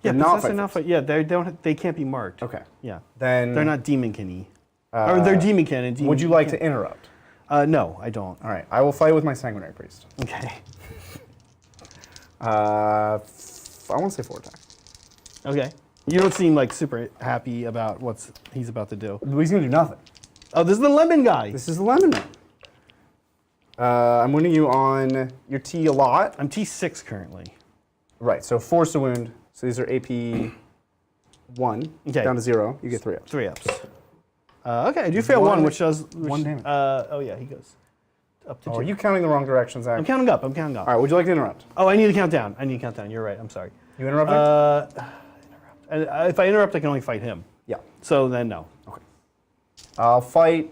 Yeah, not possessed fight are not first. fight. Yeah, they can't be marked. Okay. Yeah. Then They're not demonkin-y. Or they're demonkin and Would you like to interrupt? No, I don't. All right, I will fight with my Sanguinary Priest. Okay. I want to say 4 attacks. Okay. You don't seem like super happy about what he's about to do. He's gonna do nothing. Oh, this is the lemon guy. This is the lemon man. I'm winning you on your T a lot. I'm T6 currently. Right, so force a wound. So these are AP 1 Okay. down to 0. You get 3 ups. 3 ups. Okay, I do fail one, which does... one damage. Oh yeah, he goes up to 2. Oh, are you counting the wrong direction, Zach? I'm counting up. All right, would you like to interrupt? Oh, I need to count down. You're right. I'm sorry. You interrupting? And if I interrupt, I can only fight him. Yeah. So then no. Okay. I'll fight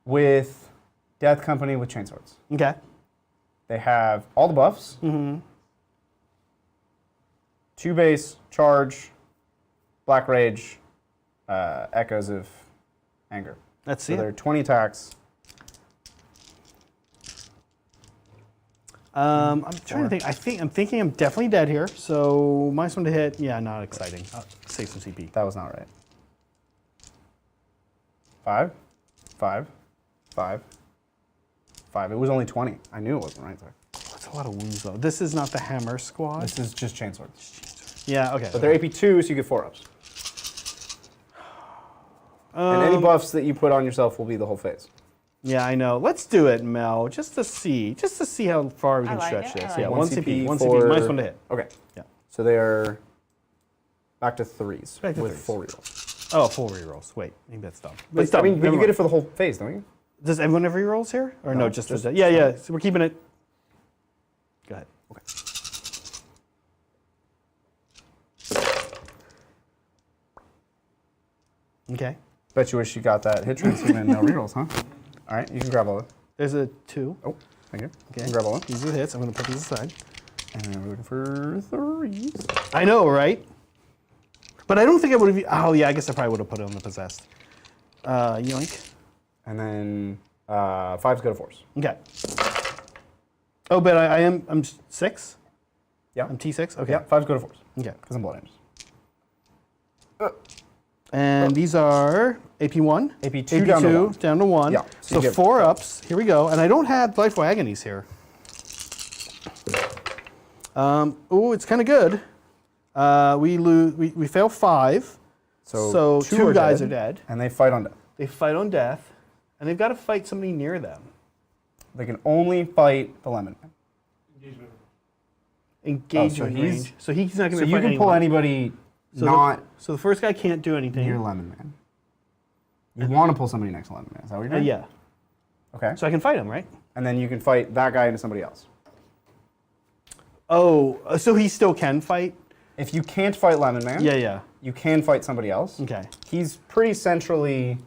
with Death Company with chainswords. Okay. They have all the buffs. 2 base, charge, Black Rage, Echoes of Anger. Let's So see. they're 20 attacks. I'm trying to think. I'm thinking I'm definitely dead here. So -1 to hit. Yeah, not exciting. I'll save some CP. That was not right. 5, 5, 5, 5. It was only 20. I knew it wasn't right there. That's a lot of wounds though. This is not the hammer squad. This is just chainswords. Yeah. Okay. But they're AP2, so you get 4-ups. And any buffs that you put on yourself will be the whole phase. Yeah, I know. Let's do it, Mel, just to see how far we I can like stretch it, this. I Yeah, like one it. CP, one for- CP, -1 to hit. Okay. Yeah. So they are back to 3s Back to with 3s. 4 rerolls. Oh, 4 rerolls. Wait, I think that's dumb. But, It's dumb. I mean, but Never you get it mind. for the whole phase, don't you? Does everyone have rerolls here, or no? No, Just just- the, yeah. So we're keeping it. Go ahead. Okay. Okay. Bet you wish you got that hit trace and no rerolls, huh? All right, you can grab all of it. There's a 2. Oh, thank you. Okay. You can grab all of it. These are the hits. I'm going to put these aside. And then we're looking for 3s. I know, right? But I don't think I would have. Oh yeah, I guess I probably would have put it on the possessed. Yoink. And then 5s go to 4s. Okay. Oh, but I'm 6. Yeah. I'm T6. Okay. Yeah, 5s go to 4s. Okay. Because I'm blood angels. And these are AP1. AP2 down to 1. down to 1. Yeah, so So, you get 4 ups. Here we go. And I don't have Delightful Agonies here. Ooh, it's kind of good. We fail 5. So 2 guys are dead. And they fight on death. They fight on death. And they've got to fight somebody near them. They can only fight the lemon man. Engagement he's- range. So he's not going So to you fight can pull anyone. anybody So not so the first guy can't do anything. near lemon man. You want to pull somebody next to lemon man. Is that what you're doing? Yeah. Okay. So I can fight him, right? And then you can fight that guy into somebody else. Oh, so he still can fight? If you can't fight lemon man, Yeah. you can fight somebody else. Okay. He's pretty centrally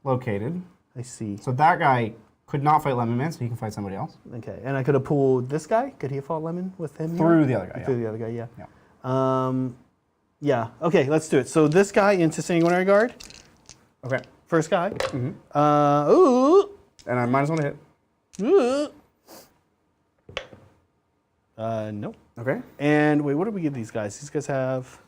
located. I see. So that guy could not fight lemon man, so he can fight somebody else. Okay. And I could have pulled this guy. Could he have fought Lemon with him? Through the other guy, Through yeah. the other guy, yeah. Yeah. Yeah. Okay, let's do it. So this guy into Sanguinary Guard. Okay. First guy. And I -1 to hit. Ooh. Nope. Okay. And wait, what did we give these guys? These guys have.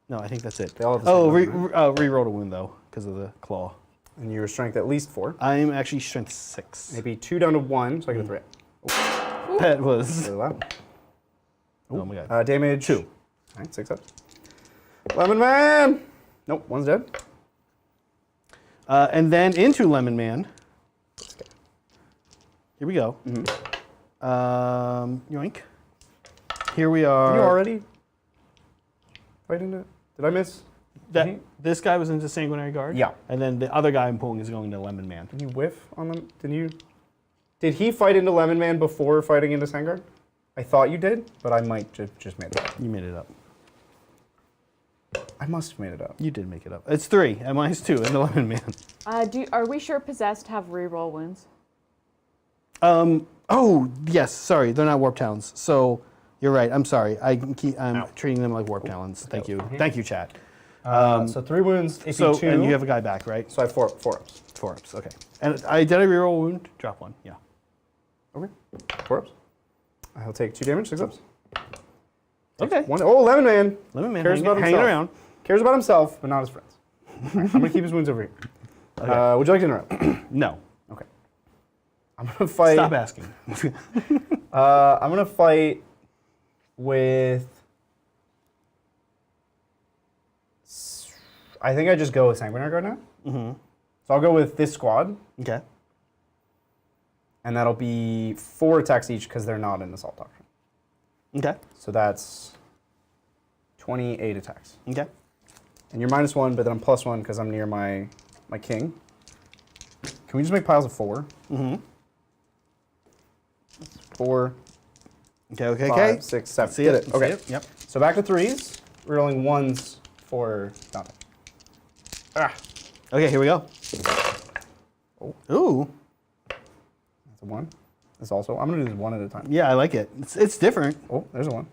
No, I think that's it. They all have the Oh, same weapon, re-rolled a wound though because of the claw. And your strength at least 4. I'm actually strength 6. Maybe 2 down to 1, so I get a 3. That was. Really loud. Oh my god. Damage. 2. All right, 6 ups. Lemon man. Nope, 1's dead. And then into Lemon Man. Here we go. Yoink. Here we are. You already fighting it? Did I miss? This guy was into Sanguinary Guard. Yeah. And then the other guy I'm pulling is going to Lemon Man. Did you whiff on them? Did he fight into Lemon Man before fighting into Sangard? I thought you did, but I might just made it up. You made it up. I must have made it up. You did make it up. It's 3 and mine's 2 into Lemon Man. Are we sure possessed have reroll wounds? Oh yes, sorry, they're not Warp Talons. So you're right. I'm sorry. I'm treating them like Warp Talons. Thank you. Thank you, chat. So 3 wounds, AP2. So and you have a guy back, right? So I have 4 ups. 4 ups. Okay. And did I reroll a wound? Drop 1. Yeah. Okay. 4 ups. I'll take 2 damage, 6 ups. Okay. Oh, Lemon Man. Lemon Man Cares about hanging himself. around. Cares about himself, but not his friends. All right, I'm gonna keep his wounds over here. Okay. Would you like to interrupt? No. Okay. I'm gonna fight. Stop asking. I'm gonna fight with. I think I just go with Sanguinary Guard now. So I'll go with this squad, Okay. and that'll be 4 attacks each because they're not in Assault Doctrine. Okay. So that's 28 attacks. Okay. And you're -1, but then I'm +1 because I'm near my king. Can we just make piles of 4? 4, Okay. 5, 6, 7. See Did it. it. Okay. See it. Yep. So back to 3s. We're rolling 1s for Dante. Okay, here we go. Ooh. That's a 1. That's also, I'm going to do this one at a time. Yeah, I like it. It's different. Oh, there's a 1.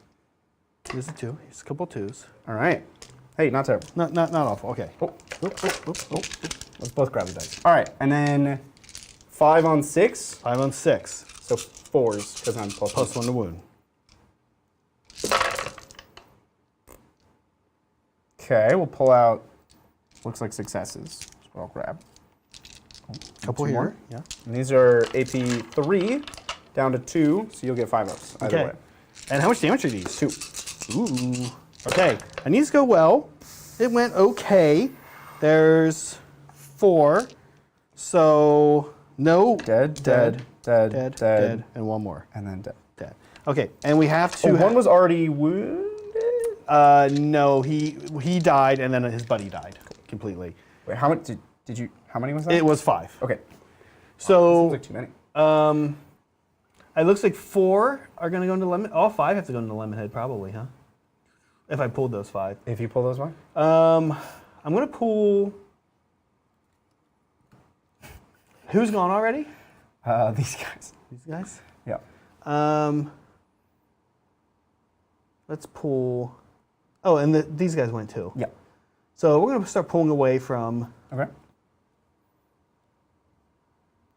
Here's a 2. Here's a couple 2s. All right. Hey, not terrible. Not awful. Okay. Oh. Let's both grab the dice. All right, and then 5 on 6. 5 on 6. So 4s, because I'm plus +1 to wound. Okay, we'll pull out, looks like successes. That's what I'll grab. Couple 2 here. more. Yeah. And these are AP 3 down to 2, so you'll get 5 ups either Okay. way. And how much damage are these? 2. Ooh. Okay. And these go well. It went okay. There's 4. So no. Dead, Dead. And 1 more. and then dead. Dead. Okay. And we have to. Oh, one was already wounded? No, he died, and then his buddy died completely. Wait, how much did you, how many was that? It was 5. Okay. So Seems like too many. it looks like 4 are going to go into lemon. All 5 have to go into Lemonhead, probably, huh? If I pulled those 5. If you pull those one? I'm going to pull. Who's gone already? These guys. These guys. Yeah. Let's pull. Oh, and these guys went too. Yeah. So we're going to start pulling away from Okay.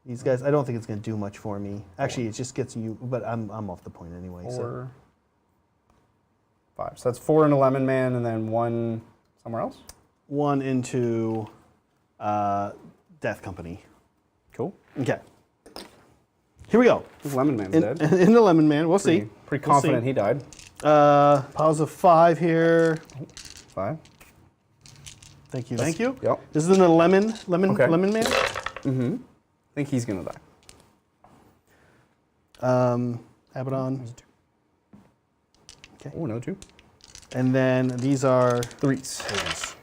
these guys. I don't think it's going to do much for me. Actually, it just gets you. But I'm off the point anyway. 4, 5. So that's 4 into Lemon Man, and then 1 somewhere else. 1 into Death Company. Cool. Okay. Here we go. This Lemon Man's dead. In the Lemon Man. We'll see. Pretty We'll confident see. he died. Piles of 5 here. 5. Thank you. Thank you. Yep. This is in the Lemon Okay. Man. I think he's gonna die. Abaddon. Okay. Oh, no, 2. And then these are 3s.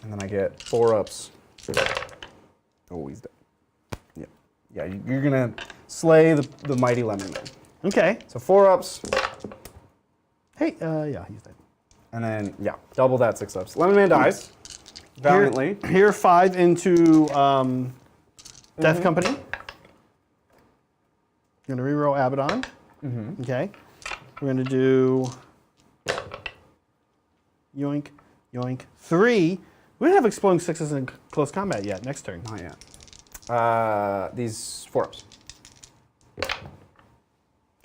And then I get 4 ups. Oh, he's dead. Yeah. Yeah, you're gonna slay the mighty Lemon Man. okay. So 4 ups, Hey, yeah, he's dead. and then, yeah, double that 6 ups. Lemon Man dies valiantly. Here 5 into Death Company. I'm gonna reroll Abaddon. Okay. We're gonna do yoink, yoink. 3. We don't have exploding 6s in close combat yet. Next turn. Not yet. These 4 ups.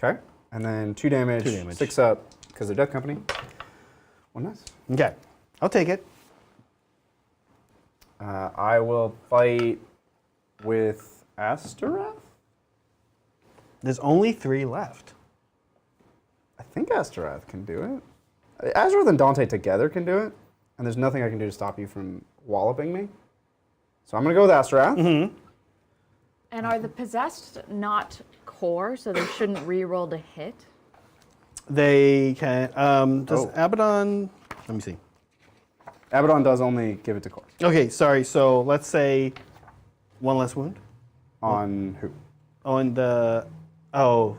Okay. And then 2 damage, 2 damage. 6 up, because they're Death Company. 1 nice. Okay. I'll take it. I will fight with Astaroth? There's only 3 left. I think Astaroth can do it. Astaroth and Dante together can do it, and there's nothing I can do to stop you from walloping me. So I'm going to go with Astaroth. And are the possessed not core, so they shouldn't re-roll to hit? They can. Does Oh. Abaddon? Let me see. Abaddon does only give it to Cor. Okay, sorry. So let's say 1 less wound On who? on the. Oh.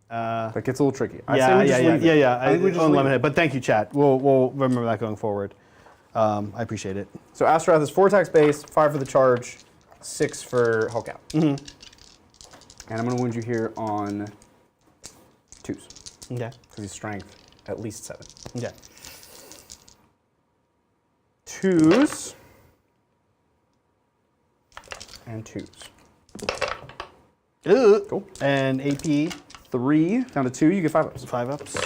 That gets a little tricky. I say Yeah, we just leave it. I think we just leave it. unlimited. But thank you, chat. We'll remember that going forward. I appreciate it. So Astaroth is 4 attacks base, 5 for the charge, 6 for Hulk out. And I'm going to wound you here on 2s, Okay. because he's strength at least 7. Okay. 2s and 2s. Ooh. Cool. And AP 3 down to 2, you get 5 ups. 5 ups.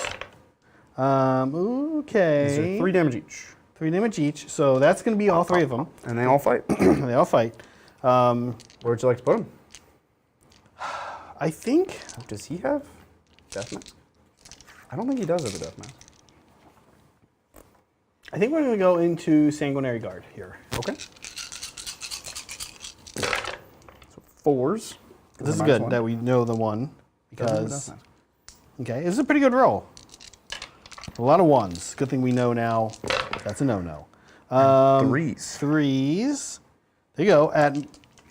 Okay. These are 3 damage each. 3 damage each. So that's going to be all 3 of them. And they all fight. They all fight. Where would you like to put him? I think. Does he have Deathmatch? I don't think he does have a Deathmatch. I think we're going to go into Sanguinary Guard here. Okay. So 4s. This is good that we know the 1 because. Okay, this is a pretty good roll. A lot of 1s. Good thing we know now that's a no-no. 3s. 3s. There you go. At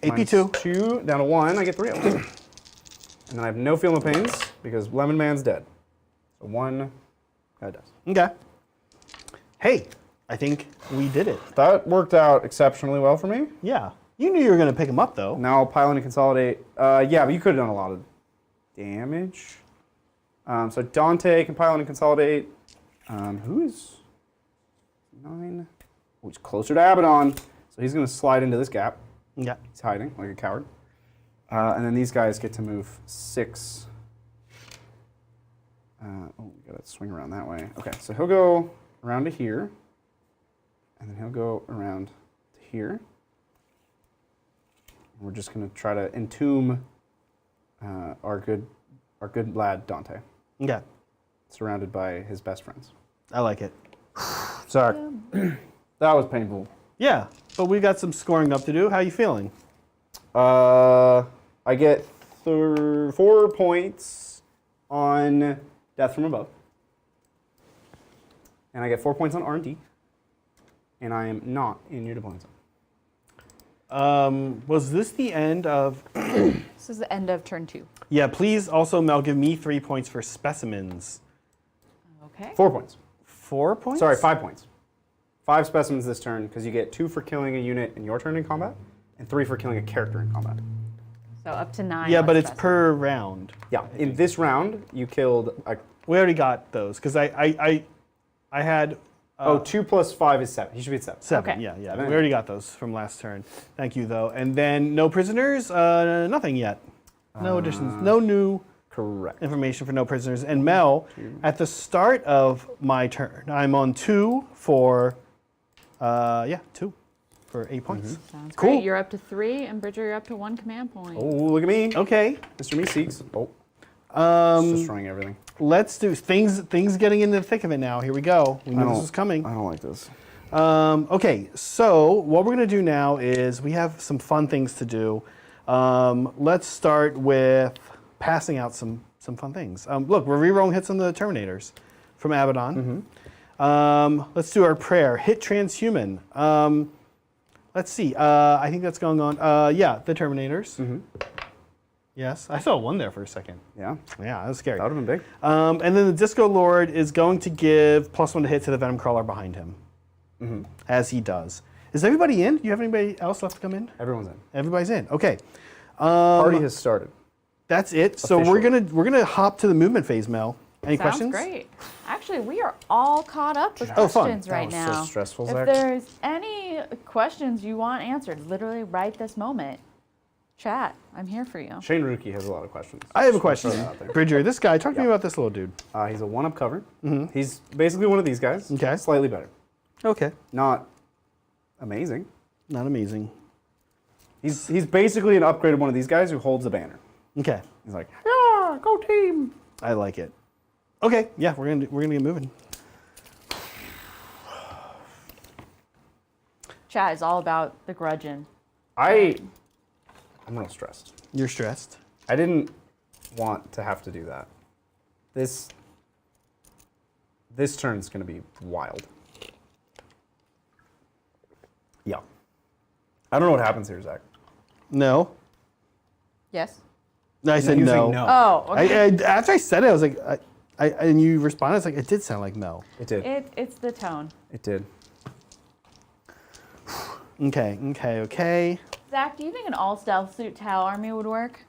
AP2. 2 down to 1, I get 3 ups. And then I have no Feel No Pains because Lemon Man's dead. So 1 guy dies. Okay. Hey, I think we did it. That worked out exceptionally well for me. Yeah. You knew you were going to pick him up, though. Now I'll pile in and consolidate. Yeah, but you could have done a lot of damage. So Dante can pile in and consolidate. Who is 9? Oh, he's closer to Abaddon, so he's going to slide into this gap. Yeah. He's hiding like a coward. And then these guys get to move 6. We got to swing around that way. Okay, so he'll go around to here. And then he'll go around to here. We're just going to try to entomb our good lad Dante, Yeah. surrounded by his best friends. I like it. Sorry, that was painful. Yeah, but we got some scoring up to do. How you feeling? I get 4 points on Death from Above, and I get 4 points on R&D, and I am not in your deployment zone. Was this the end of... This is the end of turn 2. Yeah, please also, Mel, give me 3 points for specimens. Okay. 4 points. 4 points? Sorry, 5 points. 5 specimens this turn, because you get 2 for killing a unit in your turn in combat, and 3 for killing a character in combat. So up to 9. Yeah, but let's it's specify. per round. Yeah, in this round, you killed a... We already got those, because I had... 2 plus 5 is 7. He should be at 7. 7, Okay. yeah. Seven. We already got those from last turn. Thank you, though. And then no prisoners, nothing yet. No additions, no new Correct. information for no prisoners. And Mel, at the start of my turn, I'm on 2 for, 2 for 8 points. Sounds Cool. great. You're up to 3, and Bridger, you're up to 1 command point. Oh, look at me. Okay, Mr. Meeseeks. Oh, it's destroying everything. let's do things getting into the thick of it now. Here we go. We knew this was coming. I don't like this. Okay, so what we're going to do now is we have some fun things to do. Let's start with passing out some fun things. Look, we're rerolling hits on the Terminators from Abaddon. Let's do our prayer. Hit transhuman. Let's see. I think that's going on. Yeah, the Terminators. Yes, I saw one there for a second. Yeah, Yeah, that was scary. that would have been big. And then the Disco Lord is going to give +1 to hit to the Venom Crawler behind him, as he does. Is everybody in? Do you have anybody else left to come in? Everyone's in. Everybody's in. Okay. Party has started. That's it. So we're gonna hop to the movement phase, Mel. Any Sounds questions? great. Actually, we are all caught up with Oh, fun. questions right That was so now. stressful, If Zach. there's any questions you want answered, literally right this moment, chat. I'm here for you. Shane Ruki has a lot of questions. I have a Just wanna throw question. that out there. Bridger, this guy, talk to me about this little dude. He's a 1-up cover. He's basically one of these guys. Okay. Slightly better. Okay. Not amazing. Not amazing. He's basically an upgraded one of these guys who holds a banner. Okay. He's like, yeah, go team. I like it. Okay. Yeah, we're gonna get moving. Chat is all about the grudging. I'm a little stressed. You're stressed. I didn't want to have to do that. This turn's gonna be wild. Yeah. I don't know what happens here, Zach. No. Yes? I said You're no. saying no. Oh, okay. After I said it, I was like, and you responded, I was like, it did sound like Mel. It did. It's the tone. It did. Okay. Zach, do you think an all stealth suit Tau army would work?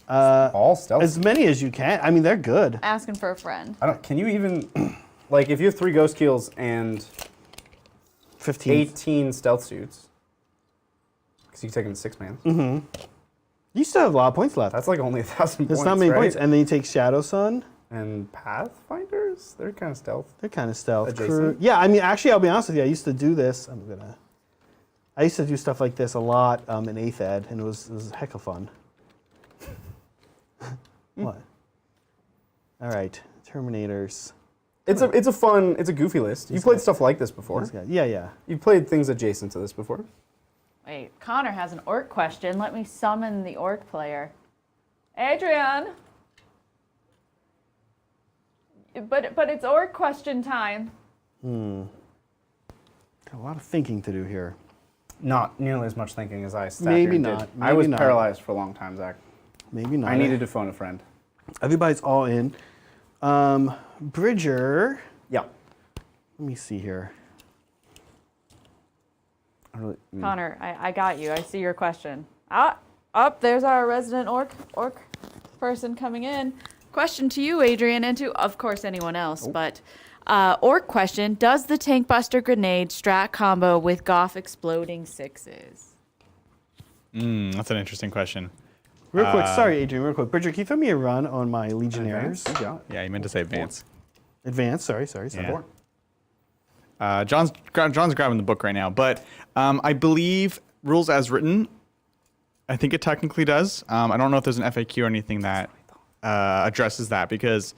All stealth. As many as you can. I mean, they're good. Asking for a friend. Can you even, like, if you have 3 ghost kills and 15. 18 stealth suits, because you can take them in 6-man, You still have a lot of points left. that's like only 1,000 points. That's not many right? points. And then you take Shadow Sun. And Pathfinders, they're kind of stealth. They're kind of stealth. Adjacent? Yeah, I mean, actually, I'll be honest with you. I used to do this. I used to do stuff like this a lot in 8th Ed, and it was a heck of fun. What? All right, Terminators. It's a goofy list. You've played stuff like this before. This guy. Yeah. You've played things adjacent to this before. Wait, Connor has an orc question. Let me summon the orc player. Adrian! But it's orc question time. Got a lot of thinking to do here. Not nearly as much thinking as I sat Maybe here and not, did. maybe I was not. paralyzed for a long time, Zach. Maybe not. I needed to phone a friend. Everybody's all in. Bridger. Yeah. Let me see here. Connor, I got you. I see your question. There's our resident orc person coming in. Question to you, Adrian, and to, of course, anyone else. But orc question, does the Tank Buster Grenade strat combo with Goff exploding sixes? That's an interesting question. Real quick, sorry, Adrian, real quick. Bridger, can you throw me a run on my Legionnaires? Yeah, you meant to say advance. Advance, sorry. Yeah. John's grabbing the book right now, but I believe rules as written, I think it technically does. I don't know if there's an FAQ or anything that addresses that because,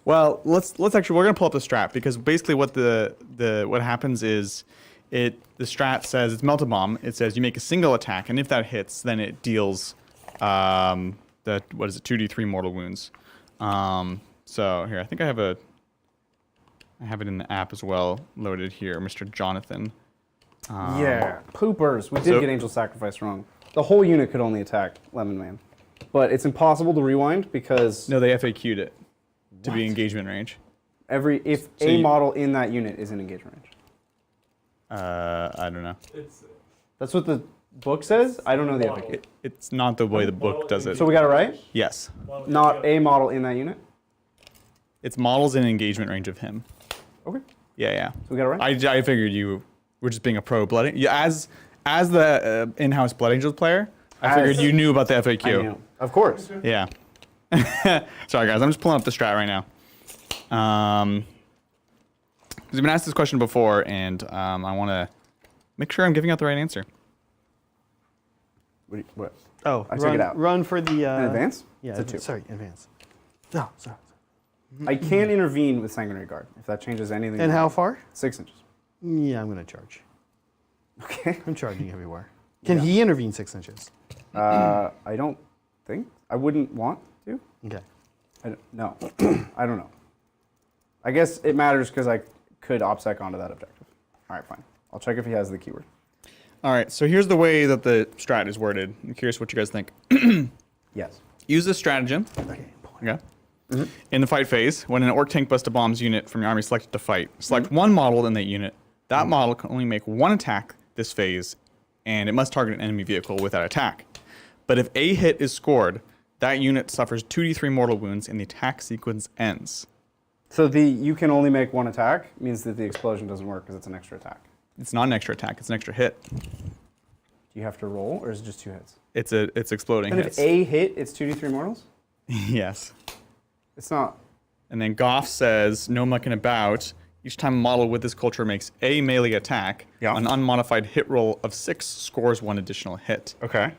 well, let's actually, we're gonna pull up the strat because basically what what happens is the strat says it's melt a bomb. It says you make a single attack, and if that hits, then it deals 2d3 mortal wounds. So here, I think I have it in the app as well, loaded here, Mr. Jonathan. Yeah, poopers. We did get Angel Sacrifice wrong. The whole unit could only attack Lemon Man, but it's impossible to rewind because No, they FAQ'd it to be engagement range. if a model in that unit is in engagement range. I don't know. That's what the book says. I don't know the FAQ. It's not the way the book does it. So we got it right. Yes, Not a model in that unit. it's models in engagement range of him. Okay. Yeah. So we got it right. I figured you were just being a pro Blood. As the in-house Blood Angels player, I figured you knew about the FAQ. I knew. Of course. Yeah. Sorry guys, I'm just pulling up the strat right now. Because we've been asked this question before, and I want to make sure I'm giving out the right answer. What? Oh, I took it out. Run for the... In advance? Yeah, It's a 2. sorry, advance. No, sorry. I can intervene with Sanguinary Guard if that changes anything. And how far? 6 inches. Yeah, I'm going to charge. Okay. I'm charging everywhere. Can he intervene 6 inches? I don't think. I wouldn't want to. Okay. No. I don't know. I guess it matters because I could OPSEC onto that objective. All right, fine. I'll check if he has the keyword. All right, so here's the way that the strat is worded. I'm curious what you guys think. Yes. Use this stratagem. Okay. Okay. In the fight phase, when an orc tank buster bombs unit from your army selected to fight, select one model in that unit. That model can only make one attack this phase, and it must target an enemy vehicle with that attack. But if a hit is scored, that unit suffers 2d3 mortal wounds and the attack sequence ends. So you can only make one attack means that the explosion doesn't work because it's an extra attack. It's not an extra attack, it's an extra hit. Do you have to roll, or is it just 2 hits? It's exploding And hits. if a hit, it's 2d3 mortals? Yes. It's not. And then Goff says, no mucking about. Each time a model with this culture makes a melee attack, an unmodified hit roll of 6 scores 1 additional hit. Okay.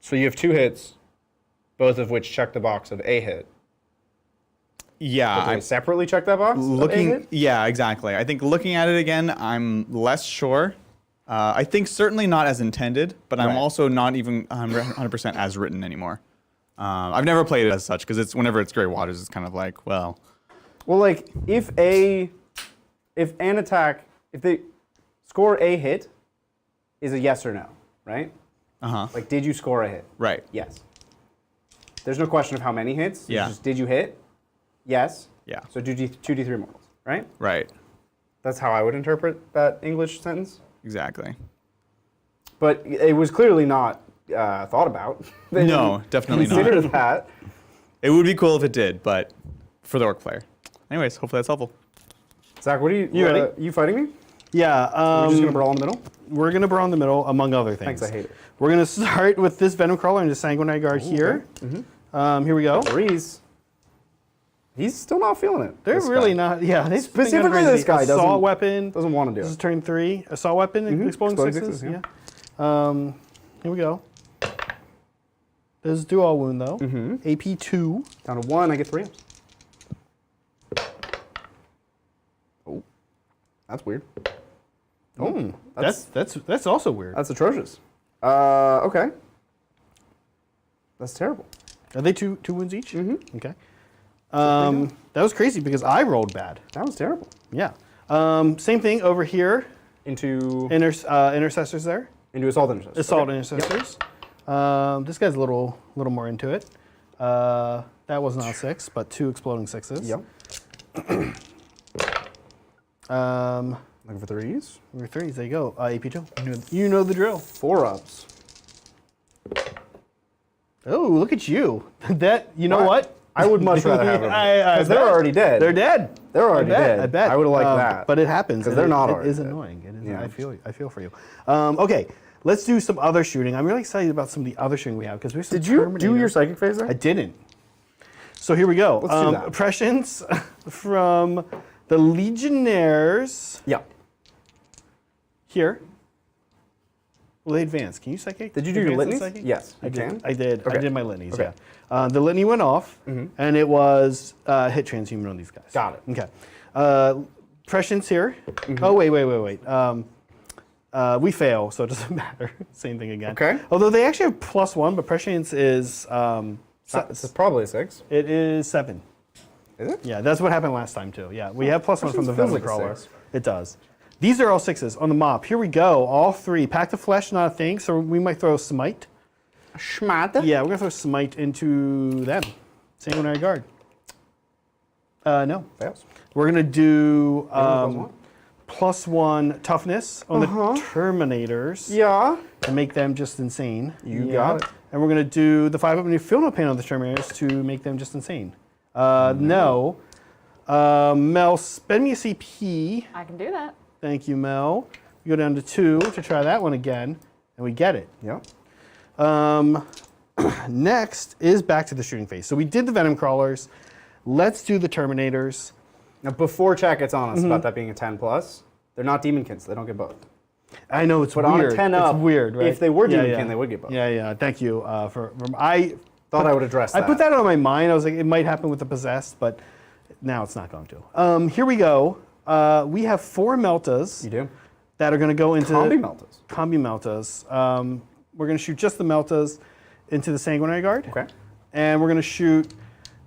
So you have 2 hits, both of which check the box of a hit. Yeah, I separately check that box. Yeah, exactly. I think looking at it again, I'm less sure. I think certainly not as intended, but I'm also not even 100% as written anymore. I've never played it as such because whenever it's Grey Waters, it's kind of like, well, like if they score a hit, is a yes or no, right? Like, did you score a hit? Right. Yes. There's no question of how many hits. It's Yeah. just, did you hit? Yes. Yeah. So 2d3 mortals, right? Right. That's how I would interpret that English sentence. Exactly. But it was clearly not thought about. They No, didn't definitely not. consider that. It would be cool if it did, but for the orc player. Anyways, hopefully that's helpful. Zach, what are you? You ready? You fighting me? Yeah. We're just gonna brawl in the middle. We're going to brawl in the middle, among other things. Thanks, I hate it. We're going to start with this Venom Crawler and the Sanguinary Guard here. Here we go. Breeze. He's still not feeling it. They're this really guy. not. Yeah, they Specifically, this guy assault weapon. doesn't want to do This is it. turn 3. Assault weapon. Exploding sixes. yeah. Here we go. This is do all wound though. AP 2. Down to 1. I get 3. Oh, that's weird. Oh, That's also weird. that's atrocious. Okay. That's terrible. Are they two wounds each? Okay. That was crazy because I rolled bad. That was terrible. Yeah. Same thing over here. Into Intercessors there. assault intercessors. Assault Okay. intercessors. This guy's a little more into it. That was not 6, but 2 exploding 6s. Yep. Looking for threes. Number 3s, there you go. AP2. You know the drill. 4-ups. Oh, look at you. That, you know what? I would much rather have them. Because they're bet. already dead. They're dead. They're already dead. I bet. I would have liked that. But it happens. 'Cause and they're not It already is dead. annoying. It is. Yeah. I feel for you. Okay, let's do some other shooting. I'm really excited about some of the other shooting we have because we have some Did you do Terminator. your psychic phase there? I didn't. So here we go. Let's do that. Impressions from the Legionnaires Yeah. here. Will they advance? Can you psychic? Did you do your advance in litanies? psychic? Yes, I you did. can. I did. I Okay. did my litanies. Okay. Yeah. The litany went off, and it was hit transhuman on these guys. Got it. Okay. Impressions here. Oh wait. We fail, so it doesn't matter. Same thing again. Okay. Although they actually have +1, but prescience is It's probably a 6. it is 7. Is it? Yeah, that's what happened last time too. Yeah, we have +1 from the feels Venom like a Crawler. 6. It does. These are all 6s on the mop. Here we go. All 3. Pact of Flesh, not a thing, so we might throw Smite. Schmad. Yeah, we're gonna throw Smite into them. Sanguinary Guard. No. Fails. We're gonna do +1? +1 toughness on the Terminators Yeah. to make them just insane. You got it. And we're gonna do the 5-up and you feel no pain on the Terminators to make them just insane. No. Mel, spend me a CP. I can do that. Thank you, Mel. We go down to 2 to try that one again, and we get it. Yeah. Next is back to the shooting phase. So we did the Venom Crawlers. Let's do the Terminators. Now, before chat gets on us about that being a 10+, they're not Demonkin, so they don't get both. I know it's But weird. on a 10 up, it's weird, right? if they were Yeah, Demonkin, yeah. they would get both. Yeah. Thank you for I Thought I would address I that. put that on my mind. I was like, it might happen with the Possessed, but now it's not going to. Here we go. We have 4 Meltas You do? that are going to go into Combi Meltas. Combi Meltas. We're going to shoot just the Meltas into the Sanguinary Guard. Okay. And we're going to shoot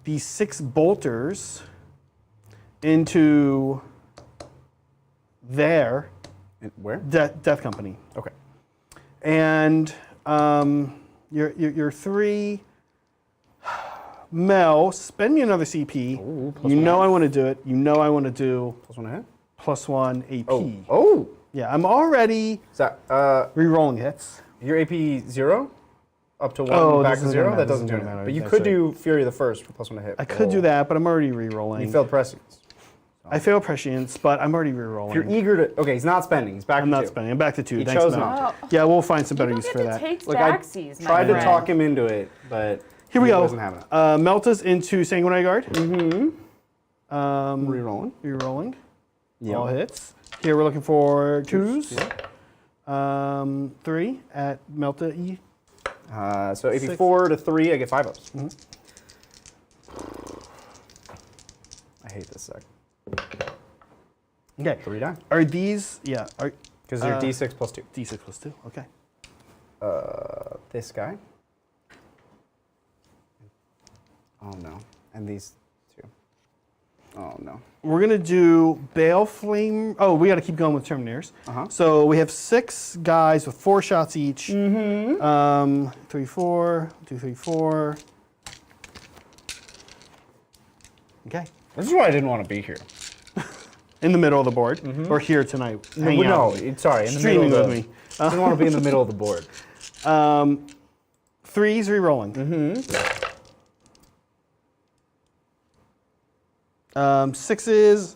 the 6 Bolters into their Where? Death Company. Okay. And your 3 Mel, spend me another CP. Ooh, you know I want to do it. You know I want to do +1 to hit? +1 AP. Oh. Yeah, I'm already Is that, re-rolling hits. your AP 0? Up to 1, Oh, back this to isn't 0? gonna That matter, doesn't this do isn't gonna anything. matter. But you That's could right. do Fury the First for +1 to hit. I could do that, but I'm already re-rolling. You failed Prescience. I failed Prescience, but I'm already re-rolling. If you're eager to... Okay, he's not spending. He's back I'm to not 2. spending. I'm back to 2. He Thanks, chose Mel. not Oh. Yeah, we'll find some better You use don't for get to that. take Look, I Staxies, my tried to friend. talk him into it, but Here we he go. wasn't having it. Meltas into Sanguinary Guard. Rerolling. Re-rolling. Yeah. All hits. Here we're looking for 2s. Yeah. 3 at Melta E. So AP 6. 4 to 3, I get 5 ups. I hate this sec. Okay. 3 die. Are these, yeah, are Because they're D6 plus 2. D6 plus 2, okay. This guy. Oh no. And these 2. Oh no. We're gonna do Bale Flame, oh, we gotta keep going with Terminators. So we have 6 guys with 4 shots each. 3, 4, 2, 3, 4. Okay. This is why I didn't want to be here. In the middle of the board, or here tonight, hanging out. Sorry, in the Streaming middle of with me. I didn't want to be in the middle of the board. 3s re-rolling. 6s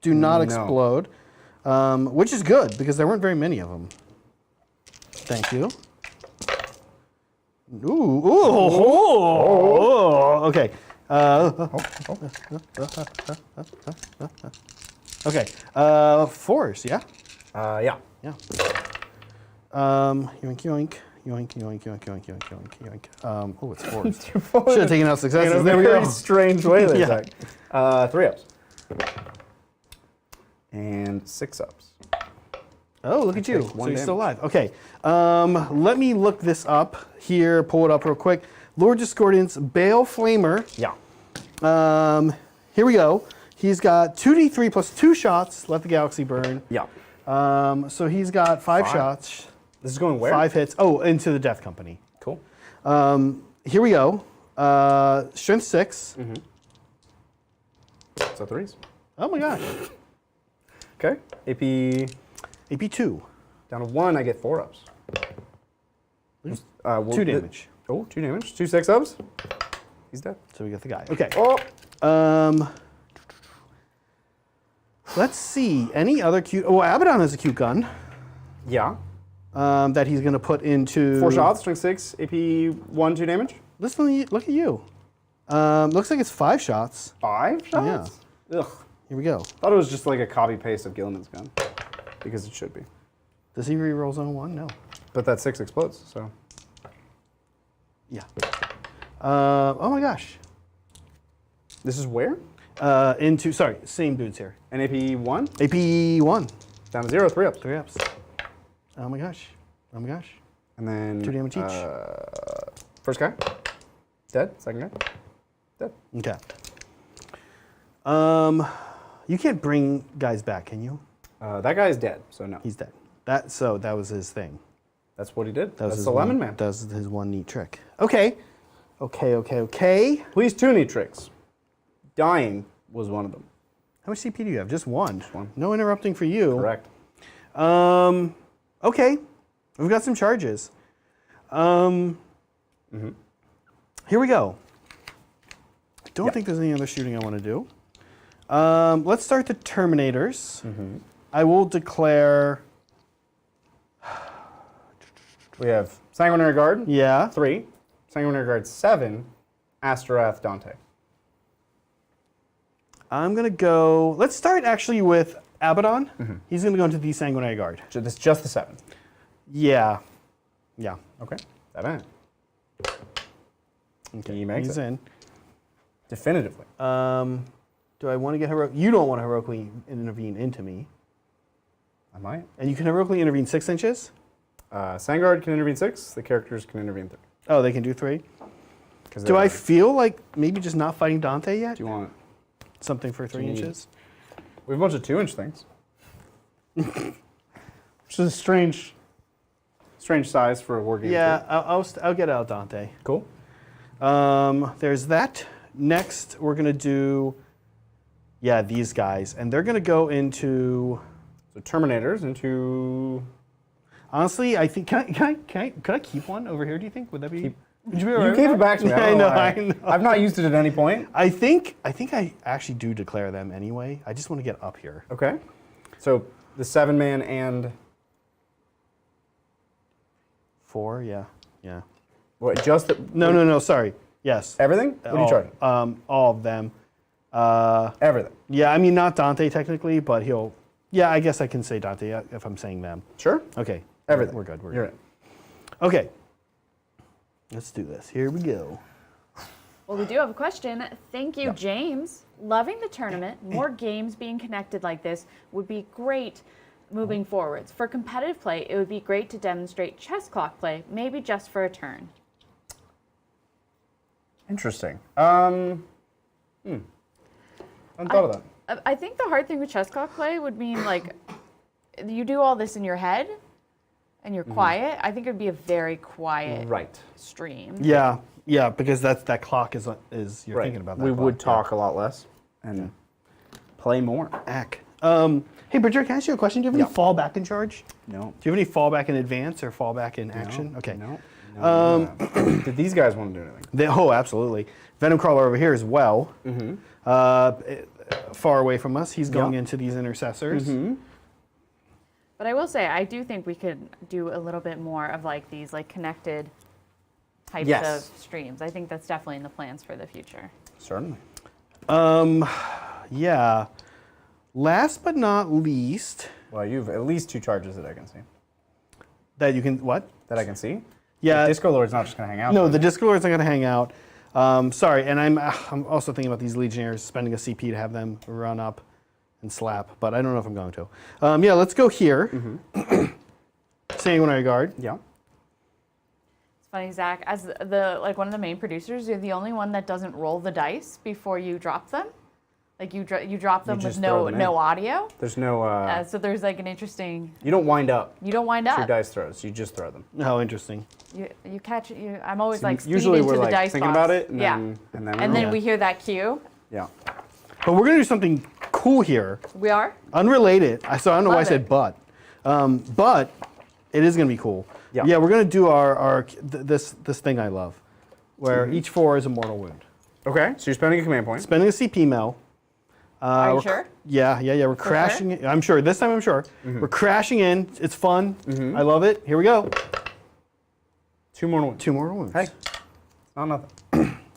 do not No. explode, which is good because there weren't very many of them. Thank you. Ooh, okay. Okay. 4s, yeah? Yeah. Yeah. Yoink, yoink. Yoink, yoink, yoink, yoink, yoink, yoink, yoink. Oh, it's 4s. Should have taken out successes. In a There we very go. strange way this Yeah. time. 3 ups. And 6 ups. Oh, look at you. take So 1 you're still damage. alive. Okay. Let me look this up here, pull it up real quick. Lord Discordance, Bale Flamer. Yeah. Here we go. He's got 2d3 plus 2 shots, let the galaxy burn. Yeah. So he's got 5 5. shots, This is going where? 5 hits. Oh, into the Death Company. Cool. Here we go. Strength 6. So 3s. Oh my gosh. Okay. AP AP 2. down to 1, I get 4 ups. 2 damage. 2 damage. 2 6 ups. He's dead. So we got the guy. Okay. Oh! Let's see. Any other cute... Oh, Abaddon has a cute gun Yeah. that he's going to put into... 4 shots, strength 6, AP 1, 2 damage. Listen, look at you. Looks like it's 5 shots. 5 shots? Yeah. Ugh. Here we go. Thought it was just like a copy paste of Gilliman's gun. Because it should be. Does he re-roll zone 1? No. But that 6 explodes, so. Yeah. Oh my gosh. This is where? Sorry, same dudes here. An AP 1? AP 1. Down to 0, 3 ups. 3 ups. Oh my gosh. Oh my gosh. And then 2 damage each. First guy. Dead. Second guy. Dead. Okay. You can't bring guys back, can you? That guy's dead, so no. He's dead. That was his thing. That's what he did. That was That's his the Lemon one, Man. That was his one neat trick. Okay. Okay. Please, 2 neat tricks. Dying was one of them. How much CP do you have? Just one. Just one. No interrupting for you. Correct. Okay. We've got some charges. Here we go. I don't think there's any other shooting I want to do. Let's start the Terminators. I will declare... We have Sanguinary Guard, Yeah. 3. Sanguinary Guard, 7. Astaroth, Dante. I'm going to go... Let's start actually with Abaddon. He's going to go into the Sanguinary Guard. This just the 7. Yeah. Yeah. Okay. 7. Okay. He makes He's it. in. Definitively. Do I want to get heroic? You don't want to heroically intervene into me. I might. And you can heroically intervene 6 inches? Sangard can intervene 6. The characters can intervene 3. Oh, they can do 3? 'Cause Do they're- I feel like maybe just not fighting Dante yet? Do you want... Something for 3 you need- inches? We have a bunch of 2-inch things. Which is a strange size for a war game. Yeah, I'll get out Dante. Cool. There's that. Next, we're going to do, these guys. And they're going to go into... So Terminators into... Honestly, I think, could I keep one over here, do you think? Would that be... Would you be all right You with gave that? it back to me. I don't know, why. I know. I've not used it at any point. I think I actually do declare them anyway. I just want to get up here. Okay. So the 7-man and... 4, yeah. What, just the... No, sorry. Yes. Everything? What are you charging? All of them. Everything. Yeah, I mean, not Dante technically, but he'll... Yeah, I guess I can say Dante if I'm saying them. Sure? Okay. Everything. We're good. You're in. Okay. Let's do this. Here we go. Well, we do have a question. Thank you, James. Loving the tournament. More games being connected like this would be great moving forwards. For competitive play, it would be great to demonstrate chess clock play, maybe just for a turn. Interesting. I hadn't thought of that. I think the hard thing with chess clock play would mean, like, you do all this in your head and you're quiet. I think it would be a very quiet Right. stream. Yeah, because that clock is you're Right. thinking about that. We clock, would talk a lot less and play more. Ack. Hey, Bridger, can I ask you a question? Do you have any fallback in charge? No. Do you have any fallback in advance or fallback in action? No, Okay. No. Did these guys want to do anything? Oh, absolutely. Venom Crawler over here as well. Far away from us. He's going into these intercessors. But I will say, I do think we could do a little bit more of like these like connected types Yes. of streams. I think that's definitely in the plans for the future. Certainly. Yeah. Last but not least, Well, you've at least 2 charges that I can see. that you can, what? That I can see? Yeah. The Disco Lord's not just going to hang out. No, there. the Disco Lord's not going to hang out. Sorry, and I'm also thinking about these Legionnaires, spending a CP to have them run up and slap, but I don't know if I'm going to. Yeah, let's go here. Sanguinary Guard. Yeah. It's funny, Zach, as the like one of the main producers, you're the only one that doesn't roll the dice before you drop them. Like you drop them with just throw them in. no audio. There's no... So there's like an interesting. you don't wind up You don't wind your up. dice throws. You just throw them. Oh, interesting. You catch it. I'm always So like speed usually into we're the like dice thinking box. about it, and yeah. then And then Yeah. we hear that cue. Yeah. But we're going to do something cool here. We are? Unrelated. So I don't know why I Love said it. but it is going to be cool. Yeah. Yeah, we're going to do this thing I love, where each 4 is a mortal wound. Okay, so you're spending a command point. Spending a CP mel. Are you we're- sure? Yeah. We're crashing. sure? I'm sure. This time I'm sure. We're crashing in. It's fun. I love it. Here we go. 2 mortal wounds. 2 mortal wounds. Hey, it's not nothing.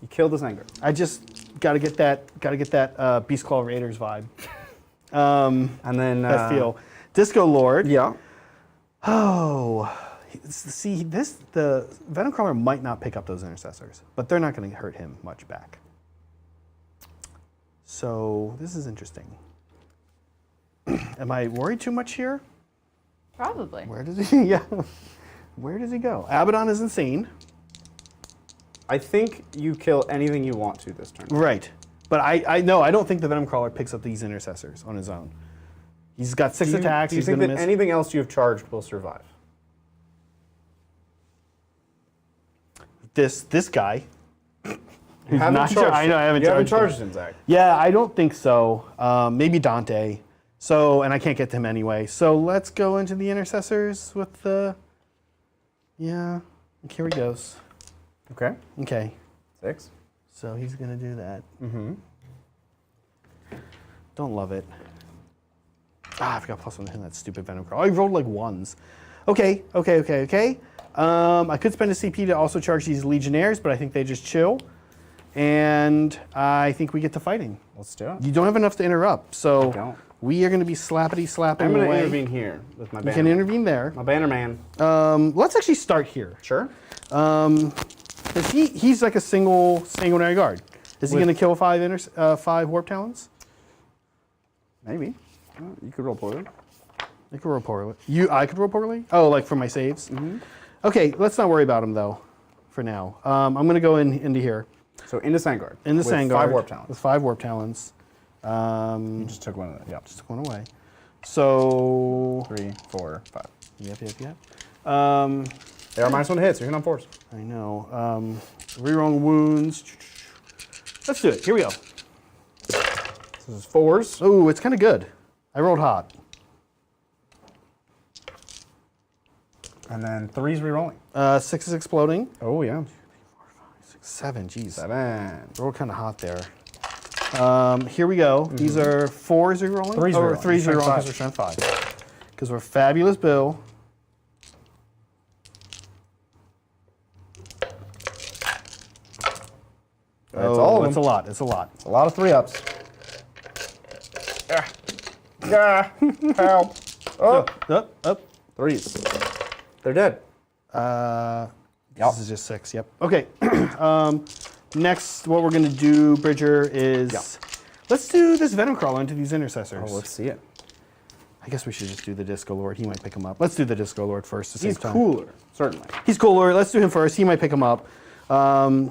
You killed this anger. I just got to get that Beast Claw Raiders vibe. And then That feel. Disco Lord. Yeah. Oh, see, the Venom Crawler might not pick up those intercessors, but they're not going to hurt him much back. So this is interesting. Am I worried too much here? Probably. Where does he? Yeah. Where does he go? Abaddon is insane. I think you kill anything you want to this turn. Right, but I don't think the Venom Crawler picks up these intercessors on his own. He's got 6 attacks. Do you He's think going that to miss. anything else you've charged will survive? This guy. You who's haven't not charged I know I haven't you haven't charged charged him, Zach. Yeah, I don't think so. Maybe Dante. So, and I can't get to him anyway. So let's go into the intercessors with the. Yeah, here he goes. Okay. Okay, 6. so he's gonna do that. Don't love it. I forgot +1 to hit that stupid Venom Crawl. I rolled like 1s. Okay. I could spend a CP to also charge these Legionnaires, but I think they just chill. And I think we get to fighting. Let's do it. You don't have enough to interrupt, so don't. we are going to be slapping I'm going to away. intervene here with my You banner. can intervene there. My banner man. Let's actually start here. Sure. 'Cause he's like a single sanguinary guard. Is he With- going to kill 5 warp talons? Maybe. You could roll poorly. I could roll poorly. I could roll poorly? Oh, like for my saves? Okay, let's not worry about him though, for now. I'm going to go into here. So into Sandguard. In the with Sandguard. 5 warp talents. With 5 warp talents. You just took one of them. Yeah. Just took one away. So, 3, 4, 5. yep. They are -1 to hit, so you're hitting on 4s. I know. Rerolling wounds. Let's do it. Here we go. This is 4s. Oh, it's kind of good. I rolled hot. And then 3s rerolling. 6 is exploding. Oh, yeah. 7, geez. 7. Rolled kind of hot there. Here we go. These are 4s rerolling? 3s Or rerolling. 3s You're rerolling strength because we're strength 5. Because we're fabulous Bill. That's all of It's them. a lot. It's a lot. A lot of 3-ups. Yeah. Help. Oh. Up. 3s. They're dead. This is just 6, yep. Okay. Next, what we're going to do, Bridger, is let's do this Venom Crawler into these intercessors. Oh, let's see it. I guess we should just do the Disco Lord. He might pick him up. Let's do the Disco Lord first to save He's time. cooler, certainly. He's cooler. Let's do him first. He might pick him up.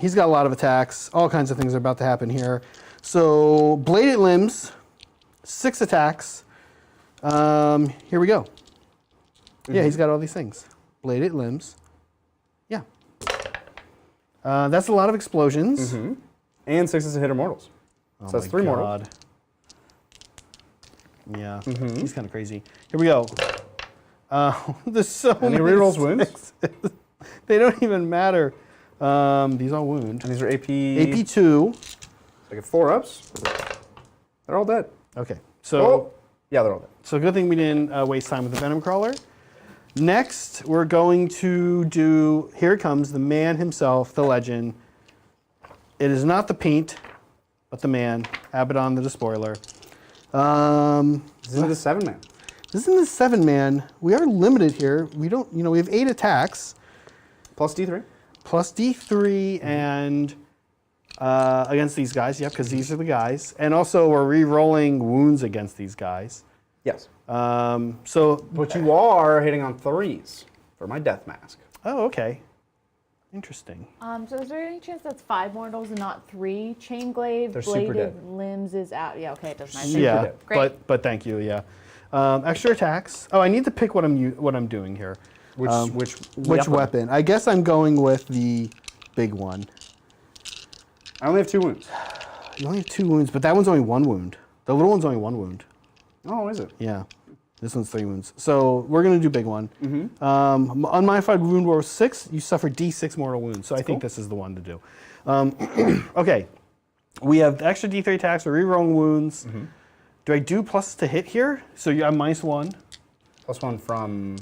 He's got a lot of attacks. All kinds of things are about to happen here. So, Bladed Limbs, 6 attacks. Here we go. Yeah, he's got all these things. Bladed Limbs. Yeah. That's a lot of explosions. And 6 is to hit immortals. Oh So that's my 3 mortals. God. Yeah, he's kind of crazy. Here we go. There's so Any many rerolls wounds? sixes. They don't even matter. These all wound. And these are AP. AP2. I get 4-ups. They're all dead. Okay, so Oh. Yeah, they're all dead. so good thing we didn't waste time with the Venom Crawler. Next, we're going to do, here it comes, the man himself, the legend. It is not the paint, but the man, Abaddon the Despoiler. This is the 7-man. This is the 7-man. We are limited here. We don't, we have 8 attacks, Plus D3. plus D3 and against these guys, yep, because these are the guys. And also we're re-rolling wounds against these guys. Yes. So, But you are hitting on 3s for my death mask. oh, okay. Interesting. So is there any chance that's 5 mortals and not 3? Chain glaive, They're super bladed dead. limbs is out. Yeah, okay, it does matter. Yeah, dead. Great. but thank you, yeah. Extra attacks. Oh, I need to pick what I'm doing here. Which Weapon? I guess I'm going with the big one. I only have 2 wounds. You only have 2 wounds, but that one's only 1 wound. The little one's only 1 wound. Oh, is it? Yeah. This one's 3 wounds. So we're going to do big one. Unmodified wound roll 6, you suffer D6 mortal wounds. So I think this is the one to do. Okay. We have the extra D3 attacks, we're rerolling wounds. Do I do plus to hit here? So you have -1. +1 from.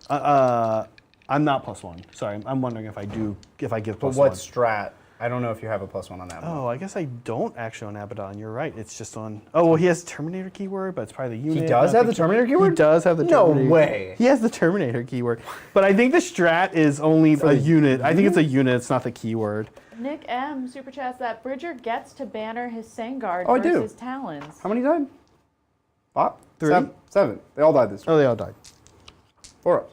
I'm not +1. Sorry, I'm wondering if I give But +1. what strat? I don't know if you have a +1 on that one. Oh, I guess I don't actually on Abaddon. You're right. It's just on. Oh, well, he has Terminator keyword, but it's probably the unit. He does have the Terminator keyword? He does have the No Terminator. way. He has the Terminator keyword. But I think the strat is only a unit. I think it's a unit. It's not the keyword. Nick M. super chats that Bridger gets to banner his Sangard Oh, I do. versus Talons. How many died? 5? 3? 7. They all died this turn. Oh, they all died. 4 ups.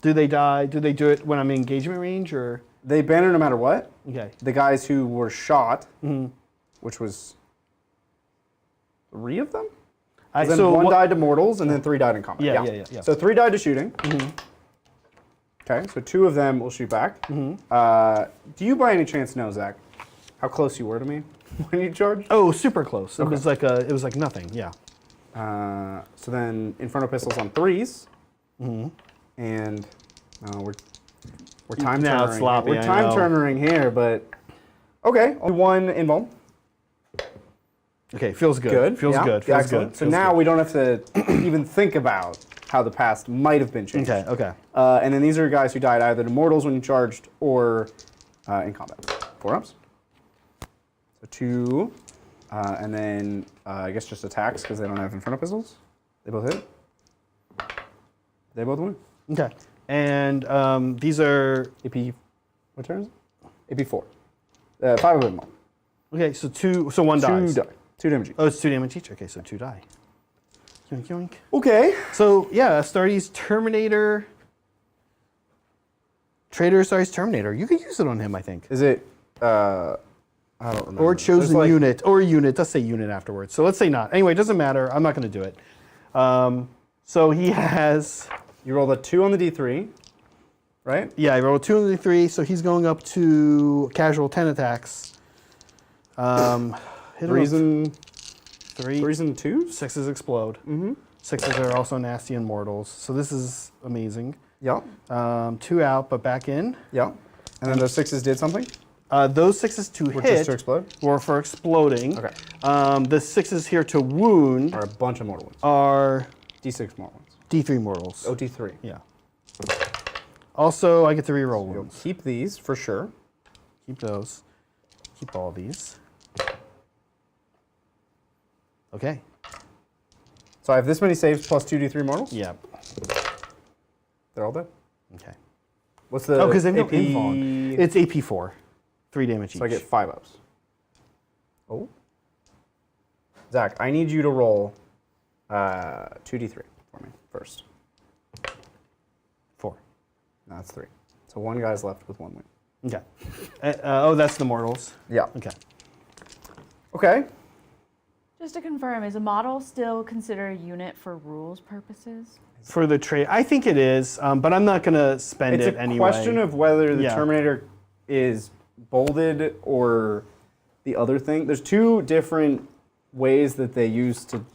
Do they die? Do they do it when I'm in engagement range or? They banner no matter what. Okay. The guys who were shot, which was 3 of them? Then so one what- died to mortals, and then 3 died in combat. Yeah. So 3 died to shooting. Okay, so 2 of them will shoot back. Do you by any chance know, Zach, how close you were to me when you charged? Oh, super close. Okay. It was like nothing. Yeah. So then Inferno Pistols on 3s. And we're time Now turnering. it's sloppy, We're I time know. turnering here, but okay. 1 invuln. Okay, feels good. Good. Feels yeah. good. Feels Excellent. good. So Feels now good. we don't have to even think about how the past might have been changed. Okay. And then these are guys who died either to mortals when you charged or in combat. 4 ups. So 2, and then I guess just attacks because they don't have Inferno Pistols. They both hit. They both win. Okay. And these are AP, what turn is it? AP 4. 5 of them. okay. So 2. So 1 dies. 2 die. 2 damage each. Oh, it's 2 damage each. Okay, so 2 die. Yoink, yoink. Okay. So yeah, Astartes Terminator. Trader Astartes Terminator. You could use it on him, I think. Is it, I don't remember. Or chosen There's unit. Or unit. Let's say unit afterwards. So let's say not. Anyway, it doesn't matter. I'm not going to do it. So he has. You rolled a 2 on the D3, right? Yeah, I rolled 2 on the 3, so he's going up to casual 10 attacks. Hit him Threes with and 3. 3s and 2s? 6s explode. 6s are also nasty and mortals. So this is amazing. Yeah. 2 out, but back in. Yeah. And then those 6s did something? Those 6s to Or hit just to explode? were for exploding. Okay. The 6s here to wound Or a bunch of mortal ones. are D6 mortal ones. D3 mortals. Oh, D3. Yeah. Also, I get to reroll You'll wounds. keep these for sure. Keep those. Keep all these. Okay. So I have this many saves plus 2 D3 mortals? Yeah. They're all dead. Okay. What's the Oh, because they have no AP? invuln. It's AP4. 3 damage each. So I get 5 ups. Oh. Zach, I need you to roll 2d3 for me first. 4. No, that's 3. So 1 guy's left with 1 win. Okay. Oh, that's the mortals. Yeah. Okay. Okay. Just to confirm, is a model still considered a unit for rules purposes? For the trade, I think it is, but I'm not going to spend It's it a anyway. question of whether the Yeah. Terminator is bolded or the other thing. There's 2 different ways that they use to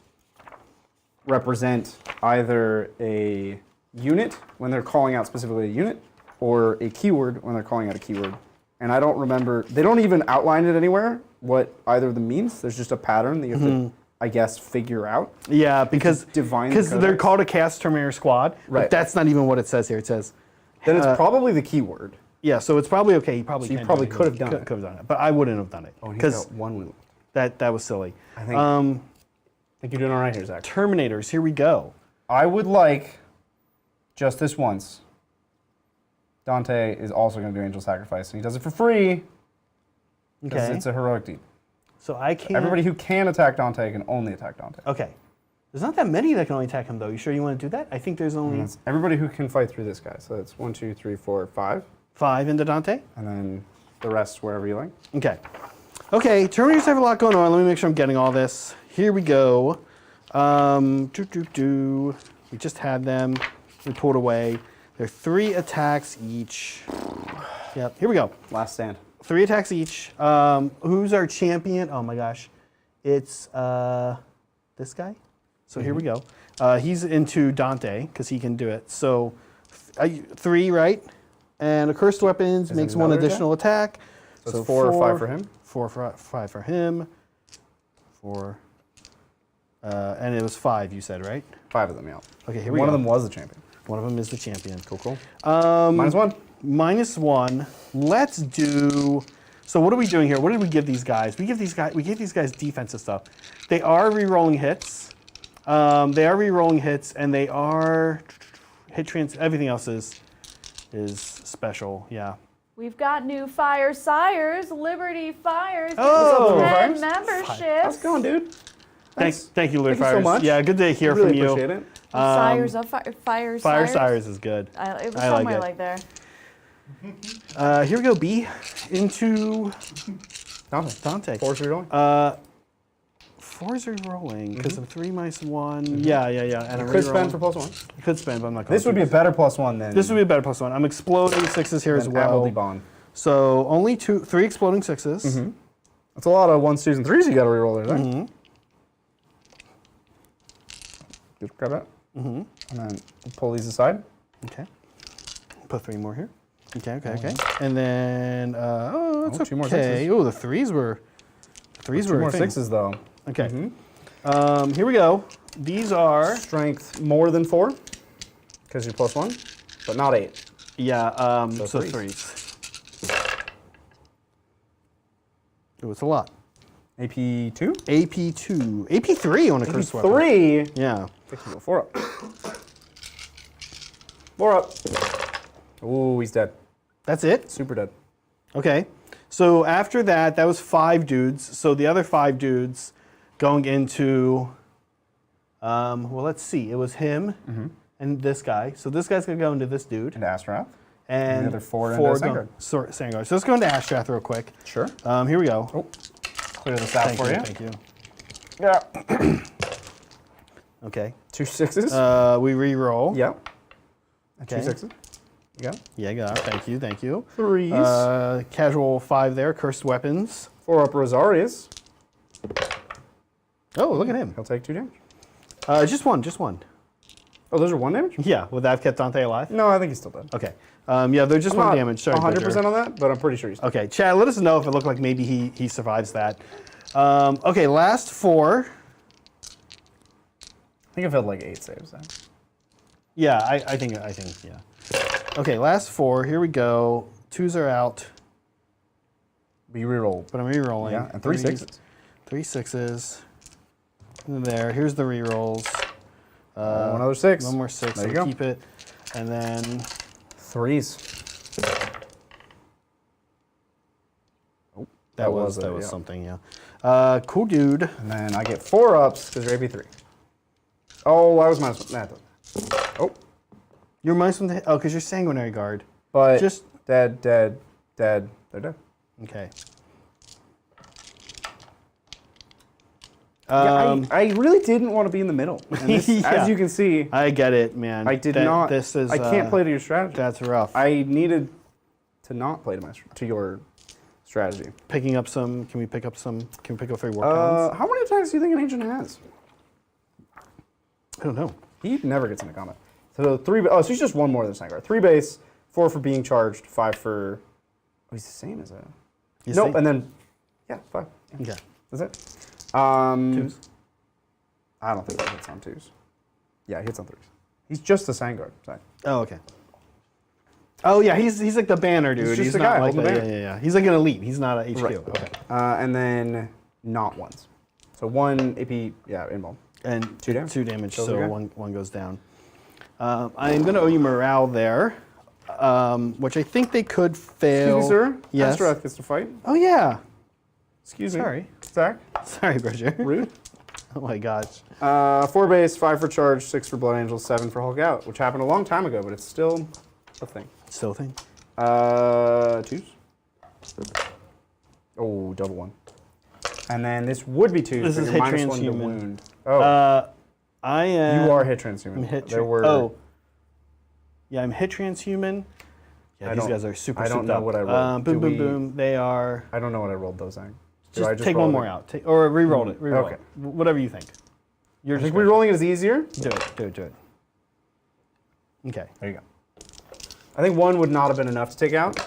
represent either a unit when they're calling out specifically a unit or a keyword when they're calling out a keyword. And I don't remember, they don't even outline it anywhere what either of them means. There's just a pattern that you have to, I guess, figure out. Yeah, because divine they're codex. called a Chaos Terminator Squad, Right. but that's not even what it says here. It says, Then it's probably the keyword. yeah, so it's probably okay. You probably So you can probably do it. could have done it. Could have done it, but I wouldn't have done it Oh, and he's because got 1 win. that was silly. I think you're doing all right here, Zach. Terminators, here we go. I would like, just this once, Dante is also going to do Angel Sacrifice, and he does it for free because Okay. it's a heroic deed. So I can. Everybody who can attack Dante can only attack Dante. Okay. There's not that many that can only attack him, though. You sure you want to do that? I think there's only And it's everybody who can fight through this guy. So it's 1, 2, 3, 4, 5, 5 into Dante. and then the rest wherever you like. Okay. Okay, Terminators have a lot going on. Let me make sure I'm getting all this. Here we go. We just had them. We pulled away. They're 3 attacks each. Yep, here we go. Last stand. 3 attacks each. Who's our champion? Oh my gosh. It's this guy. So here we go. He's into Dante because he can do it. So 3, right? And a cursed weapons Is makes it one another additional attack. So it's 4 or 5 for him? 4 for 5 for him. 4. And it was 5, you said, right? 5 of them, yeah. Okay, here we One go. of them was the champion. One of them is the champion. Cool. -1. -1. Let's do. So what are we doing here? What did we give these guys? We gave these guys defensive stuff. They are re-rolling hits. And they are hit trans. Everything else is special. Yeah. We've got new Fire Sires, Liberty Fires. Oh! 10 Fires? memberships. How's it going, dude? Thank you, Lord Thank you so Fires. much. Yeah, good to hear Really from you. appreciate it. Sires of Fire. Fire Fire Sires. Sires is good. It was I like somewhere it. like there. Here we go. B into Dante. Dante. 4's re-rolling. 4's re-rolling because of 3 minus 1. Yeah. And I'm Could spend re-rolling. for +1. You could spend, but I'm not going This would be a better +1 than This would be a better +1. I'm exploding 6s here as well. Appleby Bond. So only 3 exploding 6s. That's a lot of 1s, 2s, and 3s you got to re-roll there. Just grab that. And then we'll pull these aside. Okay. Put 3 more here. Okay. And then that's okay. 2 more 6s. Oh, the 3s were. 3s 2 were a more thing. 6s though. Okay. Here we go. These are Strength more than 4 because you're +1, but not 8. so threes. 3s. Oh, it's a lot. AP2? AP2. AP3 on a cursed weapon. 3. Yeah. I can go 4 up. 4 up. Ooh, he's dead. That's it? Super dead. Okay. So after that was 5 dudes. So the other 5 dudes going into, well, let's see. It was him and this guy. So this guy's going to go into this dude. Into Astrath. And the other 4 into Sangard. Sangard. So let's go into Astrath real quick. Sure. Here we go. Oh, clear this out for you. Thank you. Yeah. Okay. 2 6s. We re-roll. Yep. Okay. 2 6s. You got it? Yeah, I got it. Thank you. 3s. Casual 5 there. Cursed weapons. 4 up Rosarius. Oh, look at him. He'll take 2 damage. Just one. Oh, those are 1 damage? Yeah. Would that have kept Dante alive? No, I think he's still dead. Okay. Yeah, they're just I'm 1 not damage. Sorry, 100% Bridger. on that, but I'm pretty sure he's dead. Okay, Chad, let us know if it looked like maybe he survives that. Okay, last 4. I think I felt like 8 saves then. Yeah, I think, yeah. Okay, last 4. Here we go. 2s are out, But you reroll. but I'm re-rolling. Yeah, and 3 6s. 3 6s. There. Here's the re-rolls. One other 6. 1 more 6. There you I'll go. keep it. And then 3s. Oh, that was yeah. something, yeah. Cool dude. And then I get 4 ups because you're AP3. Oh, I was -1. Nah, it doesn't. Oh, You're minus 1 to hit. Oh, because you're sanguinary guard. but Just- dead. They're dead. Okay. Yeah, I really didn't want to be in the middle. And this, Yeah. as you can see, I get it, man. I did not. This is. I can't play to your strategy. That's rough. I needed to not play to your strategy. Picking up some. Can we pick up some? Can we pick up 3 war pounds? How many attacks do you think an ancient has? I don't know. He never gets into combat. So 3. Oh, so he's just 1 more than Sangard. 3 base, 4 for being charged, 5 for. Oh, he's the same as a. You Nope, see? and then yeah, 5. Yeah, Okay. that's it. 2s. I don't think he hits on 2s. Yeah, he hits on 3s. He's just a Sangard. Sorry. Oh, okay. Oh yeah, he's like the banner dude. just a not guy like holding the yeah, banner. yeah. He's like an elite. He's not a HQ. Right. Okay. And then not 1s. So 1 AP, yeah, involved. And 2 damage. 2 damage. Goes So again. one goes down. I'm gonna owe you morale there, which I think they could fail. Excuse me, sir. Yes. Astrath gets to fight. Oh yeah. Excuse me. Sorry. Zach. Sorry, Bridger. Rude. Oh my gosh. 4 base, 5 for charge, 6 for Blood Angel, 7 for Hulk Out, which happened a long time ago, but it's still a thing. Still a thing. 2s. Oh, double 1. And then this would be 2s. This but is you're hit -1 to transhuman. wound. Oh, I am. you are hit transhuman. I'm hit. There were. Oh. Yeah, I'm hit transhuman. Yeah, I these don't- guys are super. I don't souped know up. what I rolled. Boom, Do boom, we- boom. They are. I don't know what I rolled those at. Do I Just take roll one it more in? out. Or re-roll it. Re-roll Okay. it. Whatever you think. You're I just think re-rolling it is easier. do it. Okay. There you go. I think 1 would not have been enough to take out.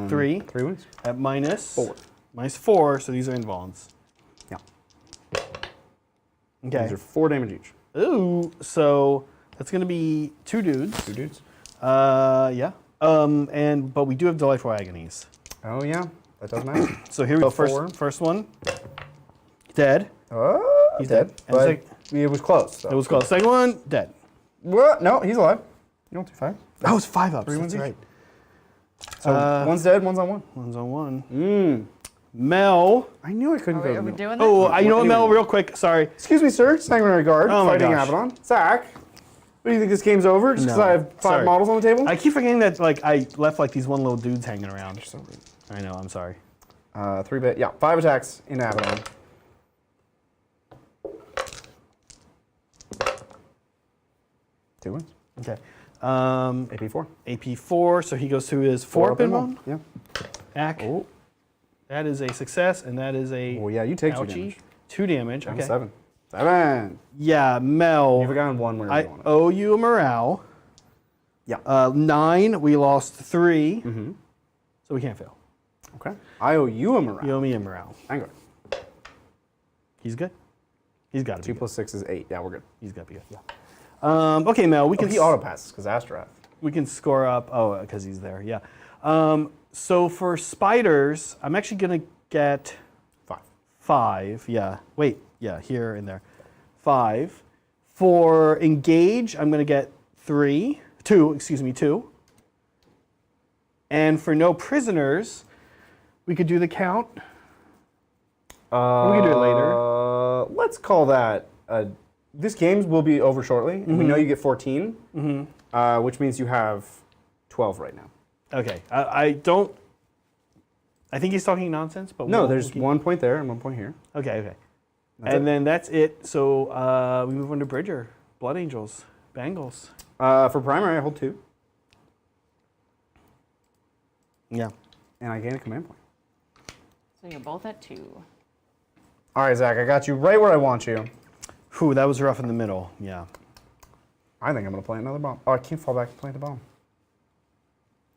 3 3 wounds. at minus 4. Minus 4, so these are invulns. Yeah. Okay. These are 4 damage each. Ooh, so that's gonna be 2 dudes. 2 dudes. Yeah. But we do have delightful agonies. Oh yeah, that does matter. So here we go. Four. First one. Dead. Oh, he's dead. And But it was close. So. It was close. Second one. Dead. What? No, he's alive. You don't do 5. That was 5 ups. 3 That's wounds each. right. So one's dead, one's on 1. One's on 1. Mel. I knew I couldn't go. Are to we Mel. doing this? Oh, you know what, Anyway. Mel? Real quick. Sorry. Excuse me, sir. Sanguinary Guard Oh my fighting gosh. Abaddon. Zach, what do you think this game's over? Just because No. I have 5 Sorry. models on the table? I keep forgetting that I left these one little dudes hanging around. So rude. I know. I'm sorry. 3 bit. Yeah, 5 attacks in Abaddon. Two wins. Okay. AP4. AP4. So he goes to his 4 up in one. Yeah. Ack. Oh. That is a success, and that is a Oh yeah, you take 2 ouchie. damage. 2 damage. I'm Okay. 7. 7. Yeah, Mel. You've gotten 1 wherever I you want it. owe you a morale. Yeah. 9. We lost 3. Mm-hmm. So we can't fail. Okay. I owe you a morale. You owe me a morale. Vanguard. He's good. He's got to be 2 good. plus 6 is 8. Yeah, we're good. He's got to be good. Yeah. Okay, Mel. We Oh, can he auto passes because Astrath. we can score up. Oh, because he's there. Yeah. So for spiders, I'm actually gonna get 5. 5. Yeah. Wait. Yeah. Here and there. 5. For engage, I'm gonna get 3. 2. Excuse me. 2. And for no prisoners, we could do the count. We can do it later. Let's call that. This game will be over shortly. And we know you get 14, which means you have 12 right now. Okay. I don't. I think he's talking nonsense, but No, we'll there's keep- 1 point there and 1 point here. Okay. That's And it. then that's it. So we move on to Bridger, Blood Angels, Bangles. For primary, I hold 2, Yeah. and I gain a command point. So you're both at 2. All right, Zach, I got you right where I want you. Whew, that was rough in the middle. Yeah. I think I'm going to plant another bomb. Oh, I can't fall back and plant the bomb.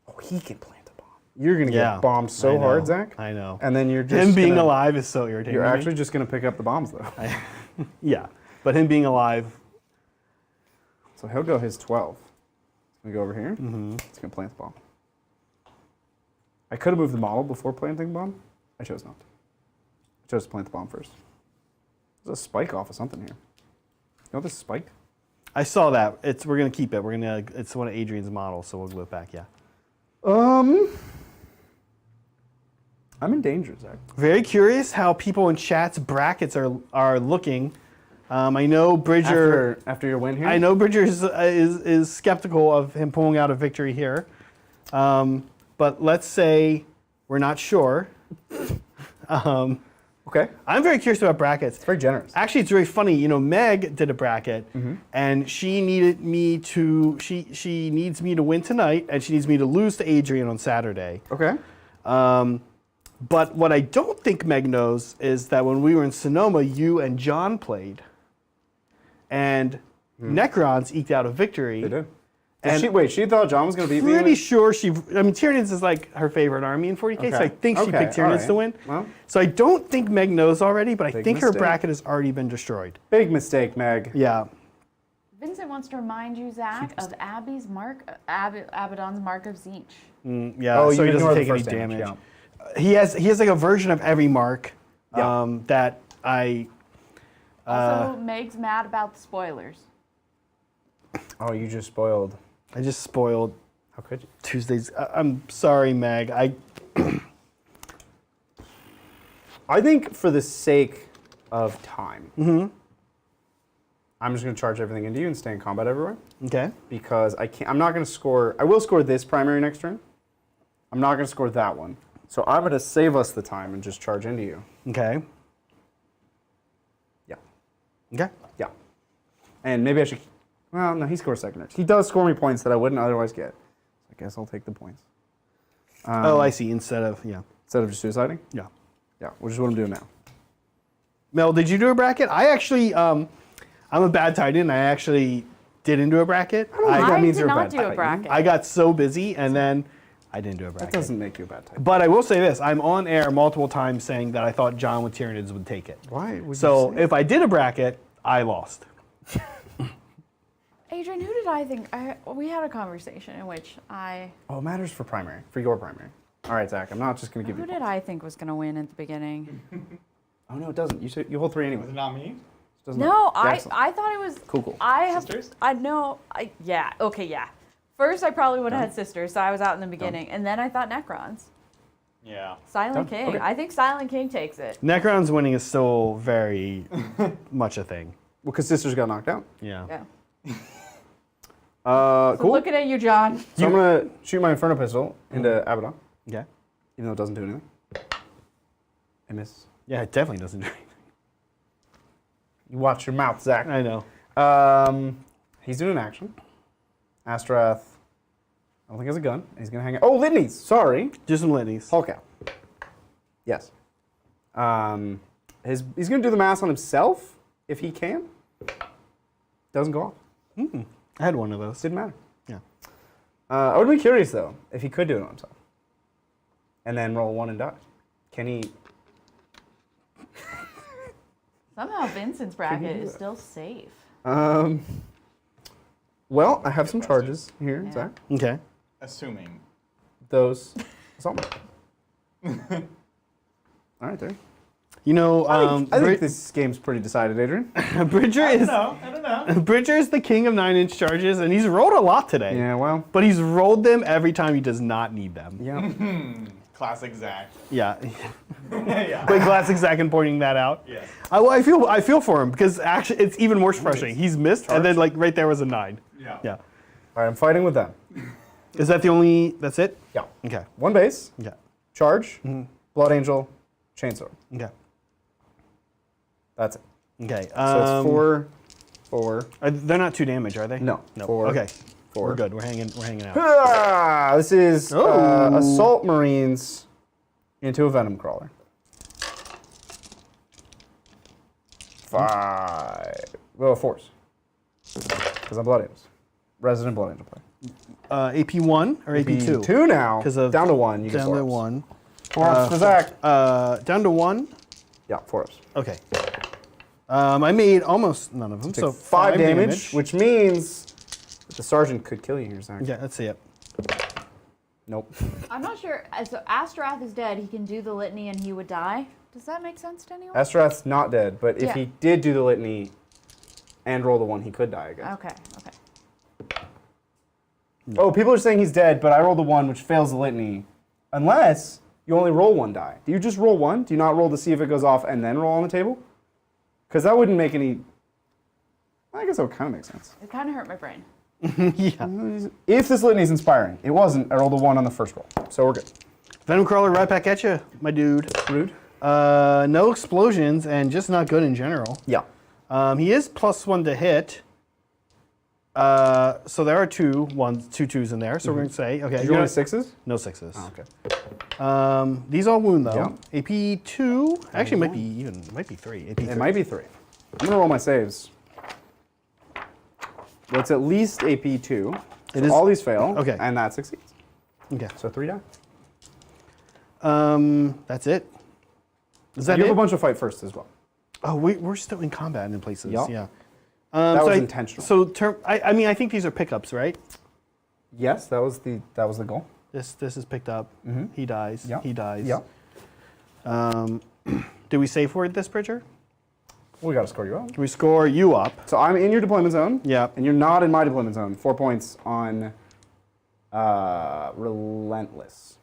Oh, he can plant a bomb. You're going to get bombed so I know, hard, Zach. I know. And then you're just Him being gonna- alive is so irritating. You're to me. actually just going to pick up the bombs, though. Yeah, but him being alive. So he'll go his 12. He's going to go over here. He's going to plant the bomb. I could have moved the model before planting the bomb. I chose not to. I chose to plant the bomb first. There's a spike off of something here. You know this spike? I saw that. We're gonna keep it. It's one of Adrian's models, so we'll glue it back. Yeah. I'm in danger, Zach. Very curious how people in chat's brackets are looking. I know Bridger. After your win here? I know Bridger is skeptical of him pulling out a victory here, but let's say we're not sure. Okay. I'm very curious about brackets. It's very generous. Actually, it's very funny. You know, Meg did a bracket, and she needed me to. She needs me to win tonight, and she needs me to lose to Adrian on Saturday. Okay. But what I don't think Meg knows is that when we were in Sonoma, you and John played, and Necrons eked out a victory. They did. And She thought John was going to beat me? Pretty sure she. I mean, Tyranids is like her favorite army in 40k, so Okay. I think she Okay, picked Tyranids alright. to win. Well. So I don't think Meg knows already, but I Big think her mistake. bracket has already been destroyed. Big mistake, Meg. Yeah. Vincent wants to remind you, Zach, of Abaddon's Mark of Zeech. Yeah, Oh, so you he doesn't ignore the take any first damage. damage, He has like a version of every mark Yeah. that I. Also, Meg's mad about the spoilers. Oh, you just spoiled. I just spoiled How could you? Tuesdays. I'm sorry, Meg. I think for the sake of time, I'm just going to charge everything into you and stay in combat everywhere. Okay. Because I'm not going to score. I will score this primary next turn. I'm not going to score that one. So I'm going to save us the time and just charge into you. Okay. Yeah. Okay. Yeah. And maybe I should. Well, no, he scores second next. He does score me points that I wouldn't otherwise get. So I guess I'll take the points. Oh, I see. Instead of Instead of just suiciding? yeah. Yeah, which is what I'm doing now. Mel, did you do a bracket? I actually, I'm a bad Titan. I actually didn't do a bracket. I means did you're a not bad do a Titan. bracket. I got so busy, and then I didn't do a bracket. That doesn't make you a bad type. But I will say this: I'm on air multiple times saying that I thought John with Tyranids would take it. Why would So you say if I did a bracket, I lost. Adrian, who did I think? We had a conversation in which Oh, it matters for primary, for your primary. All right, Zach, I'm not just going to give Who you did I think was going to win at the beginning? Oh, no, it doesn't. You hold 3 anyway. Was it not me? Doesn't No, matter. I Jackson. thought it was. Cool. I have. Sisters? I know. Yeah. Okay. Yeah. First, I probably would have had sisters, so I was out in the beginning, and then I thought Necrons. Yeah. Silent Done. King. Okay. I think Silent King takes it. Necrons winning is still very much a thing. Well, because sisters got knocked out. Yeah. Yeah. Cool. So looking at you, John. So I'm going to shoot my Inferno Pistol into Abaddon, Yeah. even though it doesn't do anything. I miss. Yeah, it definitely doesn't do anything. You watch your mouth, Zach. I know. He's doing an action. Astrath, I don't think has a gun. And he's going to hang out. Oh, Litanies! Sorry. Do some litanies. Hulk out. Yes. He's going to do the mass on himself, if he can. Doesn't go off. I had one of those. Didn't matter. Yeah. I would be curious, though, if he could do it on himself. And then roll 1 and die. Can he... Somehow Vincent's bracket is still safe. Well, I have some charges here, Yeah. Zach. Okay. Assuming. Those... Something. All right, there. You know, I think this game's pretty decided, Adrian. Bridger is I don't know. Bridger is the king of 9-inch charges, and he's rolled a lot today. Yeah, well... But he's rolled them every time he does not need them. Yeah. Classic Zach. Yeah. Yeah. Wait, classic Zach and pointing that out. Yes. I feel for him because actually it's even more frustrating. He's missed, and then like right there was a 9. Yeah. Yeah. All right, I'm fighting with them. Is that the only? That's it. Yeah. Okay. 1 base, Okay. charge, Blood Angel, Chainsword. Okay. That's it. Okay. So it's 4. They're not 2 damage, are they? No. No. 4. Okay. 4. We're good. We're hanging out. Ah, this is Oh. Assault Marines into a Venom Crawler. 5. Well, 4s. Because I'm Blood Angels. Resident Blood Angel player. AP 1 or AP 2? 2 now. 'Cause of down to 1. You get Down 4 to ups. 1. 4 ups for Zach. Down to 1. Yeah, 4 ups. Okay. I made almost none of them, Take so 5 damage, which means that the sergeant could kill you here, Zach. yeah, let's see it. Nope. I'm not sure. So Astrath is dead. He can do the litany and he would die. Does that make sense to anyone? Astrath's not dead, but if Yeah. he did do the litany and roll the 1, he could die again. Okay. Oh, people are saying he's dead, but I rolled the 1, which fails the litany. Unless you only roll 1 die. Do you just roll 1? Do you not roll to see if it goes off and then roll on the table? Because that wouldn't make any... I guess that would kind of make sense. It kind of hurt my brain. Yeah. If this litany is inspiring. It wasn't. I rolled a 1 on the first roll. So we're good. Venom Crawler right back at you, my dude. Rude? No explosions and just not good in general. Yeah. He is +1 to hit. So there are 2 2s in there. So we're going to say, okay. Did you roll 6s? No 6s. Oh, okay. These all wound though. Yeah. AP 2, actually might be 3. AP 3. It might be 3. I'm going to roll my saves. Well, it's at least AP 2. It So is- all these fail. Okay. And that succeeds. Okay. So 3 die. That's it. Is that You it? have a bunch of fight first as well. Oh, we're still in combat in places. Yup. Yeah. That was I- intentional. So I mean, I think these are pickups, right? Yes, that was the goal. This is picked up. He dies. Yep. He dies. Yep. Do we save for it this, Bridger? We got to score you out. Can we score you up? So I'm in your deployment zone. Yeah. And you're not in my deployment zone. 4 points on Relentless.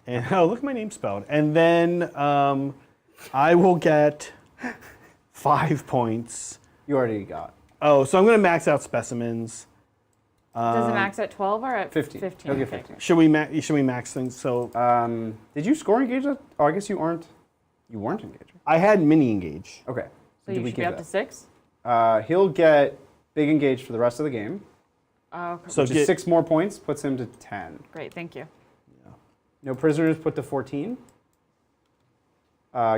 And oh, look at my name spelled. And then I will get 5 points. You already got Oh, so I'm going to max out specimens. Does it max at 12 or at 15. 15? He'll get Okay. 15. Should we max things? So Did you score engage? Oh, I guess you weren't engaged. I had mini engage. Okay. So Did you we should be give up to that? 6? He'll get big engage for the rest of the game. Oh, okay. So Which is 6 more points, puts him to 10. Great, thank you. No prisoners, put to 14.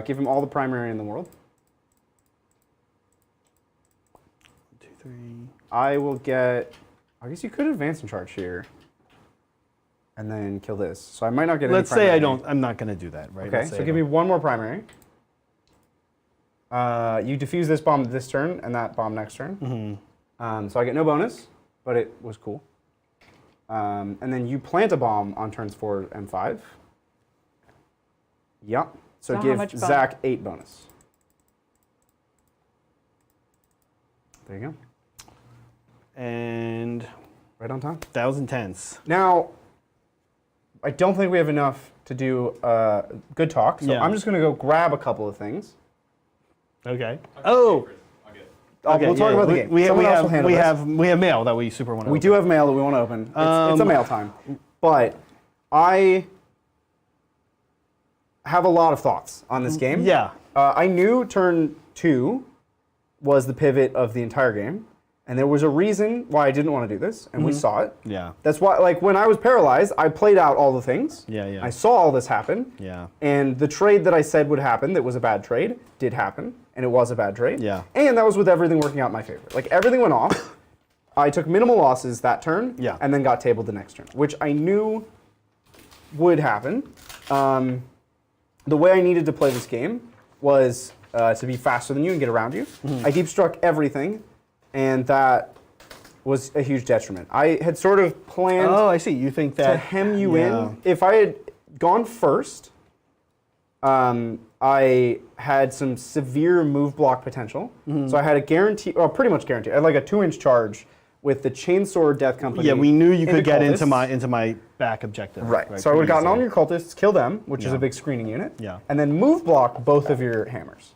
Give him all the primary in the world. 2, 3. I will get. I guess you could advance in charge here, and then kill this. So I might not get. Let's any say I primary. don't. I'm not going to do that, right? Okay, Let's say so I give me don't. 1 more primary. You defuse this bomb this turn and that bomb next turn. So I get no bonus, but it was cool. And then you plant a bomb on turns 4 and 5. Yep. So So how give much bonus? Zach 8 bonus. There you go. And Right on time. 1,000 tenths. Now, I don't think we have enough to do good talk, so Yeah. I'm just going to go grab a couple of things. Okay. Oh. I'll get it. Okay, we'll talk yeah, about the we- game. We, Someone we else have will handle this. we have mail that we super want to. We do have mail that we want to open. It's a mail time. But I have a lot of thoughts on this game. Yeah. I knew turn 2 was the pivot of the entire game. And there was a reason why I didn't want to do this, and we saw it. Yeah. That's why, like, when I was paralyzed, I played out all the things. Yeah, yeah. I saw all this happen. Yeah. And the trade that I said would happen, that was a bad trade, did happen, and it was a bad trade. Yeah. And that was with everything working out in my favor. Like, everything went off. I took minimal losses that turn, Yeah. and then got tabled the next turn, which I knew would happen. The way I needed to play this game was to be faster than you and get around you. I deep struck everything, and that was a huge detriment. I had sort of planned Oh, I see. You think that to hem you yeah. in. If I had gone first, I had some severe move block potential. So I had a guarantee, or pretty much guaranteed. I had like a 2-inch charge with the Chainsaw Death Company. Yeah, we knew you could get cultists. into my back objective. Right. So I would have gotten pretty on your cultists, kill them, which is Yeah. a big screening unit. Yeah. And then move block both of your hammers,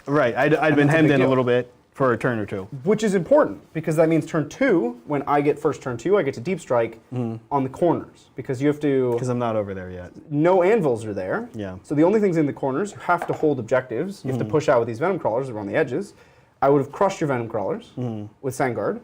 easily. Right. I'd been that's a hemmed big in a deal. little bit for a turn or two. which is important because that means turn 2, when I get first turn 2, I get to deep strike on the corners because you have to. Because I'm not over there yet. No anvils are there. Yeah. So the only things in the corners, you have to hold objectives. You have to push out with these venom crawlers around the edges. I would have crushed your venom crawlers with Sangard.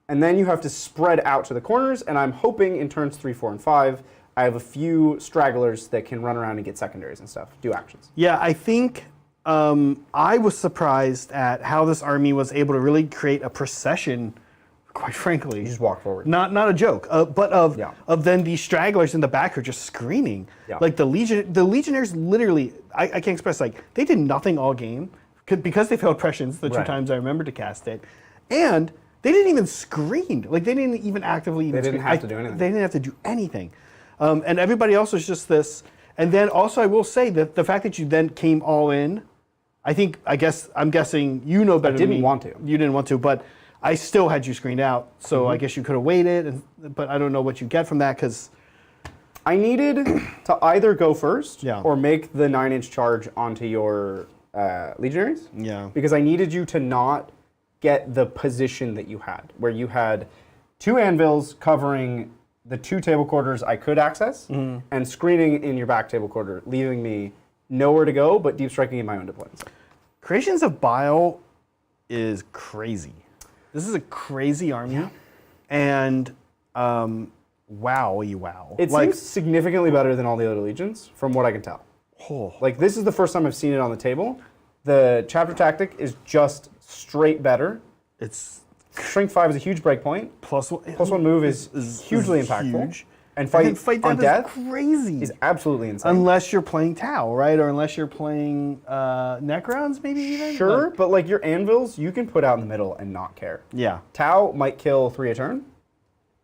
And then you have to spread out to the corners, and I'm hoping in turns 3, 4, and 5, I have a few stragglers that can run around and get secondaries and stuff, do actions. Yeah, I think I was surprised at how this army was able to really create a procession, quite frankly. You just walk forward. Not a joke, but of Yeah. then these stragglers in the back are just screaming. Yeah. Like the legionnaires literally, I can't express, like they did nothing all game because they failed prescience the 2 Right. times I remember to cast it, and they didn't even scream. Like they didn't even actively. Even They didn't scream. have to do anything. They didn't have to do anything, and everybody else was just this. And then also I will say that the fact that you then came all in, I'm guessing you know better. didn't than me. want to. You didn't want to, but I still had you screened out. So I guess you could have waited, but I don't know what you get from that because I needed to either go first Yeah. or make the 9-inch charge onto your legionaries. Yeah. Because I needed you to not get the position that you had, where you had 2 anvils covering the 2 table quarters I could access, and screening in your back table quarter, leaving me nowhere to go but deep striking in my own deployments. Creations of Bile is crazy. This is a crazy army, and wow. It seems significantly better than all the other legions, from what I can tell. Oh. Like, this is the first time I've seen it on the table. The chapter tactic is just straight better. It's Shrink 5 is a huge breakpoint. plus +1 move is hugely impactful. huge. And Then fight on is death crazy. is absolutely insane. Unless you're playing Tau, right? Or unless you're playing Necrons, maybe even. Sure, But- but like your anvils, you can put out in the middle and not care. yeah. Tau might kill 3 a turn.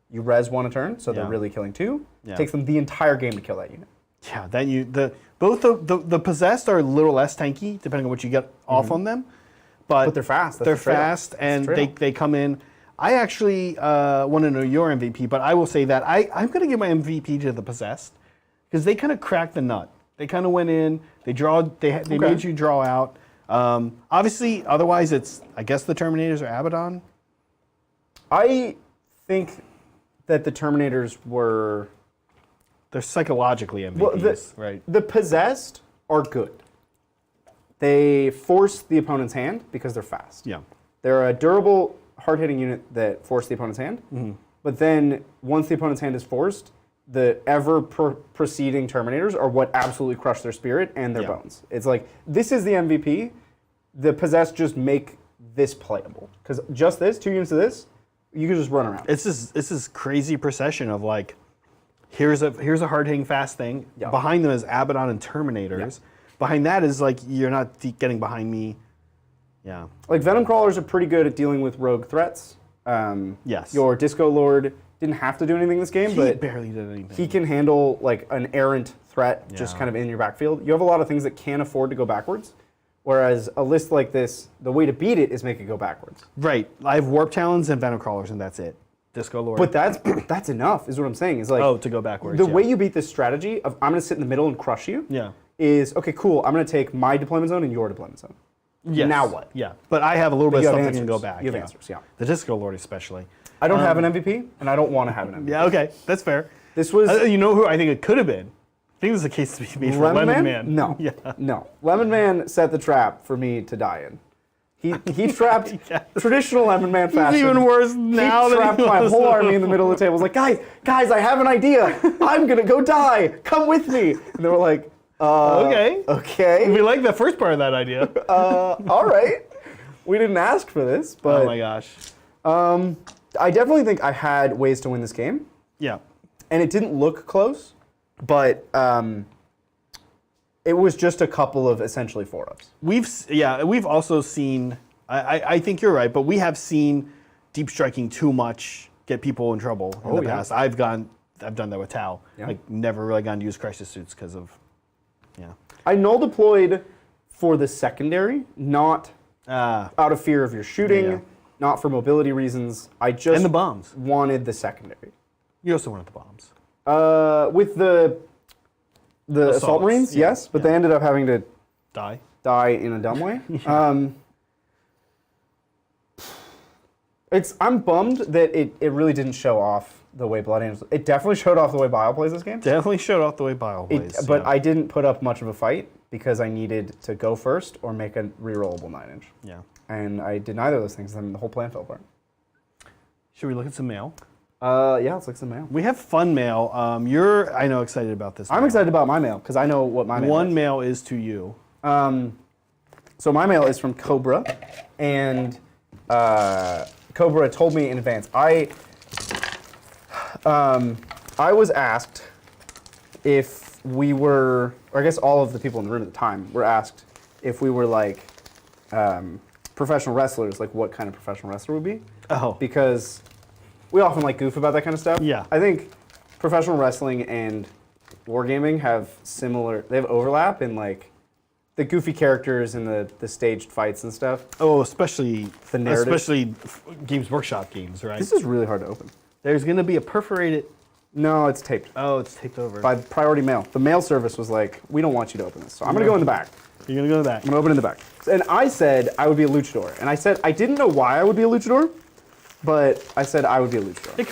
You res 1 a turn, so they're Yeah. really killing 2. Yeah. Takes them the entire game to kill that unit. Yeah. Then both the possessed are a little less tanky depending on what you get off on them, But they're fast. That's They're the trade-off. fast That's and the trade-off. they come in. I actually want to know your MVP, but I will say that I'm going to give my MVP to the possessed because they kind of cracked the nut. They kind of went in. They made you draw out. Obviously, otherwise it's I guess the Terminators or Abaddon. I think that the Terminators were... They're psychologically MVPs, Well, right? The possessed are good. They force the opponent's hand because they're fast. Yeah. They're a durable hard-hitting unit that forced the opponent's hand. But then once the opponent's hand is forced, the proceeding Terminators are what absolutely crush their spirit and their bones. It's like, this is the MVP. The Possessed just make this playable. Because just this, 2 units of this, you can just run around. It's this crazy procession of like, here's a hard-hitting fast thing. Yeah. Behind them is Abaddon and Terminators. Behind that is like, you're not getting behind me. Yeah. Like, Venom Crawlers are pretty good at dealing with rogue threats. Yes. Your Disco Lord didn't have to do anything this game, He but barely did anything. he can handle like an errant threat just Yeah. kind of in your backfield. You have a lot of things that can't afford to go backwards, whereas a list like this, the way to beat it is make it go backwards. Right. I have Warp Talons and Venom Crawlers, and that's it. Disco Lord. But that's enough, is what I'm saying. Is like to go backwards. the yeah. way you beat this strategy of I'm going to sit in the middle and crush you. Yeah. Is okay, cool. I'm going to take my deployment zone and your deployment zone. Yes. Now what? Yeah. But I have a little bit of you have stuff that can answers. go back. You have yeah. answers, yeah. The Disco Lord especially. I don't have an MVP, and I don't want to have an MVP. Yeah. Okay. That's fair. This was You know who I think it could have been? I think this is a case to be made for Lemon Man. No, Yeah. no. Lemon Man set the trap for me to die in. He trapped traditional Lemon Man fashion. He's even worse now He than trapped he my was whole then. army in the middle of the table. He was like, guys, I have an idea. I'm gonna go die. Come with me. And they were like, Okay. okay, We like the first part of that idea. all right. We didn't ask for this, but Oh my gosh. I definitely think I had ways to win this game, Yeah. and it didn't look close, but it was just a couple of essentially 4-ups. We've also seen. I think you're right, but we have seen deep striking too much get people in trouble in the yeah. past. I've done that with Tau. Yeah. Like never really gone to use crisis suits because of. Yeah. I null deployed for the secondary, not out of fear of your shooting, Yeah. not for mobility reasons. I just And the bombs. wanted the secondary. You also wanted the bombs. With the Assault Assaults, Marines, yeah, yes, but they ended up having to Die. die in a dumb way. I'm bummed that it really didn't show off the way Blood Angels. It definitely showed off the way Bile plays this game. Definitely showed off the way Bile plays. But yeah. I didn't put up much of a fight because I needed to go first or make a rerollable 9-inch. Yeah. And I did neither of those things, and the whole plan fell apart. Should we look at some mail? Yeah, let's look at some mail. We have fun mail. You're, I know, excited about this. I'm mail. excited about my mail because I know what my mail One is. mail is to you. So my mail is from Cobra, and Cobra told me in advance. I was asked if we were, or I guess all of the people in the room at the time were asked if we were like professional wrestlers, like what kind of professional wrestler would be. Oh. Because we often like goof about that kind of stuff. Yeah. I think professional wrestling and wargaming have overlap in like the goofy characters and the staged fights and stuff. Oh, especially The narrative. especially Games Workshop games, right? This is really hard to open. There's going to be a perforated. No, it's taped Oh, it's taped over. by priority mail. The mail service was like, we don't want you to open this. So I'm going to go in the back. You're going to go to that. I'm going to open in the back. And I said I would be a luchador. And I said I didn't know why I would be a luchador, but I said I would be a luchador. It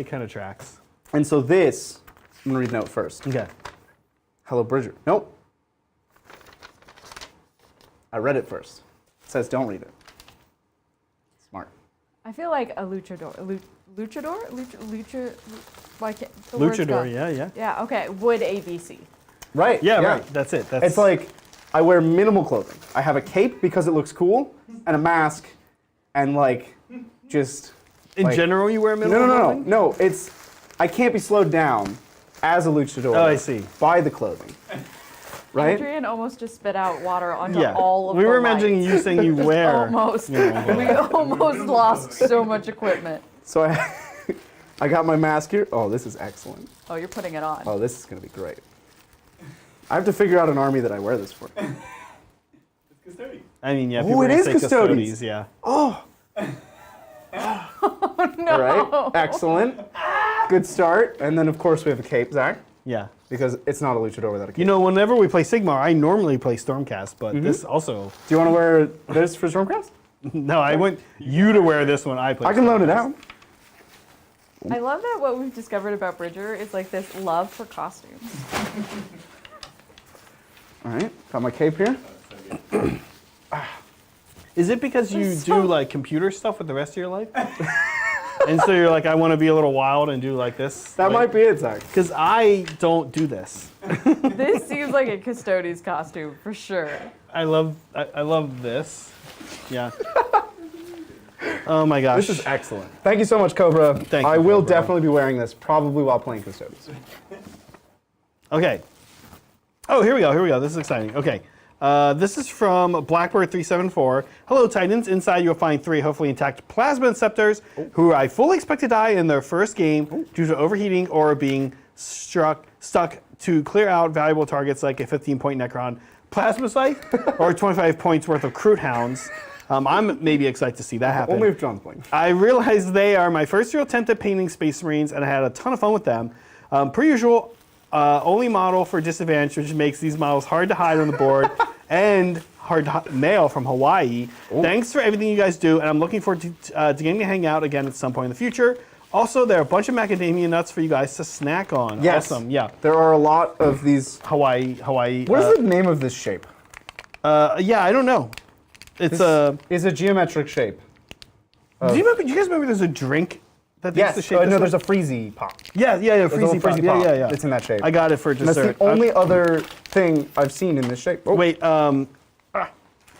kind of tracks. And so this, I'm going to read the note first. Okay. Hello, Bridger. Nope. I read it first. It says don't read it. Smart. I feel like a luchador. Why can't the words go? Luchador, yeah. Yeah, okay. Would ABC. Right. Yeah, right. That's it. That's It's like I wear minimal clothing. I have a cape because it looks cool, and a mask, and like just. in like- general you wear minimal clothing? No. It's I can't be slowed down as a luchador. Oh, I see. By the clothing. Right. Adrian almost just spit out water onto Yeah. all of We the were imagining lights. you saying you wear. Almost. Yeah. We almost lost so much equipment. So I got my mask here. Oh, this is excellent. Oh, you're putting it on. Oh, this is gonna be great. I have to figure out an army that I wear this for. It's custodian. I mean, yeah. Oh, people it are gonna is say Custodes. Yeah. Oh. All right. Excellent. Good start. And then of course we have a cape, Zach, Yeah. because it's not a luchador without a cape. You know, whenever we play Sigmar, I normally play Stormcast, but this also. Do you want to wear this for Stormcast? No, I want you to wear this one. I play. I can loan it Stormcast. out. I love that what we've discovered about Bridger is like this love for costumes. All right. Got my cape here. Is it because you So- do like computer stuff with the rest of your life? And so you're like, I want to be a little wild and do like this? That might be it, Zach. Because I don't do this. This seems like a custodian's costume for sure. I love this. Yeah. Oh my gosh. This is excellent. Thank you so much, Cobra. Thank you, I will Cobra. definitely be wearing this, probably while playing Custodes. Okay. Oh, here we go. This is exciting. Okay. This is from Blackbird374. Hello, Titans. Inside you'll find 3 hopefully intact plasma scepters who I fully expect to die in their first game due to overheating or being stuck to clear out valuable targets like a 15-point Necron plasma scythe or 25 points worth of Crude Hounds. I'm maybe excited to see that happen. Only if John's playing. I realized they are my first real attempt at painting Space Marines, and I had a ton of fun with them. Per usual, only model for disadvantage, which makes these models hard to hide on the board and hard to mail from Hawaii. Thanks for everything you guys do, and I'm looking forward to getting to hang out again at some point in the future. Also, there are a bunch of macadamia nuts for you guys to snack on. Yes. Awesome. Yeah. There are a lot of these. Hawaii. What is the name of this shape? Yeah, I don't know. It's a. Is a geometric shape. Do you guys remember there's a drink that Yes. used to shape this no, way? there's a freezy pop. Yeah, There's a little freezy pop. freezy pop. Yeah. It's in that shape. I got it for And that's dessert. the only other thing I've seen in this shape. Oh, Wait, yeah. oh my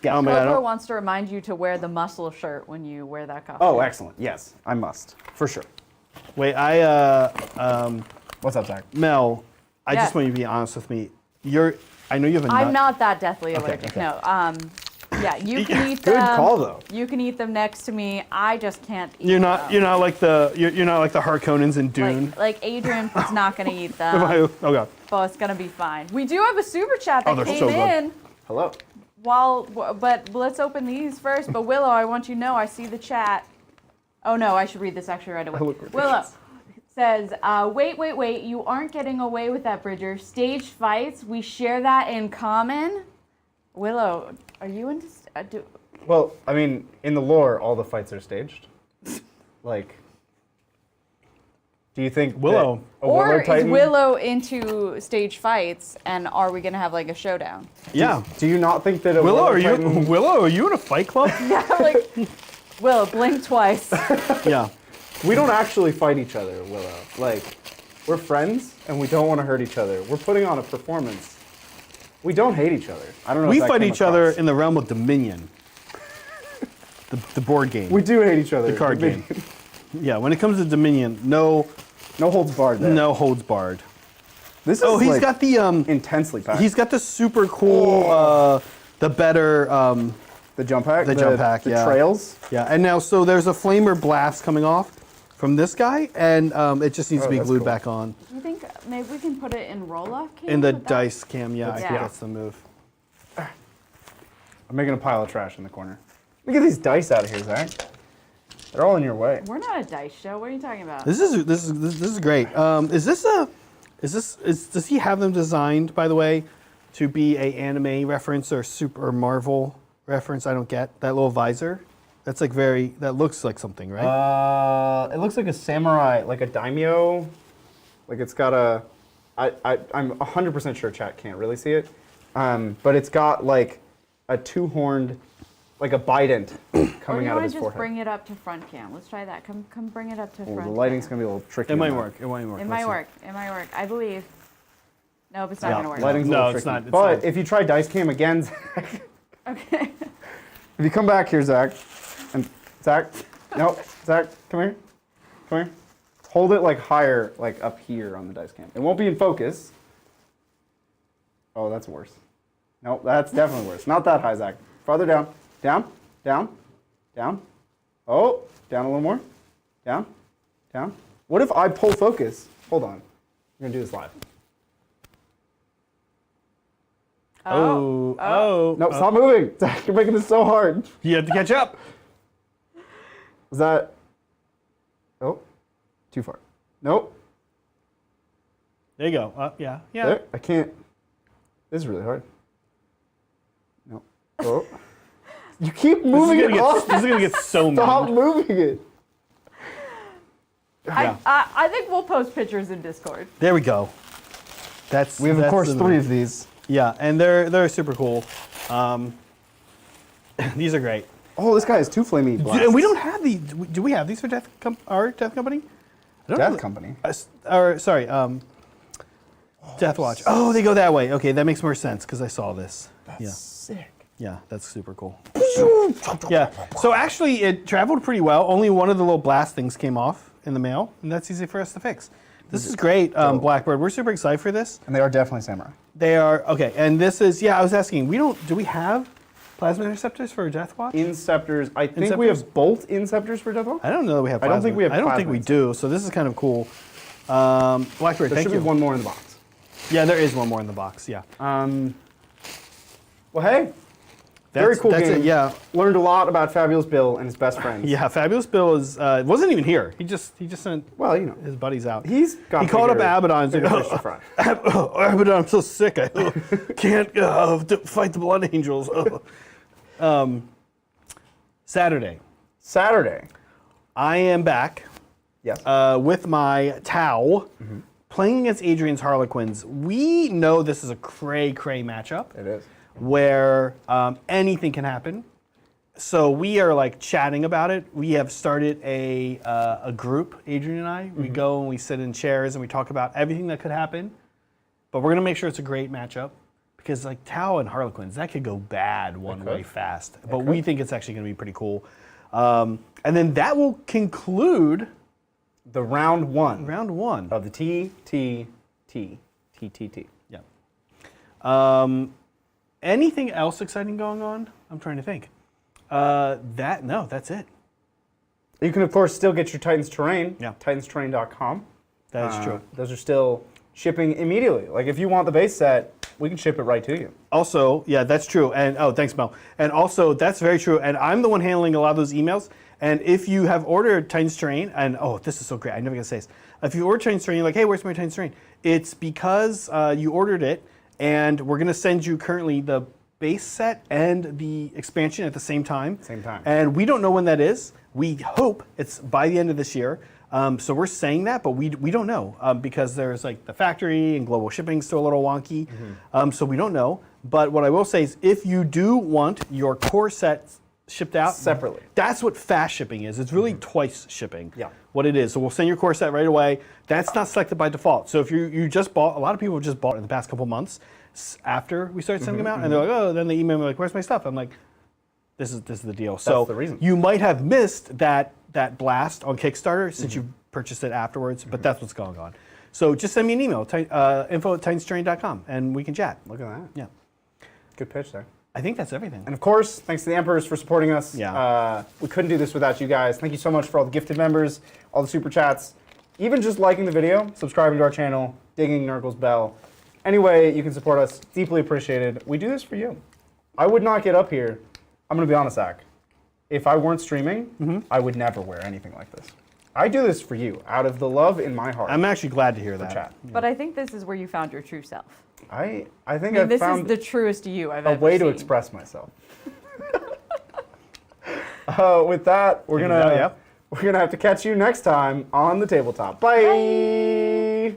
God, I Cobra don't- wants to remind you to wear the muscle shirt when you wear that costume. Oh, excellent. Yes, I must. For sure. Wait, What's up, Zach? Mel, I Yeah. just want you to be honest with me. I know you have a I'm nut. not that deathly allergic. okay. No. Yeah, you can eat Good them. call, though. You can eat them next to me. I just can't eat You're them. not like the Harkonnens in Dune. Like Adrian is not gonna eat them, Oh God. but it's gonna be fine. We do have a super chat Oh, that they're came so good. in. Hello. But let's open these first. But Willow, I want you to know I see the chat. Oh no, I should read this actually right away. look Willow says, wait, you aren't getting away with that, Bridger. Stage fights, we share that in common. Willow, are you into? Well, I mean, in the lore, all the fights are staged. Like, do you think Willow. that a Or Willow is Titan, Willow into stage fights, and are we gonna have like a showdown? Yeah. Do you not think that a Willow, Titan, are you in a fight club? Yeah, like Willow, blink twice. Yeah. We don't actually fight each other, Willow. Like, we're friends, and we don't want to hurt each other. We're putting on a performance. We don't hate each other. I don't know. We if that fight came each other across. in the realm of Dominion. The board game. We do hate each other. the card game. Yeah, when it comes to Dominion, no holds barred there. no holds barred. This is Oh, he's like, got the intensely packed. he's got the super cool the better the jump pack. the jump pack, The yeah. trails. yeah, and now so there's a flamer blast coming off from this guy, and it just needs to be that's glued cool. back on You think maybe we can put it in roll-off cam? in the Would that- dice cam. Yeah, I think Yeah. that's the move. I'm making a pile of trash in the corner. Let me get these dice out of here, Zach. They're all in your way. We're not a dice show. What are you talking about? This is great. Does he have them designed, by the way, to be a anime reference or Super Marvel reference? I don't get that little visor. That's like that looks like something, right? It looks like a samurai, like a daimyo. Like it's got a. I'm 100% sure chat can't really see it, but it's got like a two-horned, like a bident Or coming you out of want his to just forehead. bring it up to front cam? Let's try that. Come bring it up to Well, front the lighting's cam. gonna be a little tricky. It might on that. work. It might work. It Let's might see. work. It might work. I believe. Nope, it's not Yeah, gonna work. Lighting's a No, little it's tricky. not- it's But not. if you try dice cam again, Zach, Okay. if you come back here, Zach, and Zach, no, Zach, come here, come here. Hold it like higher, like up here on the dice cam. It won't be in focus. Oh, that's worse. Nope, that's definitely worse. Not that high, Zach. Farther down, down, down, down. Oh, down a little more. Down, down. What if I pull focus? Hold on. We're gonna do this live. Oh. No, stop moving. Zach, you're making this so hard. You have to catch up. Was that? Oh, too far. Nope. There you go. Yeah. There. I can't. This is really hard. No. Oh. You keep moving it off. This is gonna get so Stop mean. moving it. Yeah. I think we'll post pictures in Discord. There we go. We have, of that's course, the 3 move. of these. Yeah, and they're super cool. These are great. Oh, this guy has 2 flamey blasts. And we don't have these. Do we have these for our Death Company? I don't Death know. Company. Death Watch. Oh, they go that way. Okay, that makes more sense because I saw this. That's sick. Yeah, that's super cool. Yeah, so actually it traveled pretty well. Only one of the little blast things came off in the mail, and that's easy for us to fix. This is great, Blackbird. We're super excited for this. And they are definitely samurai. They are, okay, and this is, I was asking, do we have plasma interceptors for Death Watch? Inceptors. I think we have bolt Inceptors for Death Watch. I don't know that we have plasma. I don't think we have I don't think plasma we do, so this is kind of cool. Blackbird, There thank should you. be one more in the box. Yeah, there is one more in the box, yeah. Well, hey. Very cool that's game. it, yeah. Learned a lot about Fabulous Bill and his best friends. Yeah, Fabulous Bill wasn't even here. He just sent his buddies out. He called up Abaddon. He's like, Abaddon, I'm so sick. I can't fight the Blood Angels. Saturday. I am back. Yes. With my Tau, playing against Adrian's Harlequins. We know this is a cray matchup. It is. Where anything can happen. So we are like chatting about it. We have started a group, Adrian and I. We go and we sit in chairs and we talk about everything that could happen. But we're gonna make sure it's a great matchup because like Tau and Harlequins, that could go bad one way fast. But we think it's actually gonna be pretty cool. And then that will conclude the round one. Round one of the TTT. Yeah. Anything else exciting going on? I'm trying to think. No, that's it. You can, of course, still get your Titans Terrain. Yeah. TitansTerrain.com. That is true. Those are still shipping immediately. Like, if you want the base set, we can ship it right to you. Also, yeah, that's true. And thanks, Mel. And also, that's very true. And I'm the one handling a lot of those emails. And if you have ordered Titans Terrain, and this is so great. I never gonna say this. If you order Titans Terrain, you're like, hey, where's my Titans Terrain? It's because you ordered it. And we're going to send you currently the base set and the expansion at the same time. And we don't know when that is. We hope it's by the end of this year. So we're saying that, but we don't know because there's like the factory and global shipping still a little wonky. So we don't know. But what I will say is if you do want your core set shipped out separately, that's what fast shipping is. It's really twice shipping. Yeah. What it is. So we'll send your core set right away. That's not selected by default. So if you just bought, a lot of people have just bought in the past couple months after we started sending them out, and they're like, then they email me like, where's my stuff? I'm like, this is the deal. So the reason. You might have missed that blast on Kickstarter since you purchased it afterwards, but that's what's going on. So just send me an email, info@titanstrain.com, and we can chat. Look at that. Yeah. Good pitch there. I think that's everything. And of course, thanks to the Emperors for supporting us. Yeah. We couldn't do this without you guys. Thank you so much for all the gifted members, all the super chats, even just liking the video, subscribing to our channel, dinging Nurgle's bell. Anyway, you can support us. Deeply appreciated. We do this for you. I would not get up here. I'm going to be honest, Zach. If I weren't streaming, I would never wear anything like this. I do this for you, out of the love in my heart. I'm actually glad to hear that. Chat. But I think this is where you found your true self. I think I mean, I've found this is the truest you I've a ever way to seen. express myself. With that, we're gonna have to catch you next time on the tabletop. Bye.